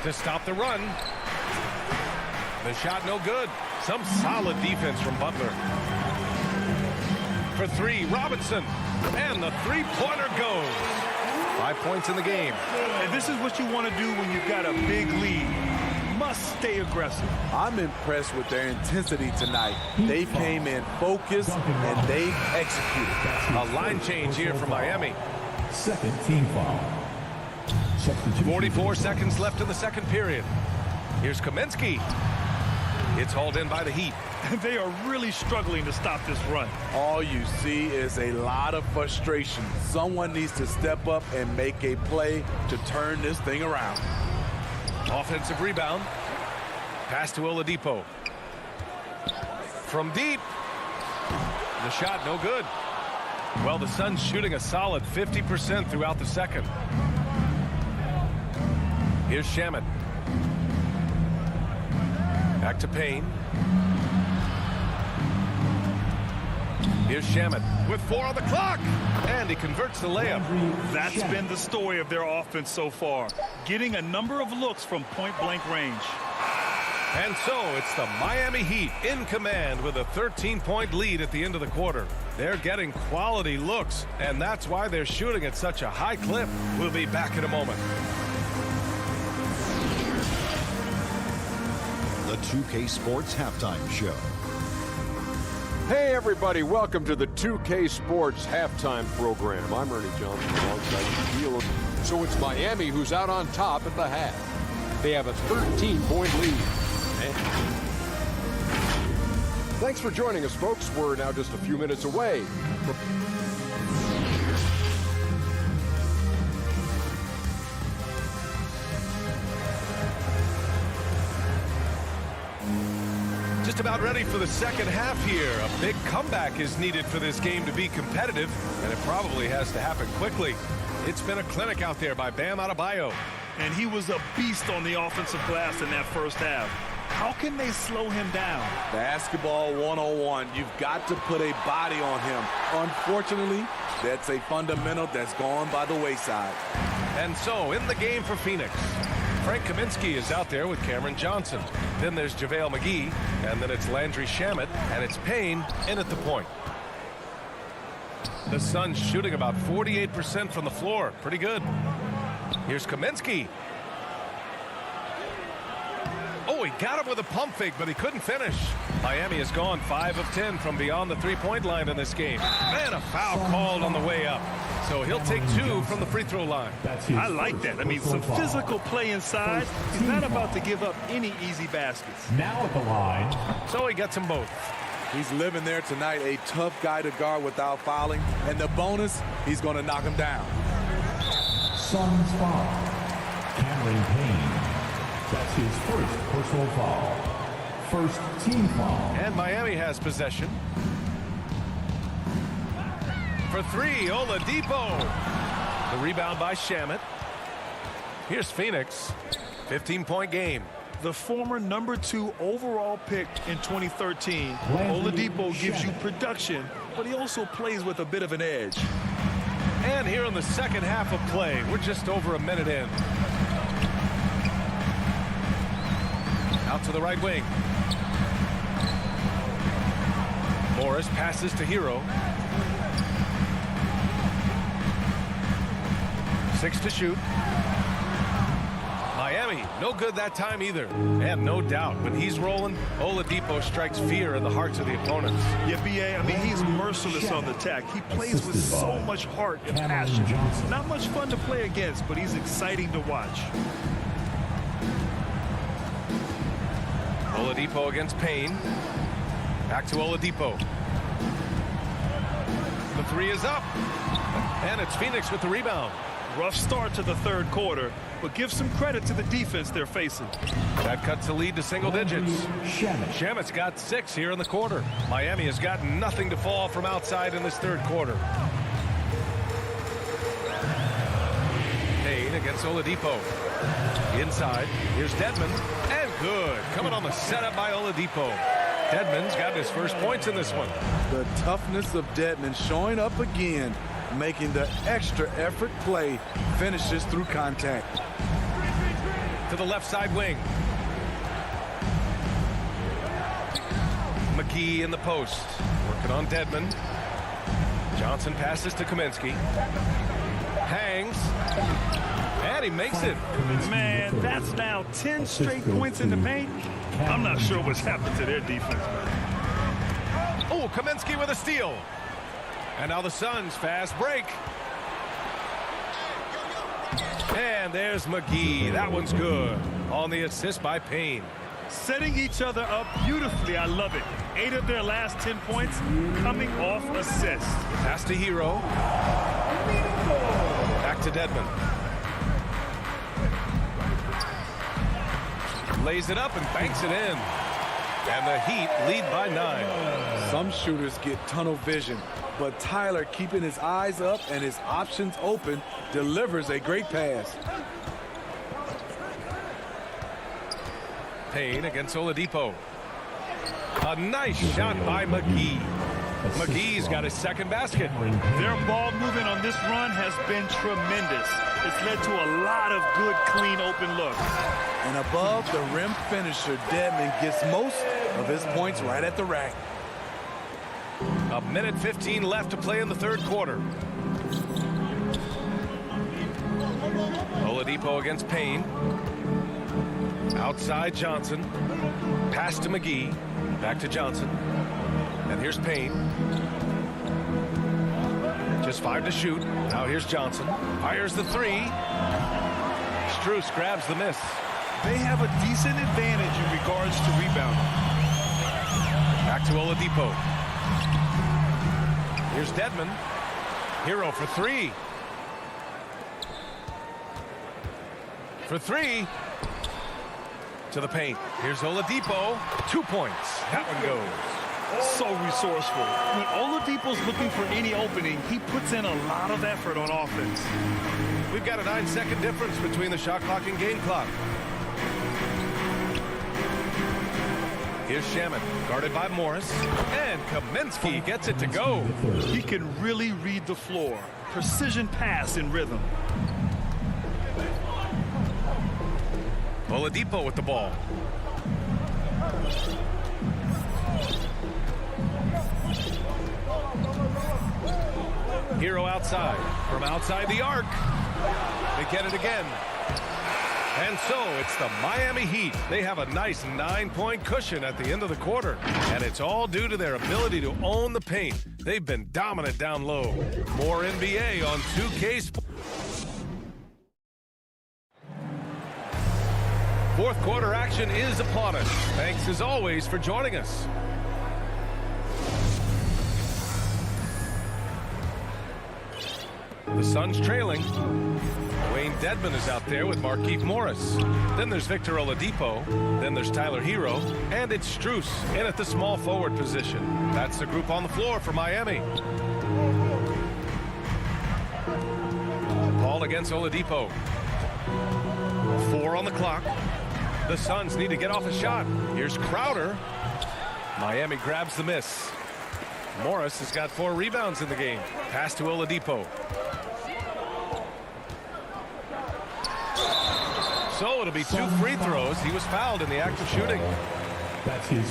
To stop the run. The shot no good. Some solid defense from Butler. For 3, Robinson. And the 3-pointer goes. 5 points in the game. And this is what you want to do when you've got a big lead. Must stay aggressive. I'm impressed with their intensity tonight. They came in focused and they executed. A line change here for Miami. Second team foul. 44 seconds left in the second period. Here's Kaminsky. It's hauled in by the Heat. They are really struggling to stop this run. All you see is a lot of frustration. Someone needs to step up and make a play to turn this thing around. Offensive rebound. Pass to Oladipo. From deep. The shot no good. Well, the Suns shooting a solid 50% throughout the second. Here's Shamet. Back to Payne. Here's Shamet with 4 on the clock. And he converts the layup. That's been the story of their offense so far. Getting a number of looks from point-blank range. And so it's the Miami Heat in command with a 13-point lead at the end of the quarter. They're getting quality looks, and that's why they're shooting at such a high clip. We'll be back in a moment. The 2K Sports Halftime Show. Hey, everybody. Welcome to the 2K Sports Halftime Program. I'm Ernie Johnson alongside Shaquille. So it's Miami who's out on top at the half. They have a 13-point lead. Thanks for joining us, folks. We're now just a few minutes away. Just about ready for the second half here. A big comeback is needed for this game to be competitive, and it probably has to happen quickly. It's been a clinic out there by Bam Adebayo. And he was a beast on the offensive glass in that first half. How can they slow him down? Basketball 101. You've got to put a body on him. Unfortunately, that's a fundamental that's gone by the wayside. And so in the game for Phoenix, Frank Kaminsky is out there with Cameron Johnson. Then there's JaVale McGee, and then it's Landry Shamet, and it's Payne in at the point. The Suns shooting about 48% from the floor. Pretty good. Here's Kaminsky. Oh, he got him with a pump fake, but he couldn't finish. Miami has gone 5 of 10 from beyond the three-point line in this game. And a foul called on the way up. So he'll take 2 from the free throw line. I like that. I mean, some physical play inside. He's not about to give up any easy baskets. Now at the line. So he gets them both. He's living there tonight, a tough guy to guard without fouling. And the bonus, he's going to knock him down. Suns foul. Cameron Payne. That's his first personal foul. First team foul. And Miami has possession. For 3, Oladipo. The rebound by Shamet. Here's Phoenix. 15-point game. The former number 2 overall pick in 2013, Oladipo gives you production, but he also plays with a bit of an edge. And here in the second half of play, we're just over a minute in. Out to the right wing. Morris passes to Hero. 6 to shoot. Miami, no good that time either. And no doubt, when he's rolling, Oladipo strikes fear in the hearts of the opponents. Yeah, B.A., I mean, he's merciless on the attack. He plays with so much heart and passion. Not much fun to play against, but he's exciting to watch. Oladipo against Payne. Back to Oladipo. The 3 is up. And it's Phoenix with the rebound. Rough start to the third quarter, but give some credit to the defense they're facing. That cuts the lead to single digits. Shamet's got 6 here in the quarter. Miami has got nothing to fall from outside in this third quarter. Payne against Oladipo. Inside, here's Dedmon. And good. Coming on the setup by Oladipo. Dedmon's got his first points in this one. The toughness of Dedmon showing up again, making the extra effort play, finishes through contact. To the left side wing. McGee in the post. Working on Dedmon. Johnson passes to Kaminsky. Hangs. And he makes it. Man, that's now 10 straight points in the paint. I'm not sure what's happened to their defense, man. Oh, Kaminsky with a steal. And now the Suns fast break. And there's McGee. That one's good. On the assist by Payne. Setting each other up beautifully. I love it. 8 of their last 10 points coming off assists. Pass to Hero. Back to Dedmon. Lays it up and banks it in. And the Heat lead by 9. Some shooters get tunnel vision, but Tyler, keeping his eyes up and his options open, delivers a great pass. Payne against Oladipo. A nice shot by McGee. McGee's got his second basket. Their ball movement on this run has been tremendous. It's led to a lot of good, clean, open looks. And above the rim finisher, Dedmon gets most of his points right at the rack. A minute 15 left to play in the third quarter. Oladipo against Payne. Outside Johnson. Pass to McGee. Back to Johnson. And here's Payne. Just 5 to shoot. Now here's Johnson. Fires the 3. Strus grabs the miss. They have a decent advantage in regards to rebounding. Back to Oladipo. Here's Dedmon. Hero for 3. For 3. To the paint. Here's Oladipo. 2 points. That one goes. So resourceful. When Oladipo's looking for any opening, he puts in a lot of effort on offense. We've got a 9-second difference between the shot clock and game clock. Here's Shaman, guarded by Morris. And Kaminsky gets it to go. He can really read the floor. Precision pass in rhythm. Oladipo with the ball. Hero outside. From outside the arc. They get it again. And so it's the Miami Heat. They have a nice 9-point cushion at the end of the quarter. And it's all due to their ability to own the paint. They've been dominant down low. More NBA on 2K Sports. Fourth quarter action is upon us. Thanks as always for joining us. The Suns trailing. Wayne Dedmon is out there with Markieff Morris. Then there's Victor Oladipo. Then there's Tyler Hero. And it's Strus in at the small forward position. That's the group on the floor for Miami. Paul against Oladipo. 4 on the clock. The Suns need to get off a shot. Here's Crowder. Miami grabs the miss. Morris has got 4 rebounds in the game. Pass to Oladipo. So it'll be 2 free throws. He was fouled in the act of shooting.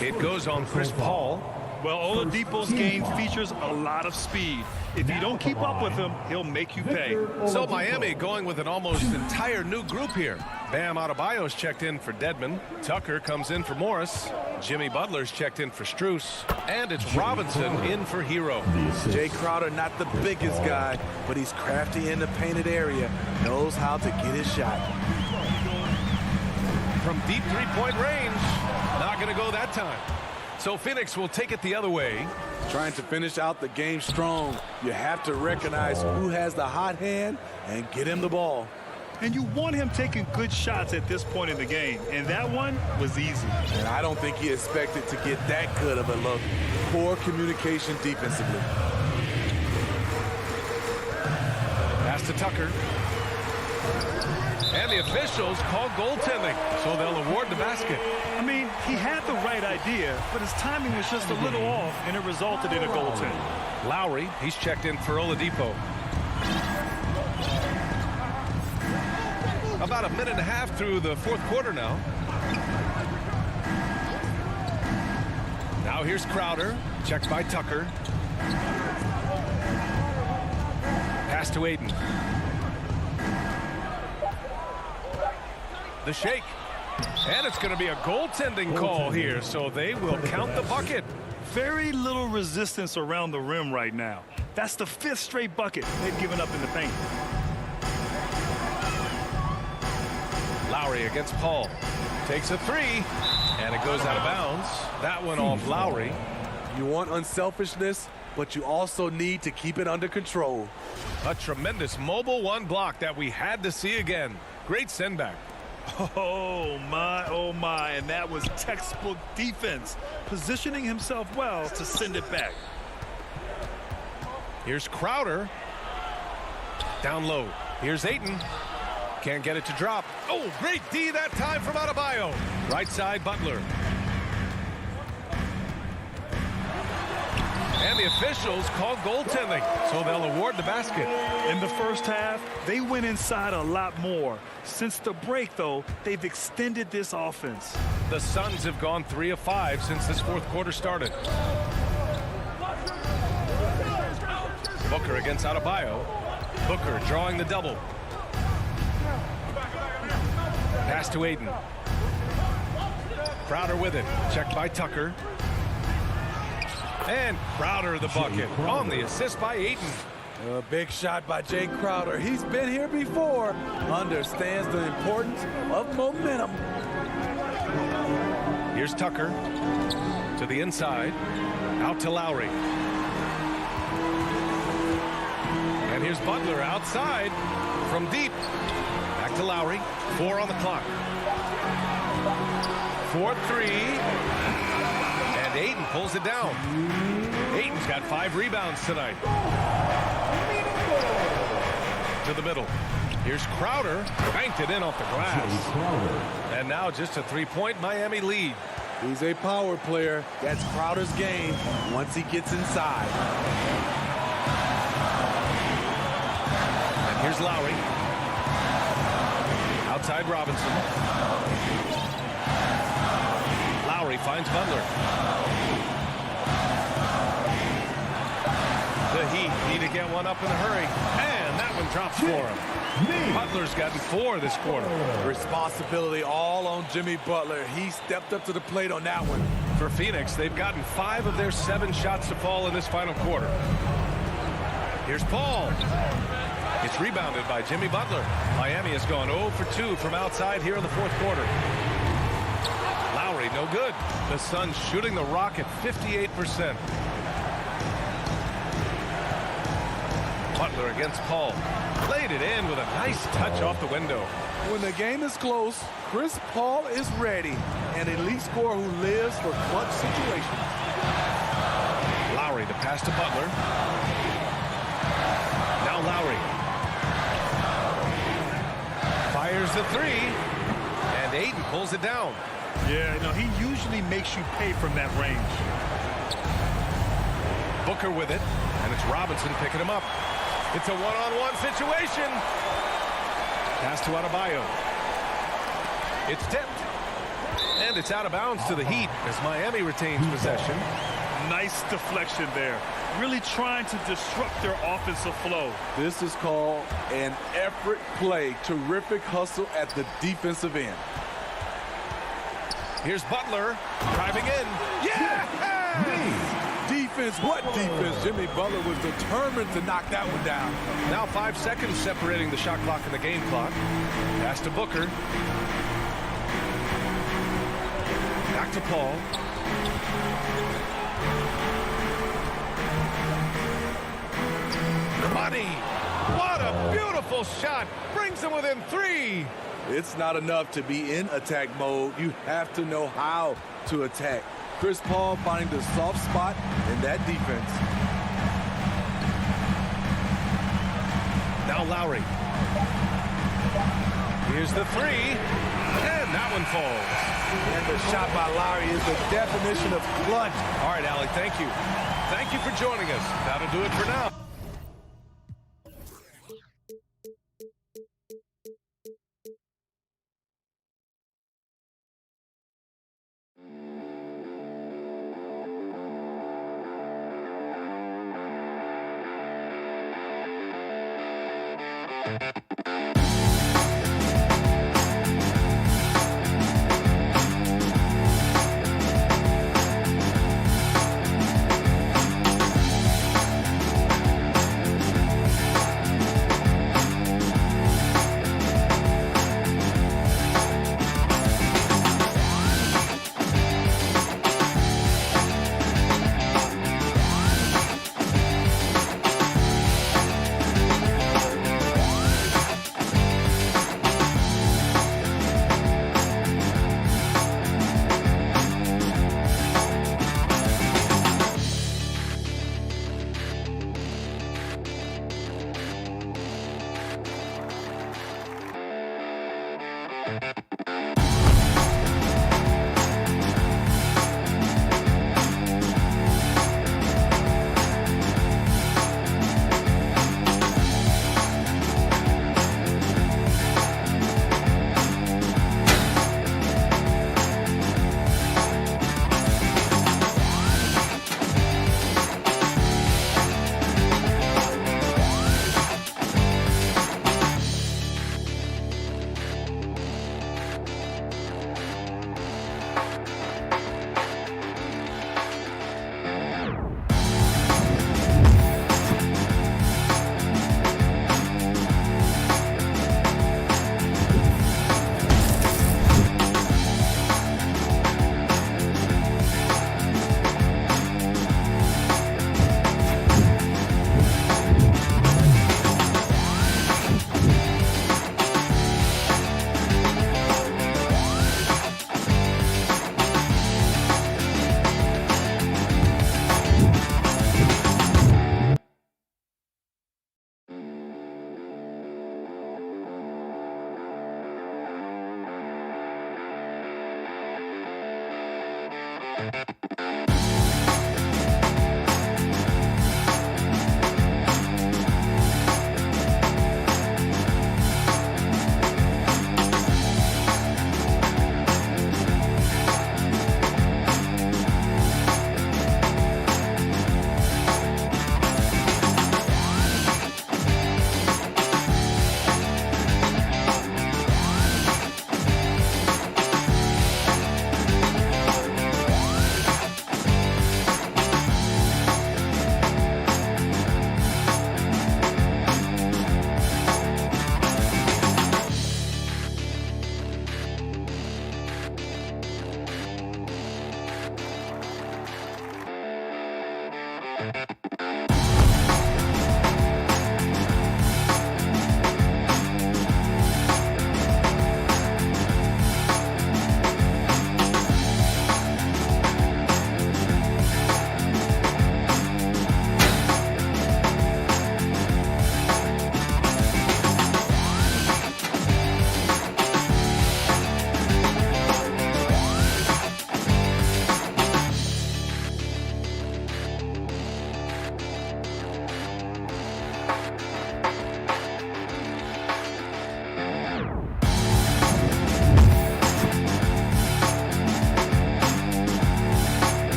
It goes on Chris Paul. Well, Oladipo's game features a lot of speed. If you don't keep up with him, he'll make you pay. So Miami going with an almost entire new group here. Bam Adebayo's checked in for Dedmon. Tucker comes in for Morris. Jimmy Butler's checked in for Strus. And it's Robinson in for Hero. Jay Crowder, not the biggest guy, but he's crafty in the painted area. Knows how to get his shot. From deep three-point range. Not going to go that time. So Phoenix will take it the other way. Trying to finish out the game strong. You have to recognize who has the hot hand and get him the ball. And you want him taking good shots at this point in the game. And that one was easy. And I don't think he expected to get that good of a look. Poor communication defensively. Pass to Tucker. And the officials call goaltending, so they'll award the basket. I mean, he had the right idea, but his timing was just a little off, and it resulted in a goaltend. Lowry, he's checked in for Oladipo. About a minute and a half through the fourth quarter now. Now here's Crowder, checked by Tucker. Pass to Aiden. The shake. And it's going to be a goaltending call here, so they will count the bucket. Very little resistance around the rim right now. That's the 5th straight bucket they've given up in the paint. Lowry against Paul. Takes a 3. And it goes out of bounds. That one off Lowry. You want unselfishness, but you also need to keep it under control. A tremendous mobile one block that we had to see again. Great send back. Oh my, and that was textbook defense, positioning himself well to send it back. Here's Crowder. Down low. Here's Ayton. Can't get it to drop. Oh, great D that time from Adebayo. Right side, Butler. And the officials call goaltending, so they'll award the basket. In the first half, they went inside a lot more. Since the break, though, they've extended this offense. The Suns have gone 3 of 5 since this fourth quarter started. Booker against Adebayo. Booker drawing the double. Pass to Ayton. Crowder with it. Checked by Tucker. And Crowder the bucket on the assist by Ayton. A big shot by Jay Crowder. He's been here before. Understands the importance of momentum. Here's Tucker to the inside. Out to Lowry. And here's Butler outside from deep. Back to Lowry. 4 on the clock. 4-3. And Ayton pulls it down. Ayton's got 5 rebounds tonight. To the middle. Here's Crowder. Banked it in off the glass. And now just a 3-point Miami lead. He's a power player. That's Crowder's game once he gets inside. And here's Lowry. Outside Robinson. Lowry finds Butler. The Heat need to get one up in a hurry. And that one drops for him. Butler's gotten 4 this quarter. Responsibility all on Jimmy Butler. He stepped up to the plate on that one. For Phoenix, they've gotten 5 of their 7 shots to fall in this final quarter. Here's Paul. It's rebounded by Jimmy Butler. Miami has gone 0 for 2 from outside here in the fourth quarter. Lowry, no good. The Suns shooting the rock at 58%. Butler against Paul. Laid it in with a nice touch off the window. When the game is close, Chris Paul is ready. An elite scorer who lives for clutch situations. Lowry to pass to Butler. Now Lowry. Fires the 3. And Ayton pulls it down. Yeah, no, he usually makes you pay from that range. Booker with it. And it's Robinson picking him up. It's a one-on-one situation. Pass to Adebayo. It's tipped. And it's out of bounds to the Heat as Miami retains possession. Nice deflection there. Really trying to disrupt their offensive flow. This is called an effort play. Terrific hustle at the defensive end. Here's Butler driving in. Yeah! Defense, what defense? Jimmy Butler was determined to knock that one down. Now 5 seconds separating the shot clock and the game clock. Pass to Booker. Back to Paul. Money! What a beautiful shot! Brings him within 3. It's not enough to be in attack mode. You have to know how to attack. Chris Paul finding the soft spot in that defense. Now Lowry. Here's the 3. And that one falls. And the shot by Lowry is the definition of clutch. All right, Allie, thank you. Thank you for joining us. That'll do it for now.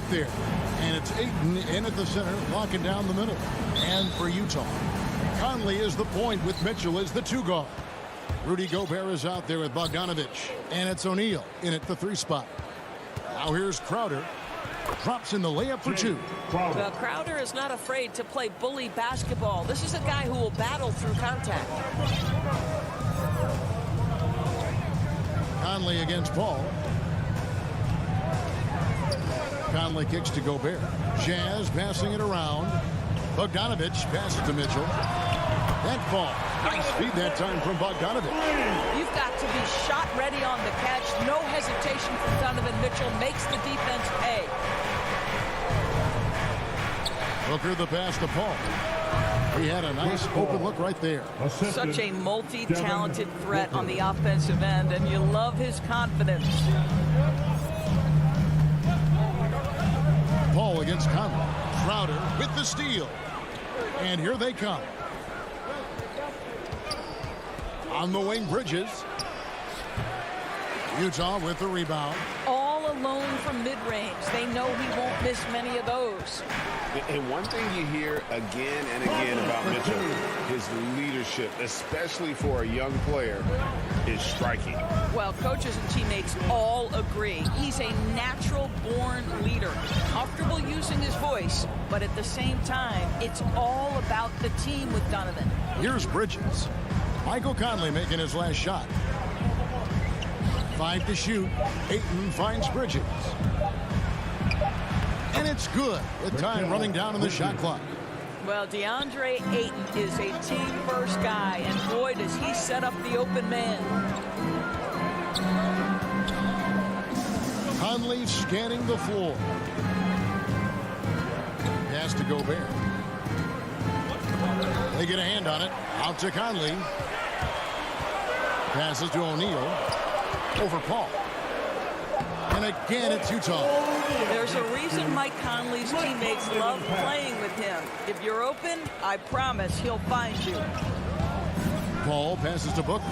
There. And it's Ayton in at the center, locking down the middle. And for Utah, Conley is the point with Mitchell as the 2 guard. Rudy Gobert is out there with Bogdanovich. And it's O'Neal in at the 3 spot. Now here's Crowder. Drops in the layup for 2. Well, Crowder is not afraid to play bully basketball. This is a guy who will battle through contact. Conley against Paul. Conley kicks to Gobert. Jazz passing it around. Bogdanovich passes to Mitchell. That ball. Nice feed that time from Bogdanovich. You've got to be shot ready on the catch. No hesitation from Donovan Mitchell. Makes the defense pay. Booker the pass to Paul. He had a nice open look right there. Such a multi-talented threat on the offensive end, and you love his confidence. Paul against Conley. Crowder with the steal. And here they come. On the wing, Bridges. Utah with the rebound. All alone from mid-range. They know he won't miss many of those. And one thing you hear again and again about Mitchell, his leadership, especially for a young player, is striking. Well, coaches and teammates all agree. He's a natural-born leader, comfortable using his voice, but at the same time, it's all about the team with Donovan. Here's Bridges. Michael Conley making his last shot. 5 to shoot. Ayton finds Bridges. And it's good with time running down on the shot clock. Well, DeAndre Ayton is a team-first guy, and boy, does he set up the open man. Conley scanning the floor. Pass to Gobert. They get a hand on it. Out to Conley. Passes to O'Neal. Over Paul. And again, it's Utah. There's a reason Mike Conley's teammates love playing with him. If you're open, I promise he'll find you. Paul passes to Booker.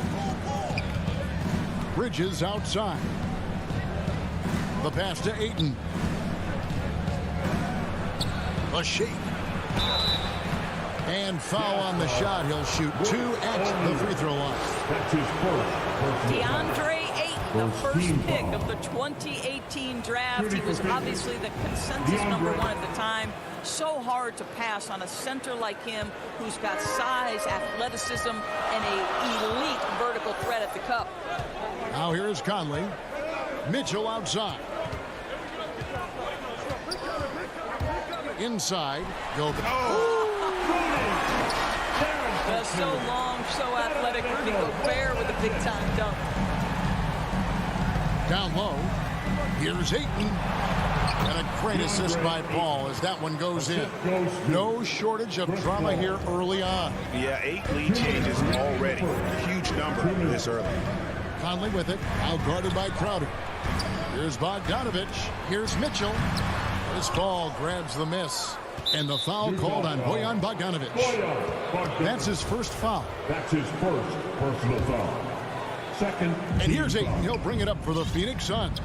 Bridges outside. The pass to Ayton. A shake. And foul on the shot. He'll shoot 2 at the free throw line. DeAndre Ayton, the first pick of the 2018 draft. He was obviously the consensus #1 at the time. So hard to pass on a center like him who's got size, athleticism, and an elite vertical threat at the cup. Now here's Conley. Mitchell outside. Inside. So long, so athletic. Rudy Gobert with a big-time dunk. Down low. Here's Ayton. And a great assist by Paul as that one goes in. No shortage of drama here early on. Yeah, 8 lead changes already. Huge number this early. Conley with it. Out guarded by Crowder. Here's Bogdanovich. Here's Mitchell. Chris Paul grabs the miss. And the foul called on Bojan Bogdanovic. That's his first foul. That's his first personal foul. Second. And here's Ayton. He'll bring it up for the Phoenix Suns.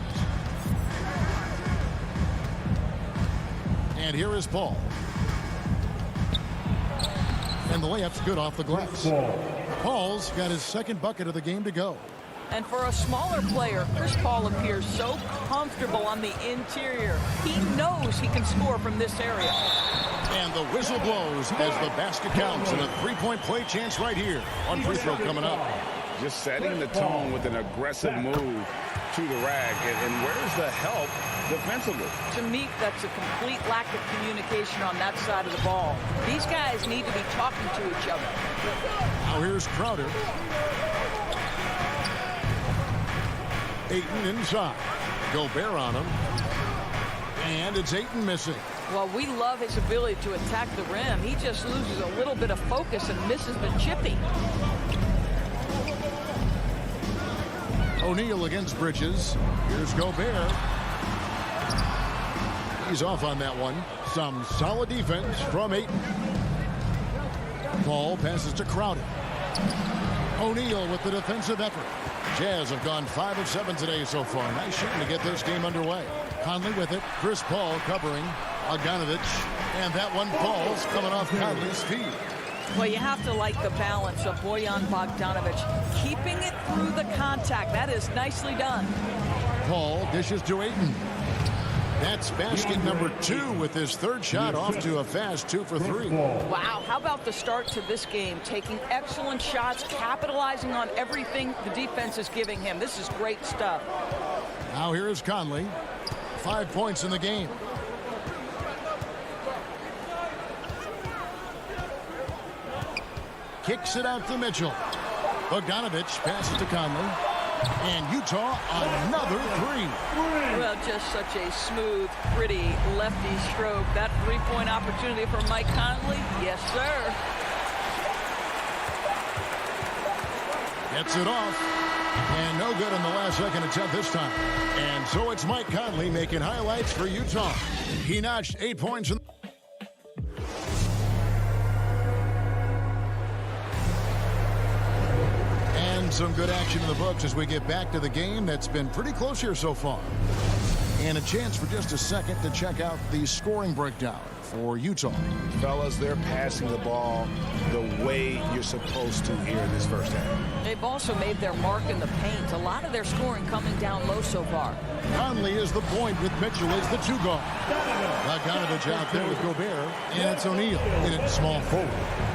And here is Paul. And the layup's good off the glass. Paul's got his second bucket of the game to go. And for a smaller player, Chris Paul appears so comfortable on the interior. He knows he can score from this area. And the whistle blows as the basket counts, and a three-point play chance right here. One free throw coming up. Just setting the tone with an aggressive move to the rack. And where's the help defensively? To me, that's a complete lack of communication on that side of the ball. These guys need to be talking to each other. Now here's Crowder. Ayton inside. Gobert on him. And it's Ayton missing. Well, we love his ability to attack the rim. He just loses a little bit of focus and misses the chippy. O'Neal against Bridges. Here's Gobert. He's off on that one. Some solid defense from Ayton. Paul passes to Crowder. O'Neal with the defensive effort. Jazz have gone 5 of 7 today so far. Nice shooting to get this game underway. Conley with it. Chris Paul covering Bogdanovic. And that one falls coming off Conley's feet. Well, you have to like the balance of Bojan Bogdanovic. Keeping it through the contact. That is nicely done. Paul dishes to Ayton. That's basket number 2 with his third shot off to a fast 2 for 3. Wow, how about the start to this game? Taking excellent shots, capitalizing on everything the defense is giving him. This is great stuff. Now here is Conley. 5 points in the game. Kicks it out to Mitchell. Bogdanovic passes to Conley. And Utah another 3. Well, just such a smooth, pretty lefty stroke. That three-point opportunity for Mike Conley. Yes, sir. Gets it off. And no good on the last second attempt this time. And so it's Mike Conley making highlights for Utah. He notched 8 points in some good action in the books as we get back to the game that's been pretty close here so far. And a chance for just a second to check out the scoring breakdown for Utah. Fellas, they're passing the ball the way you're supposed to here in this first half. They've also made their mark in the paint. A lot of their scoring coming down low so far. Conley is the point with Mitchell as the 2 guard. Bogdanovic out there with Gobert, and it's O'Neal in it small forward.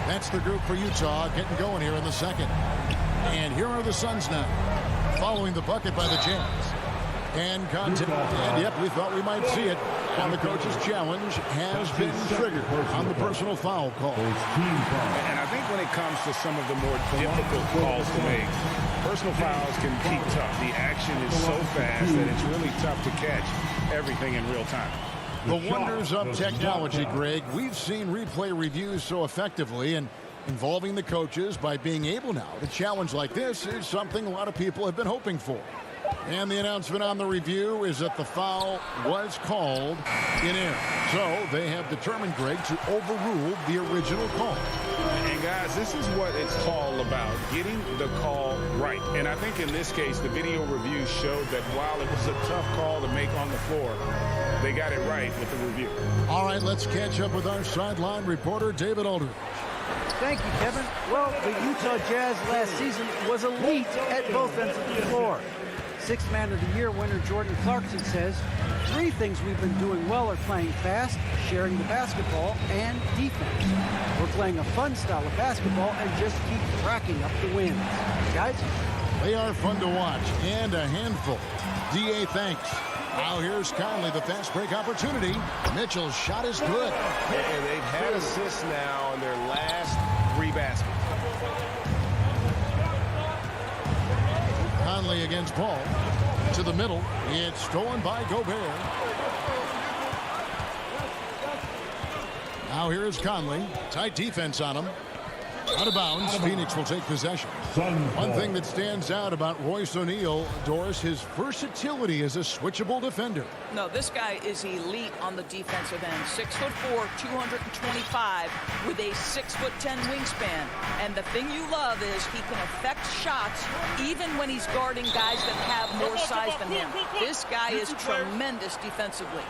That's the group for Utah getting going here in the second. And here are the Suns now, following the bucket by the Jazz. And contact. And yep, we thought we might see it. And the coach's challenge has been triggered on the personal foul call. And I think when it comes to some of the more difficult calls to make, personal fouls can be tough. The action is so fast that it's really tough to catch everything in real time. The wonders of technology, Greg. We've seen replay reviews so effectively, and involving the coaches by being able now to challenge like this is something a lot of people have been hoping for. And the announcement on the review is that the foul was called in air. So they have determined, Greg, to overrule the original call. And guys, this is what it's all about, getting the call right. And I think in this case, the video review showed that while it was a tough call to make on the floor, they got it right with the review. All right, let's catch up with our sideline reporter, David Aldridge. Thank you, Kevin. Well, the Utah Jazz last season was elite at both ends of the floor. Sixth Man of the Year winner Jordan Clarkson says, 3 things we've been doing well are playing fast, sharing the basketball, and defense. We're playing a fun style of basketball and just keep racking up the wins. Guys? They are fun to watch and a handful. D.A. thanks. Now here's Conley, the fast break opportunity. Mitchell's shot is good. And they've had assists now on their last 3 baskets. Conley against Paul. To the middle. It's stolen by Gobert. Now here is Conley. Tight defense on him. Out of bounds, Phoenix will take possession. One thing that stands out about Royce O'Neal, Doris, his versatility as a switchable defender. No, this guy is elite on the defensive end. 6'4", 225, with a 6'10" wingspan. And the thing you love is he can affect shots even when he's guarding guys that have more size than him. This guy is tremendous defensively.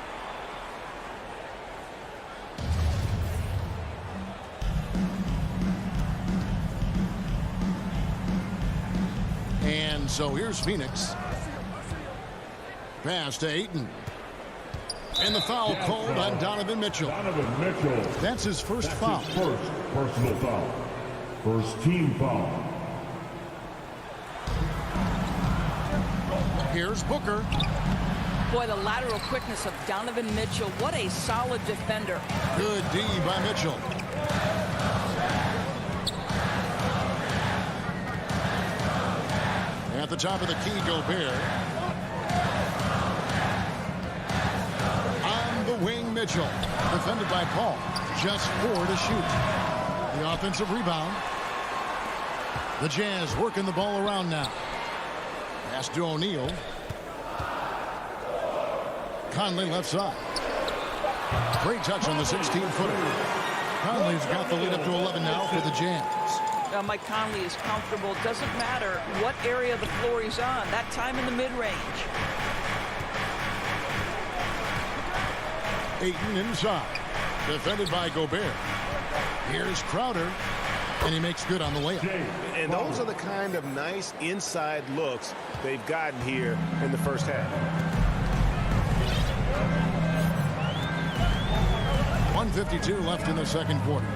And so here's Phoenix. Pass to Ayton. And the foul called on Donovan Mitchell. That's his first foul. First personal foul. First team foul. Here's Booker. Boy, the lateral quickness of Donovan Mitchell. What a solid defender. Good D by Mitchell. At the top of the key, Gobert. On the wing, Mitchell. Defended by Paul. Just 4 to shoot. The offensive rebound. The Jazz working the ball around now. Pass to O'Neal. Conley left side. Great touch on the 16-footer. Conley's got the lead up to 11 now for the Jazz. Mike Conley is comfortable. Doesn't matter what area of the floor he's on. That time in the mid-range. Ayton inside. Defended by Gobert. Here's Crowder. And he makes good on the layup. And those are the kind of nice inside looks they've gotten here in the first half. 1:52 left in the second quarter.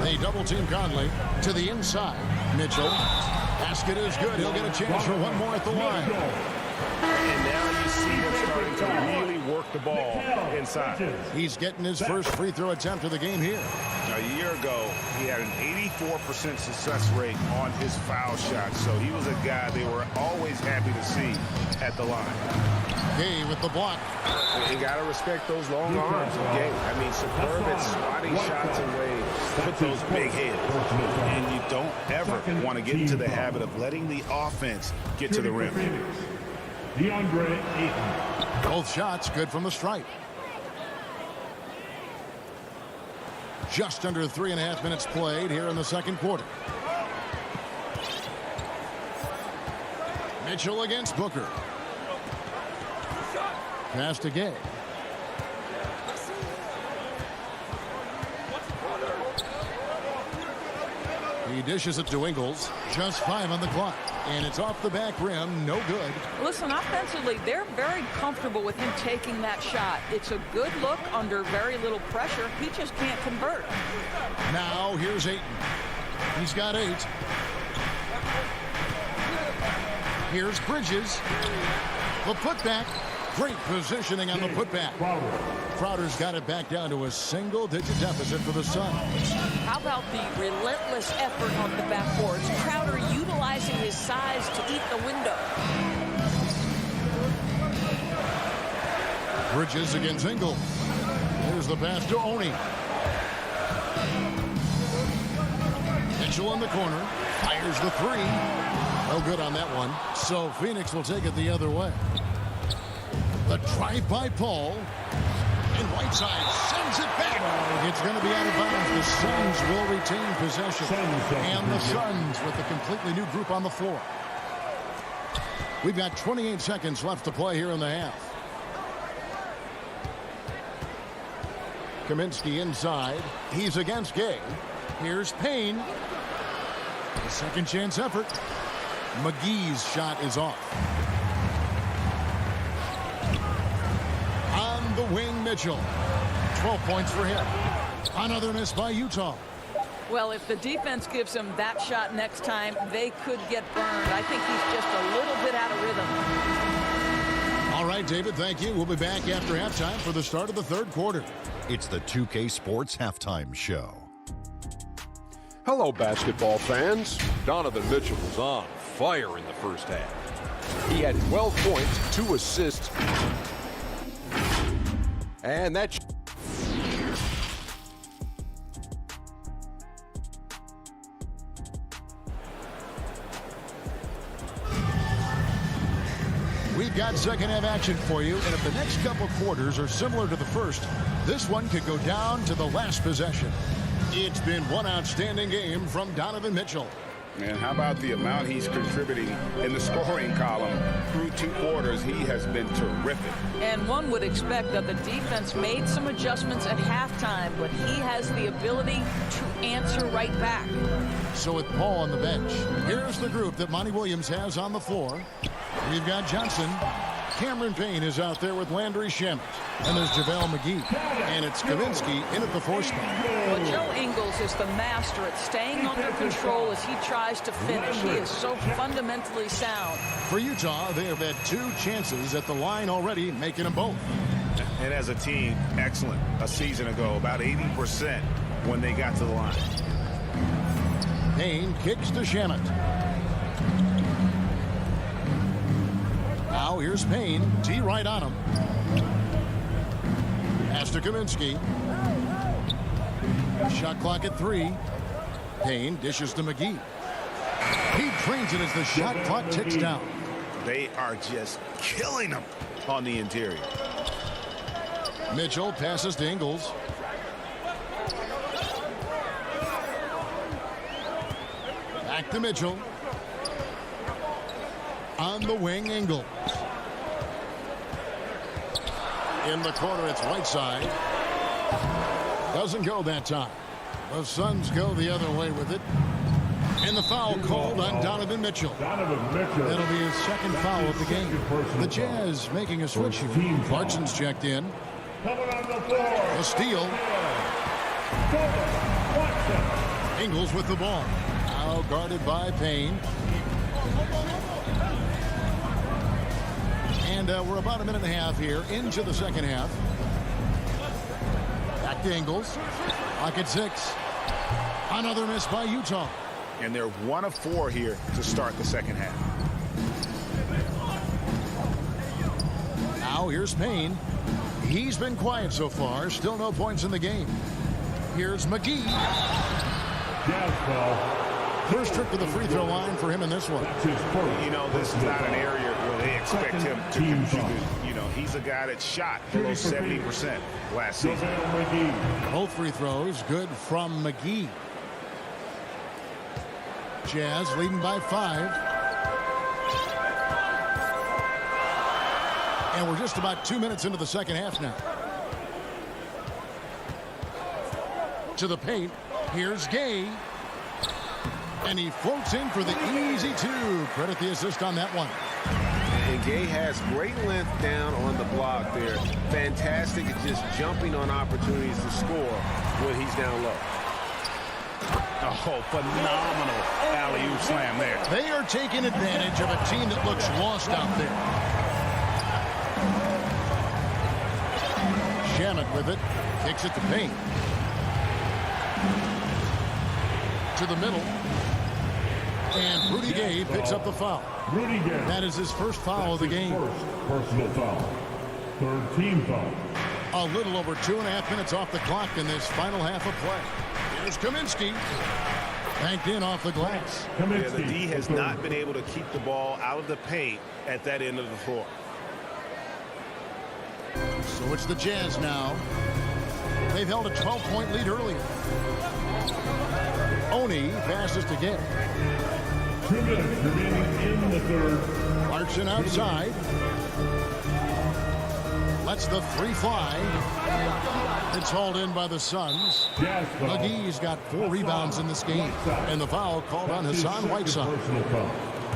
They double-team Conley to the inside. Mitchell. Basket is good. He'll get a chance for one more at the line. And now you see him starting to really work the ball inside. He's getting his first free throw attempt of the game here. A year ago, he had an 84% success rate on his foul shot, so he was a guy they were always happy to see at the line. Gay with the block. You got to respect those long arms of Gay. I mean, superb at swatting shots away with those big heads. And you don't ever want to get into the habit of letting the offense get to the rim. DeAndre Ayton. Both shots good from the stripe. Just under 3.5 minutes played here in the second quarter. Mitchell against Booker. Pass to Gay. He dishes it to Ingles. Just 5 on the clock. And it's off the back rim. No good. Listen, offensively, they're very comfortable with him taking that shot. It's a good look under very little pressure. He just can't convert. Now here's Ayton. He's got 8. Here's Bridges. The putback. Great positioning on the putback. Crowder's got it back down to a single-digit deficit for the Suns. How about the relentless effort on the backboards? Crowder utilizing his size to eat the window. Bridges against Ingles. Here's the pass to Oni. Mitchell in the corner. Fires the 3. No good on that one. So Phoenix will take it the other way. The drive by Paul. And Whiteside sends it back. It's going to be out of bounds. The Suns will retain possession. And the Suns with a completely new group on the floor. We've got 28 seconds left to play here in the half. Kaminsky inside. He's against Gay. Here's Payne. A second chance effort. McGee's shot is off. On the wing, Mitchell. 12 points for him. Another miss by Utah. Well, if the defense gives him that shot next time, they could get burned. I think he's just a little bit out of rhythm. All right, David, thank you. We'll be back after halftime for the start of the third quarter. It's the 2K Sports Halftime Show. Hello, basketball fans. Donovan Mitchell was on fire in the first half. He had 12 points, 2 assists, and that got second half action for you, and if the next couple quarters are similar to the first, this one could go down to the last possession. It's been one outstanding game from Donovan Mitchell. And how about the amount he's contributing in the scoring column through 2 quarters? He has been terrific. And one would expect that the defense made some adjustments at halftime, but he has the ability to answer right back. So with Paul on the bench, here's the group that Monty Williams has on the floor. We've got Johnson. Cameron Payne is out there with Landry Shamet. And there's JaVale McGee. And it's Kaminsky in at the 4 spot. Well, Joe Ingles is the master at staying under control as he tries to finish. He is so fundamentally sound. For Utah, they have had 2 chances at the line already, making them both. And as a team, excellent. A season ago, about 80% when they got to the line. Payne kicks to Shamet. Now here's Payne. T right on him. Pass to Kaminsky. Shot clock at 3. Payne dishes to McGee. He trains it as the shot clock ticks down. They are just killing them on the interior. Mitchell passes to Ingles. Back to Mitchell. On the wing, Ingles. In the corner, it's Whiteside. Doesn't go that time. The Suns go the other way with it. And the foul called on Donovan Mitchell. That'll be his second foul of the game. The Jazz making a switch here. Clarkson's checked in. A steal. Ingles with the ball. Now guarded by Payne. And we're about a minute and a half here into the second half. Back to Ingles. Clock at 6. Another miss by Utah. And they're 1 of 4 here to start the second half. Now here's Payne. He's been quiet so far. Still no points in the game. Here's McGee. First trip to the free throw line for him in this one. You know, this is not an area where they expect him to contribute. You know, he's a guy that shot below 70% last season. Both free throws good from McGee. Jazz leading by 5. And we're just about 2 minutes into the second half now. To the paint. Here's Gay. And he floats in for the easy 2. Credit the assist on that one. And Gay has great length down on the block there. Fantastic at just jumping on opportunities to score when he's down low. Oh, phenomenal alley-oop slam there. They are taking advantage of a team that looks lost out there. Shamet with it. Kicks it to Payne. To the middle. And Rudy Gay picks up the foul. That is his first foul of the game. Personal foul. 3rd team foul. A little over 2.5 minutes off the clock in this final half of play. Here's Kaminsky. Banked in off the glass. Yeah, the D has not been able to keep the ball out of the paint at that end of the floor. So it's the Jazz now. They've held a 12-point lead earlier. Oni passes to Gay. 2 minutes remaining in the 3rd. Clarkson outside. Lets the 3 fly. It's hauled in by the Suns. McGee's got 4 rebounds in this game. And the foul called on Hassan Whiteside.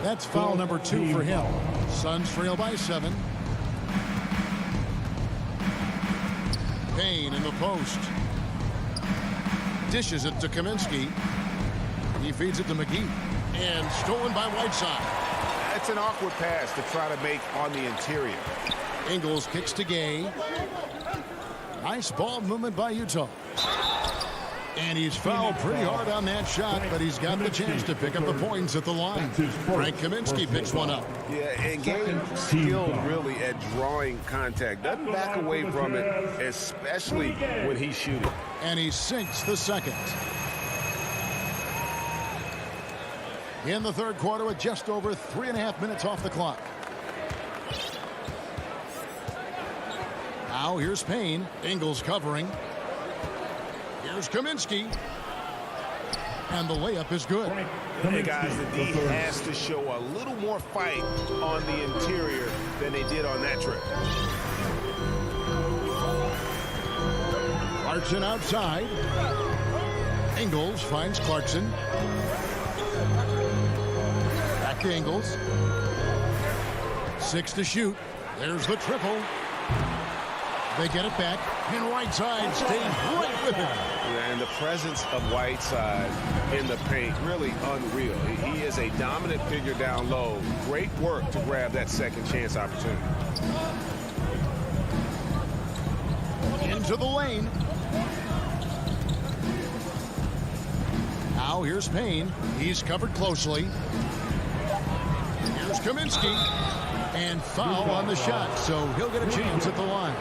That's foul number 2 for him. Suns trail by 7. Payne in the post. Dishes it to Kaminsky. He feeds it to McGee. And stolen by Whiteside. It's an awkward pass to try to make on the interior. Ingles kicks to Gay. Nice ball movement by Utah. And he's fouled pretty hard on that shot, but he's got the chance to pick up the points at the line. Frank Kaminsky picks one up. Yeah, and Gay skilled really at drawing contact. Doesn't back away from it, especially when he's shooting. And he sinks the second. In the 3rd quarter with just over 3.5 minutes off the clock. Now here's Payne. Ingles covering. Here's Kaminsky. And the layup is good. Hey guys, the D has to show a little more fight on the interior than they did on that trip. Clarkson outside. Ingles finds Clarkson. Back to Ingles. 6 to shoot. There's the triple. They get it back. And Whiteside stays right with it. And the presence of Whiteside in the paint, really unreal. He is a dominant figure down low. Great work to grab that second chance opportunity. Into the lane. Now here's Payne. He's covered closely. Here's Kaminsky. And foul on the shot, so he'll get a chance at the line.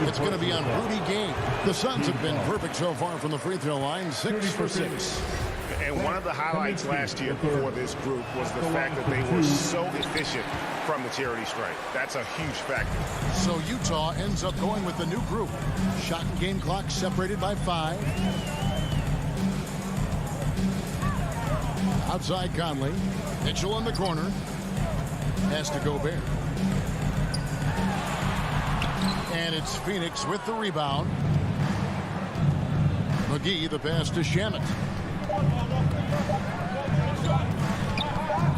It's going to be on Rudy Gay. The Suns have been perfect so far from the free throw line, 6 for 6. And one of the highlights last year for this group was the fact that they were so efficient from the charity stripe. That's a huge factor. So Utah ends up going with the new group. Shot and game clock separated by 5. Outside Conley. Mitchell in the corner. Has to Gobert. And it's Phoenix with the rebound. McGee the pass to Shamet.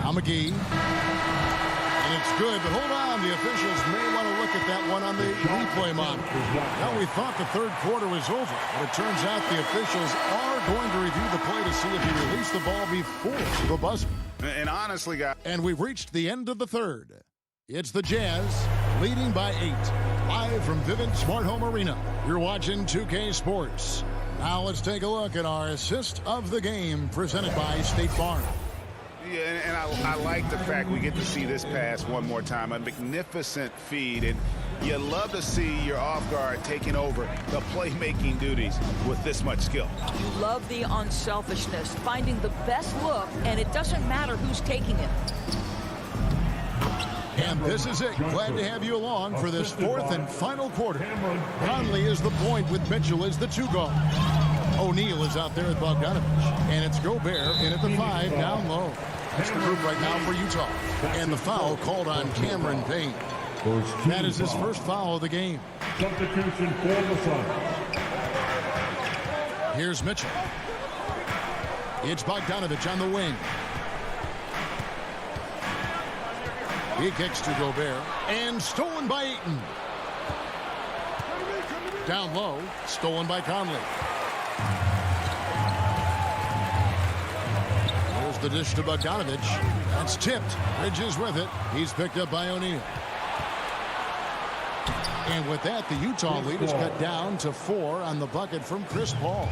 Now McGee. And it's good, but hold on. The officials may want to look at that one on the replay monitor. Now we thought the third quarter was over, but it turns out the officials are going to review the play to see if he released the ball before the buzzer. And honestly, guys. And we've reached the end of the third. It's the Jazz leading by 8. Live from Vivint Smart Home Arena. You're watching 2K Sports. Now let's take a look at our assist of the game presented by State Farm. Yeah, and I like the fact we get to see this pass one more time. A magnificent feed, and you love to see your off guard taking over the playmaking duties with this much skill. You love the unselfishness, finding the best look, and it doesn't matter who's taking it. And this is it. Glad to have you along for this fourth and final quarter. Conley is the point with Mitchell as the 2 guard. O'Neal is out there at Bogdanovich. And it's Gobert in at the 5 down low. That's the group right now for Utah. And the foul called on Cameron Payne. That is his first foul of the game. Substitution for the Suns. Here's Mitchell. It's Bogdanovich on the wing. He kicks to Gobert. And stolen by Ayton. Down low. Stolen by Conley. There's the dish to Bogdanovich. That's tipped. Bridges with it. He's picked up by O'Neal. And with that, the Utah lead is cut down to 4 on the bucket from Chris Paul.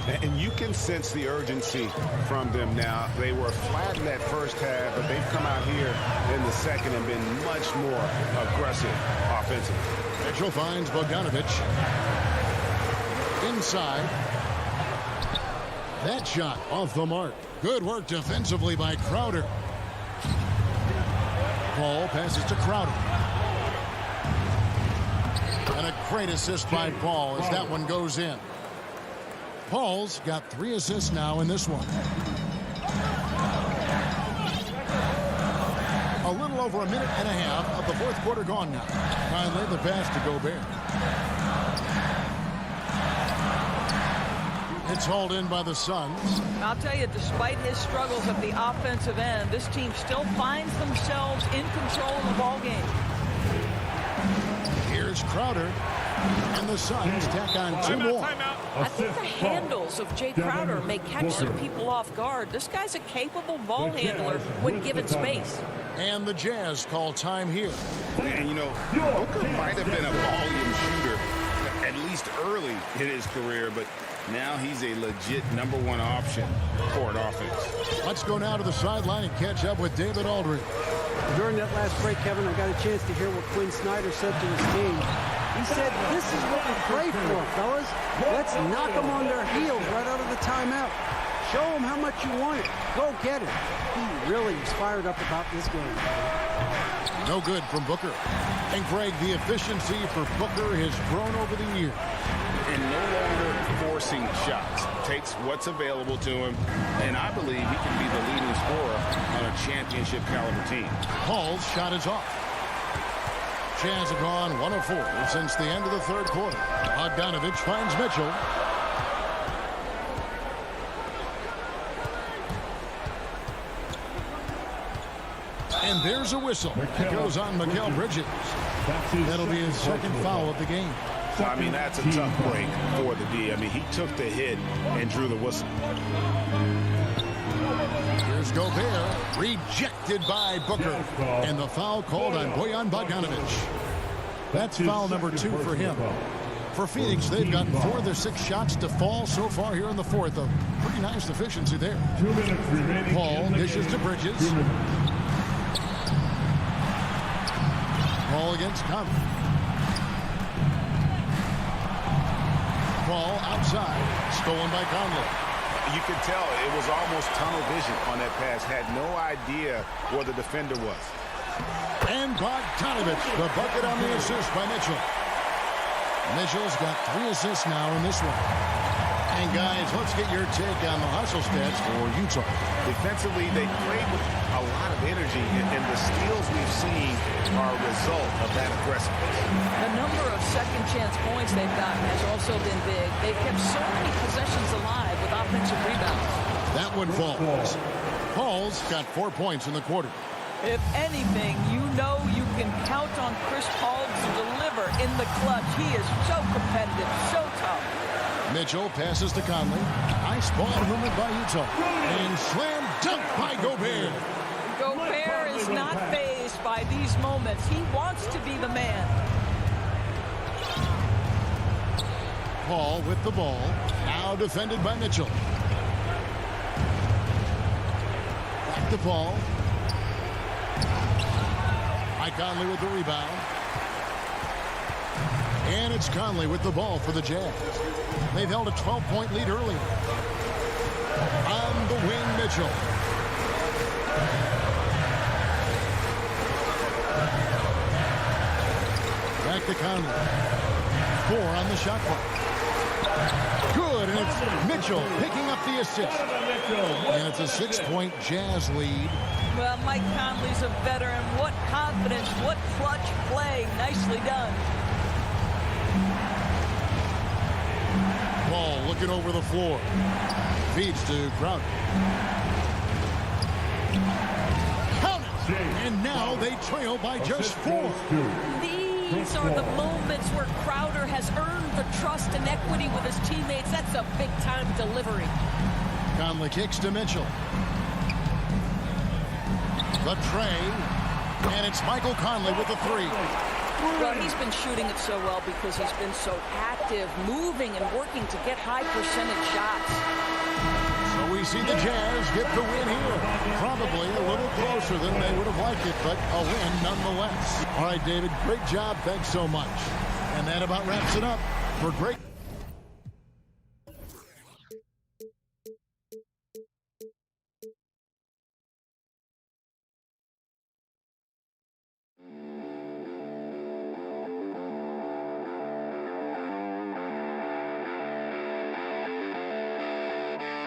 And you can sense the urgency from them now. They were flat in that first half, but they've come out here in the second and been much more aggressive offensively. Mitchell finds Bogdanovich. Inside. That shot off the mark. Good work defensively by Crowder. Paul passes to Crowder. And a great assist by Paul as that one goes in. Paul's got 3 assists now in this one. A little over a minute and a half of the fourth quarter gone now. Finally, the pass to Gobert. It's hauled in by the Suns. I'll tell you, despite his struggles at the offensive end, this team still finds themselves in control of the ball game. Here's Crowder. And the Suns tack on 2 more. I think the handles of Jay Crowder may catch some people off guard. This guy's a capable ball handler when given space. And the Jazz call time here. And, you know, Booker might have been a volume shooter, at least early in his career, but now he's a legit #1 option for an offense. Let's go now to the sideline and catch up with David Aldridge. During that last break, Kevin, I got a chance to hear what Quinn Snyder said to his team. He said, this is what we pray for, fellas. Let's knock them on their heels right out of the timeout. Show them how much you want it. Go get it. He really is fired up about this game. No good from Booker. And Greg, the efficiency for Booker has grown over the years. And no longer forcing shots. Takes what's available to him, and I believe he can be the leading scorer on a championship caliber team. Paul's shot is off. Jazz have gone 1 of 4 since the end of the third quarter. Bogdanovich finds Mitchell. And there's a whistle. It goes on Mikal Bridges. That'll be his second foul of the game. I mean, that's a tough break for the D. I mean, he took the hit and drew the whistle. Here's Gobert, rejected by Booker. And the foul called on Bojan Bogdanovich. That's foul number 2 for him. For Phoenix, they've gotten 4 of their 6 shots to fall so far here in the fourth. A pretty nice efficiency there. Paul dishes to Bridges. Paul against Conley. Paul outside, stolen by Conley. You could tell it was almost tunnel vision on that pass. Had no idea where the defender was. And Bogdanovich, the bucket on the assist by Mitchell. Mitchell's got 3 assists now in this one. And guys, let's get your take on the hustle stats for Utah. Defensively, they played with a lot of energy, and the steals we've seen are a result of that aggressiveness. The number of second chance points they've gotten has also been big. They've kept so many possessions alive with offensive rebounds. That one falls. Paul's got 4 points in the quarter. If anything, you know you can count on Chris Paul to deliver in the clutch. He is so competitive, so tough. Mitchell passes to Conley. Nice ball movement by Utah. And slam dunk by Gobert. Gobert is not fazed by these moments. He wants to be the man. Paul with the ball. Now defended by Mitchell. Back to Paul. By Conley with the rebound. And it's Conley with the ball for the Jazz. They've held a 12-point lead early. On the wing, Mitchell. Back to Conley. 4 on the shot clock. Good, and it's Mitchell picking up the assist. And it's a 6-point Jazz lead. Well, Mike Conley's a veteran. What confidence, what clutch play. Nicely done. Ball looking over the floor. Feeds to Crowder. Count it! And now they trail by just 4. These are the moments where Crowder has earned the trust and equity with his teammates. That's a big-time delivery. Conley kicks to Mitchell. The tray. And it's Michael Conley with the 3. Well, he's been shooting it so well because he's been so active, moving and working to get high percentage shots. So we see the Jazz get the win here. Probably a little closer than they would have liked it, but a win nonetheless. All right, David, great job. Thanks so much. And that about wraps it up for great.